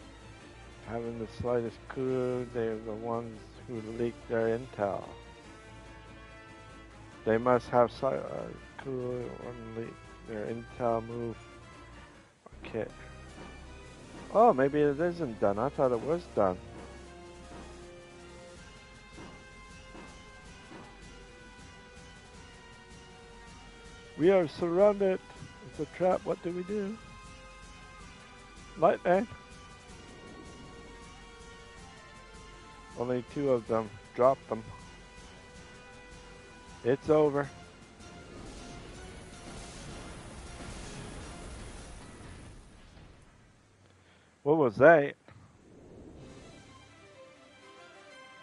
Having the slightest clue, they're the ones who leaked their intel. They must have clue on their intel move. Okay. Oh, maybe it isn't done. I thought it was done. We are surrounded. It's a trap. What do we do? Lightning. Only 2 of them. Drop them. It's over. What was that?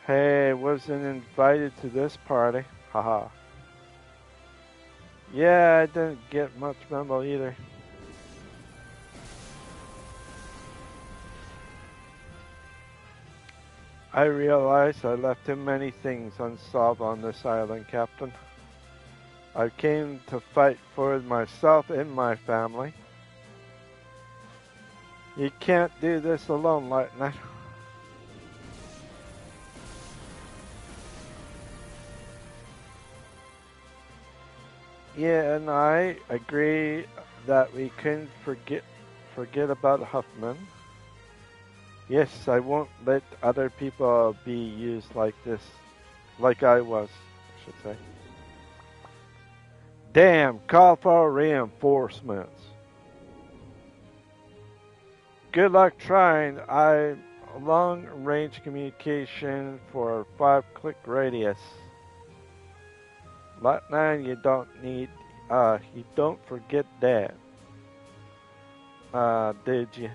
Hey, wasn't invited to this party. Haha. Yeah, I didn't get much memo either. I realized I left too many things unsolved on this island, Captain. I came to fight for myself and my family. You can't do this alone, Lieutenant. Yeah, and I agree that we couldn't forget about Huffman. Yes, I won't let other people be used like this, like I was, I should say. Damn, call for reinforcements. Good luck trying. I long range communication for 5-click radius. Lot 9, you don't forget that. Did you?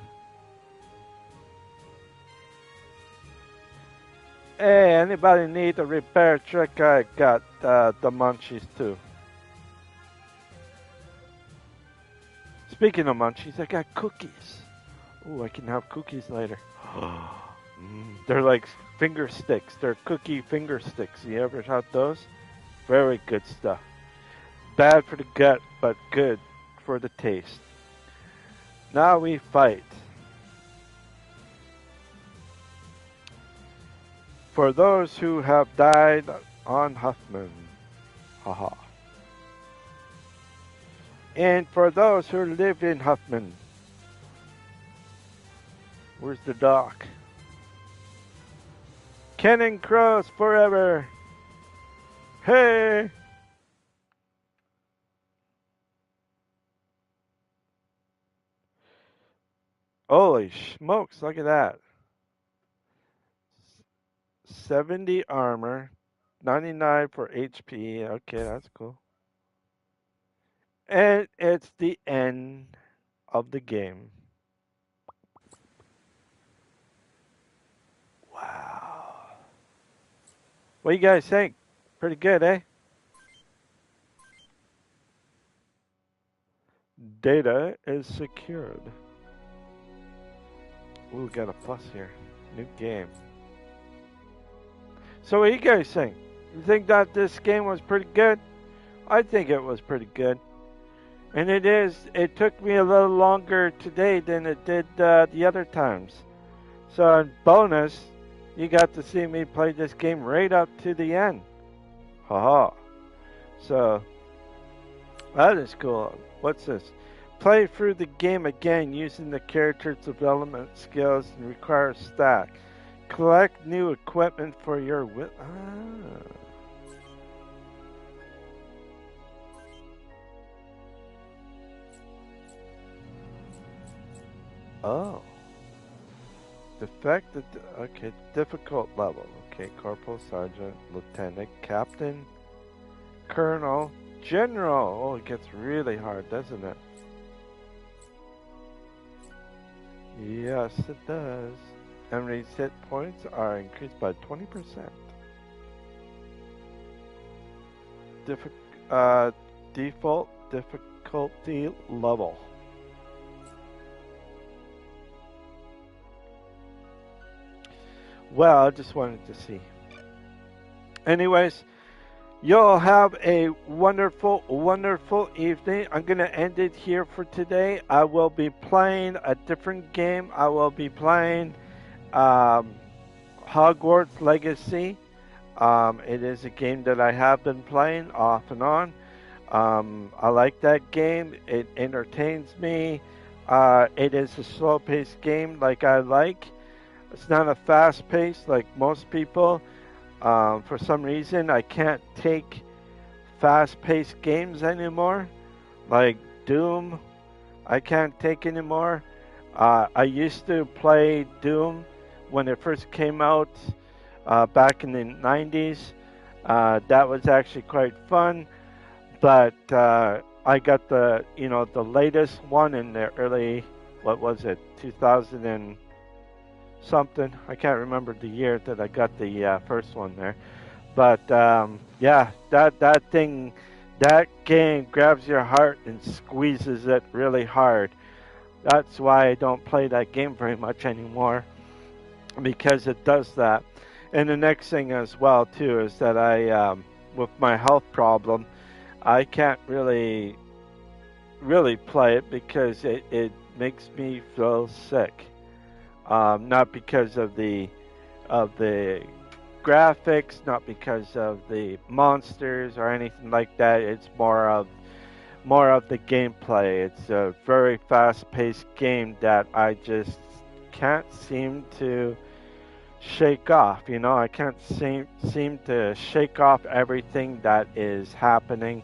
Hey, anybody need a repair truck? I got the munchies too. Speaking of munchies, I got cookies. Ooh, I can have cookies later. They're like finger sticks. They're cookie finger sticks. You ever had those? Very good stuff. Bad for the gut, but good for the taste. Now we fight. For those who have died on Huffman. Haha. And for those who live in Huffman. Where's the dock? Cannon Cross forever. Hey! Holy smokes, look at that. 70 armor, 99 for HP. Okay, that's cool. And it's the end of the game. Wow. What do you guys think? Pretty good, eh? Data is secured. Ooh, got a plus here. New game. So what do you guys think? You think that this game was pretty good? I think it was pretty good. And it took me a little longer today than it did the other times. So in bonus, you got to see me play this game right up to the end. Haha. So, that is cool. What's this? Play through the game again using the character's development skills and require stack. Collect new equipment for your Oh. Defected. Okay. Difficult level. Okay. Corporal, Sergeant, Lieutenant, Captain, Colonel, General. Oh, it gets really hard, doesn't it? Yes, it does. Enemy's hit points are increased by 20%. Diffi- uh, Default difficulty level. Well, I just wanted to see. Anyways, y'all have a wonderful, wonderful evening. I'm going to end it here for today. I will be playing a different game. I will be playing um, Hogwarts Legacy. It is a game that I have been playing off and on. I like that game. It entertains me. It is a slow paced game like I like. It's not a fast pace like most people. For some reason, I can't take fast paced games anymore. Like Doom, I can't take anymore. I used to play Doom when it first came out back in the 90s. That was actually quite fun, but I got the latest one in the early, what was it, 2000 and something. I can't remember the year that I got the first one there. But yeah, that game grabs your heart and squeezes it really hard. That's why I don't play that game very much anymore, because it does that. And the next thing as well too is that with my health problem, I can't really play it because it makes me feel sick. Not because of the graphics, not because of the monsters or anything like that. It's more of the gameplay. It's a very fast-paced game that I just can't seem to shake off. I can't seem to shake off everything that is happening,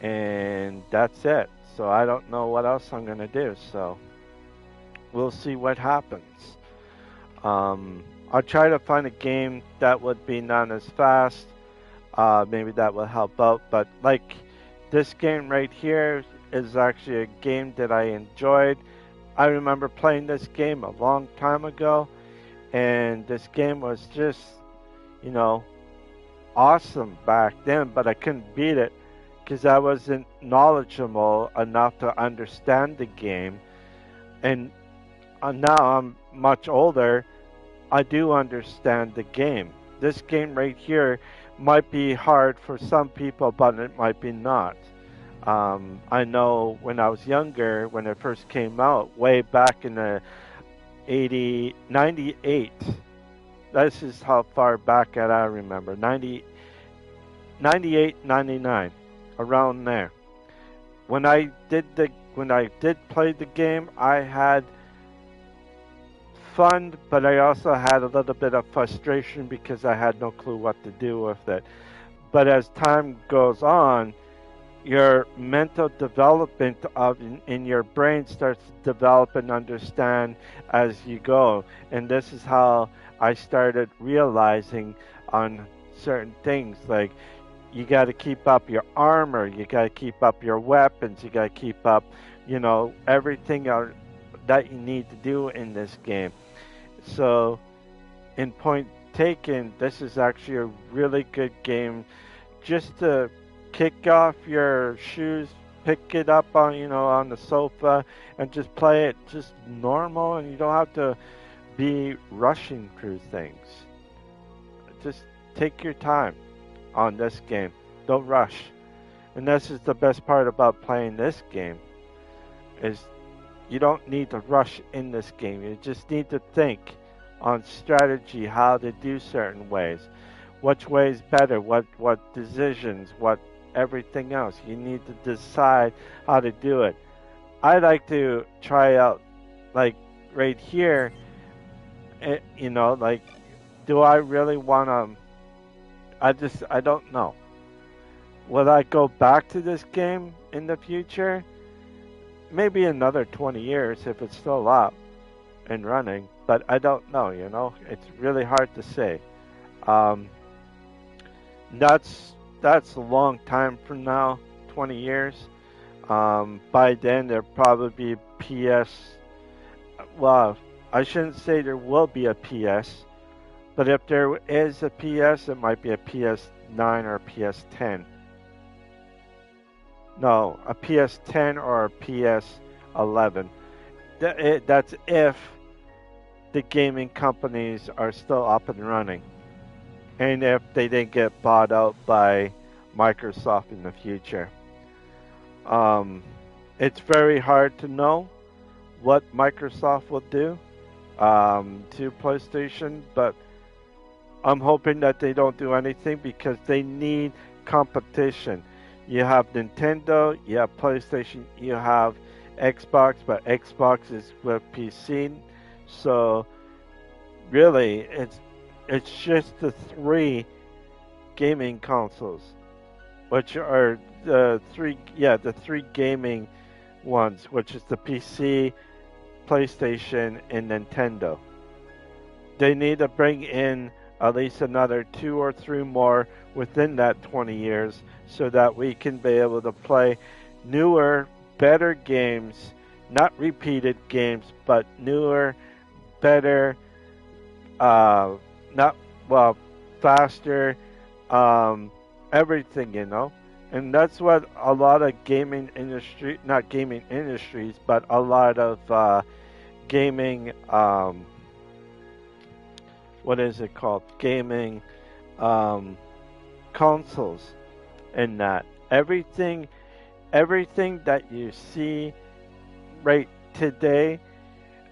and that's it. So I don't know what else I'm gonna do. So we'll see what happens. I'll try to find a game that would be not as fast. Maybe that will help out. But like this game right here is actually a game that I enjoyed. I remember playing this game a long time ago, and this game was just, you know, awesome back then, but I couldn't beat it because I wasn't knowledgeable enough to understand the game. And now I'm much older, I do understand the game. This game right here might be hard for some people, but it might be not. I know when I was younger, when it first came out, way back in the 98. This is how far back that I remember. 98, 99, around there. When I did play the game, I had fun, but I also had a little bit of frustration because I had no clue what to do with it. But as time goes on, your mental development in your brain starts to develop and understand as you go. And this is how I started realizing on certain things, like you got to keep up your armor, you got to keep up your weapons, you got to keep up, everything that you need to do in this game. So, in point taken, this is actually a really good game just to kick off your shoes, pick it up on the sofa, and just play it just normal, and you don't have to be rushing through things. Just take your time on this game. Don't rush. And this is the best part about playing this game is you don't need to rush in this game. You just need to think on strategy, how to do certain ways, which way is better, what decisions, what everything else. You need to decide how to do it. I like to try out, like right here, like, do I really want to? I don't know. Will I go back to this game in the future? Maybe another 20 years if it's still up and running, but I don't know. It's really hard to say. Um, that's a long time from now, 20 years. By then there'll probably be PS. Well, I shouldn't say there will be a PS, but if there is a PS, it might be a PS9 or a PS10. No, a PS10 or a PS11. That's if the gaming companies are still up and running, and if they didn't get bought out by Microsoft in the future. Um, it's very hard to know what Microsoft will do to PlayStation, but I'm hoping that they don't do anything because they need competition. You have Nintendo, you have PlayStation, you have Xbox, but Xbox is with PC. So really, it's just the three gaming consoles, which are the three gaming ones, which is the PC, PlayStation, and Nintendo. They need to bring in at least another two or three more within that 20 years so that we can be able to play newer, better games, not repeated games, but newer, better, not, well, faster, everything. And that's what a lot of not gaming industries, but a lot of gaming, what is it called? Gaming um, consoles and that. Everything that you see right today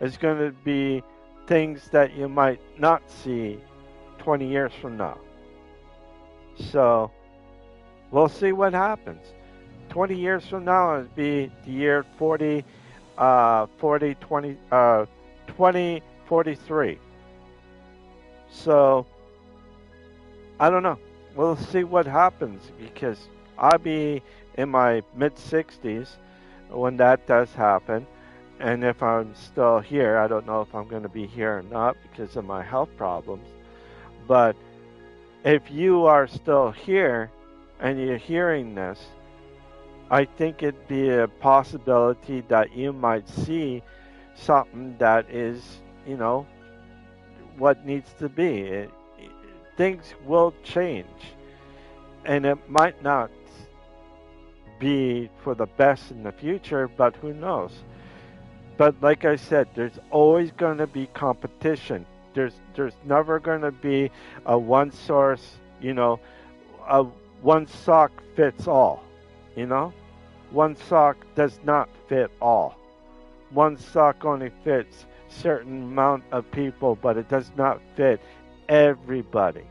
is going to be things that you might not see 20 years from now. So we'll see what happens. 20 years from now, it'll be the year 2043. So I don't know. We'll see what happens because I'll be in my mid 60s when that does happen. And if I'm still here, I don't know if I'm going to be here or not because of my health problems. But if you are still here and you're hearing this, I think it'd be a possibility that you might see something that is, what needs to be. Things will change, and it might not be for the best in the future, but who knows? But like I said, there's always going to be competition. There's never going to be a one source, a one sock fits all, you know? One sock does not fit all. One sock only fits certain amount of people, but it does not fit everybody.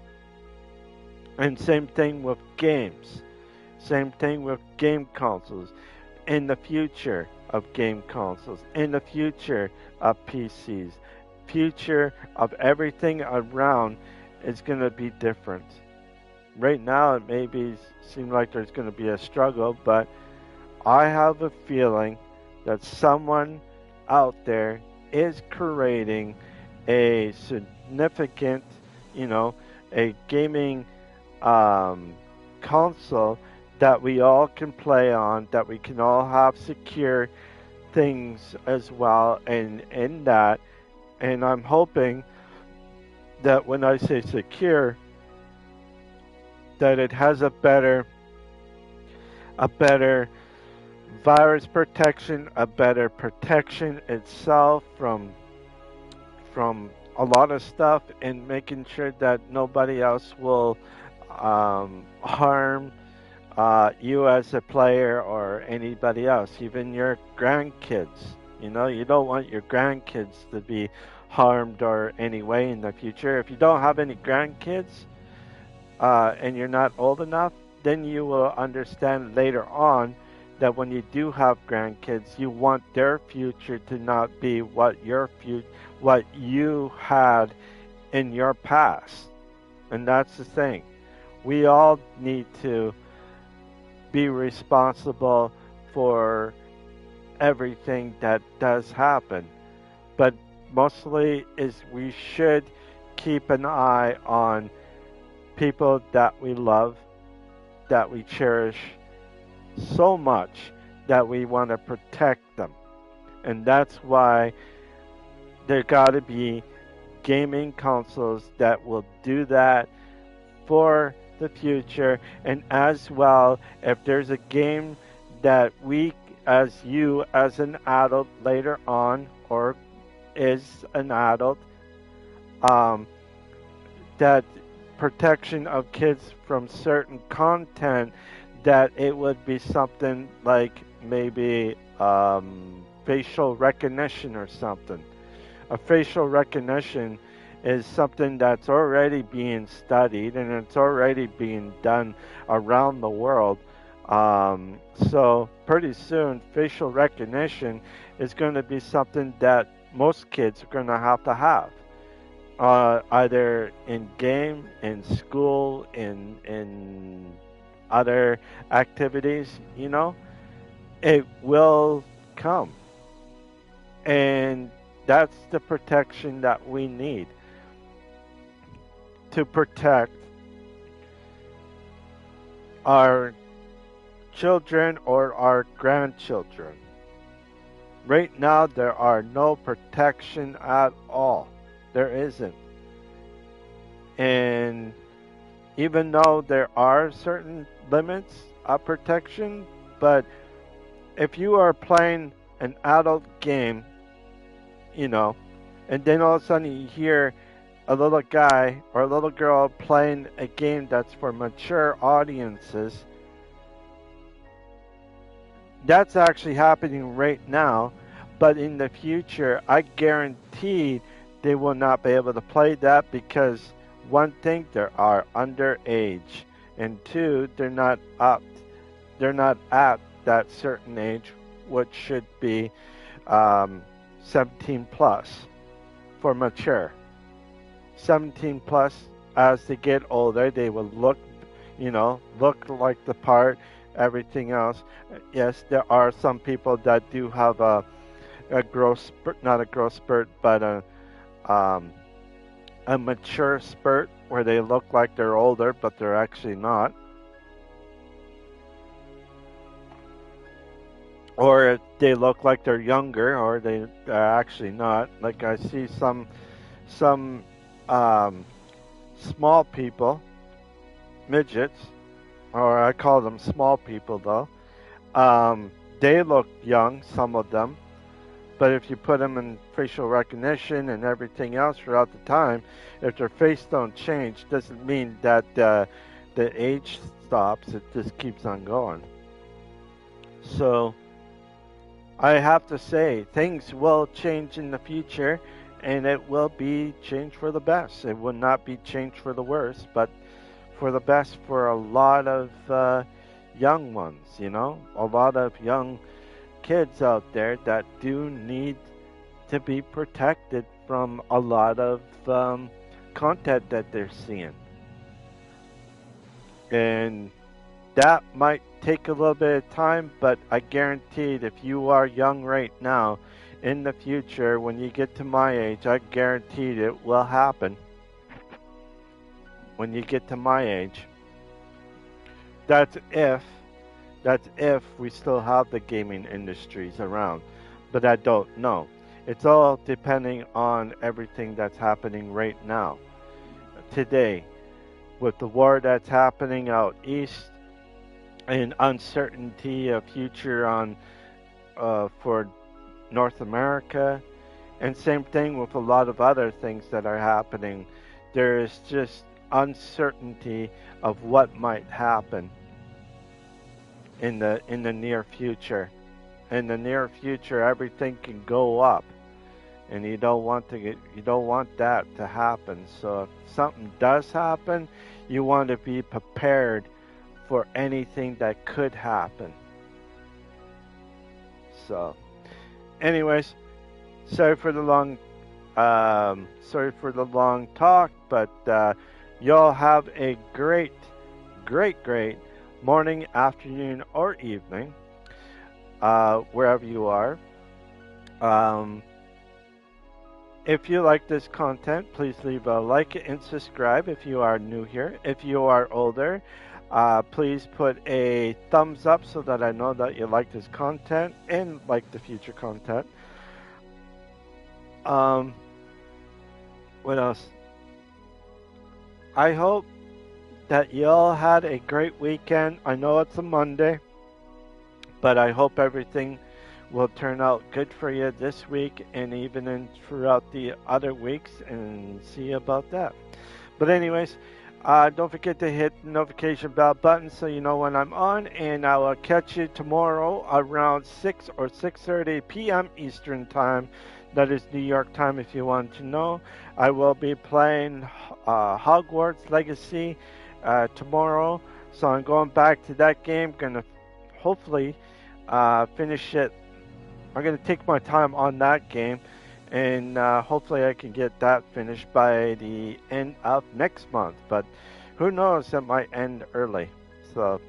And same thing with games. Same thing with game consoles. In the future of game consoles, in the future of PCs, future of everything around is going to be different. Right now, it maybe seems like there's going to be a struggle, but I have a feeling that someone out there is creating a significant, a gaming console that we all can play on, that we can all have secure things as well, and in that, and I'm hoping that when I say secure, that it has a better virus protection, a better protection itself from a lot of stuff, and making sure that nobody else will harm you as a player or anybody else, even your grandkids. You don't want your grandkids to be harmed or any way in the future. If you don't have any grandkids and you're not old enough, then you will understand later on that when you do have grandkids, you want their future to not be what you had in your past. And that's the thing. We all need to be responsible for everything that does happen. But mostly is we should keep an eye on people that we love, that we cherish so much that we want to protect them. And that's why there got to be gaming consoles that will do that for the future. And as well, if there's a game that we, as you, as an adult later on, or is an adult, um, that protection of kids from certain content, that it would be something like maybe facial recognition or something. A facial recognition is something that's already being studied and it's already being done around the world. So pretty soon, facial recognition is going to be something that most kids are going to have. Either in game, in school, in other activities, it will come. And that's the protection that we need to protect our children or our grandchildren. Right now, there are no protection at all. There isn't. And even though there are certain limits of protection, but if you are playing an adult game, and then all of a sudden you hear a little guy or a little girl playing a game that's for mature audiences, that's actually happening right now. But in the future, I guarantee they will not be able to play that because one thing, they are underage, and two, they're not at that certain age, which should be 17 plus for mature. 17 plus, as they get older, they will look like the part, everything else. Yes, there are some people that do have a growth spurt, not a growth spurt, but um, a mature spurt where they look like they're older, but they're actually not. Or they look like they're younger, or they're actually not. Like I see some um, small people, midgets, or I call them small people though. They look young, some of them, but if you put them in facial recognition and everything else throughout the time, if their face don't change, doesn't mean that the age stops. It just keeps on going. So I have to say, things will change in the future, and it will be changed for the best. It will not be changed for the worse, but for the best for a lot of young ones, a lot of young kids out there that do need to be protected from a lot of content that they're seeing. And that might take a little bit of time, but I guarantee if you are young right now, in the future, when you get to my age, I guarantee it will happen. When you get to my age, that's if that's if we still have the gaming industries around, but I don't know. It's all depending on everything that's happening right now, today, with the war that's happening out east and uncertainty of future on for North America, and same thing with a lot of other things that are happening. There is just uncertainty of what might happen in the near future. In the near future, everything can go up, and you don't want that to happen. So if something does happen, you want to be prepared for anything that could happen. So, anyways, sorry for the long talk, but y'all have a great morning, afternoon, or evening, wherever you are. Um, if you like this content, please leave a like and subscribe if you are new here. If you are older, please put a thumbs up so that I know that you like this content and like the future content. Um, what else? I hope that y'all had a great weekend. I know it's a Monday, but I hope everything will turn out good for you this week and even throughout the other weeks, and see about that. But anyways, don't forget to hit the notification bell button so you know when I'm on, and I will catch you tomorrow around 6 or 6:30 p.m. Eastern Time. That is New York time if you want to know. I will be playing Hogwarts Legacy tomorrow, so I'm going back to that game. Gonna hopefully finish it. I'm gonna take my time on that game, and hopefully I can get that finished by the end of next month. But who knows? It might end early. So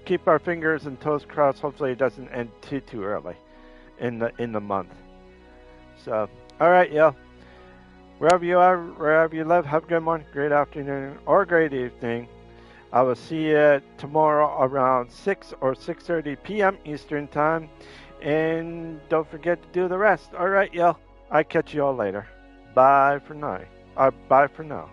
keep our fingers and toes crossed. Hopefully it doesn't end too early in the month. So all right, y'all. Wherever you are, wherever you live, have a good morning, great afternoon, or great evening. I will see you tomorrow around 6 or 6:30 p.m. Eastern Time. And don't forget to do the rest. All right, y'all. I catch you all later. Bye for now. Bye for now.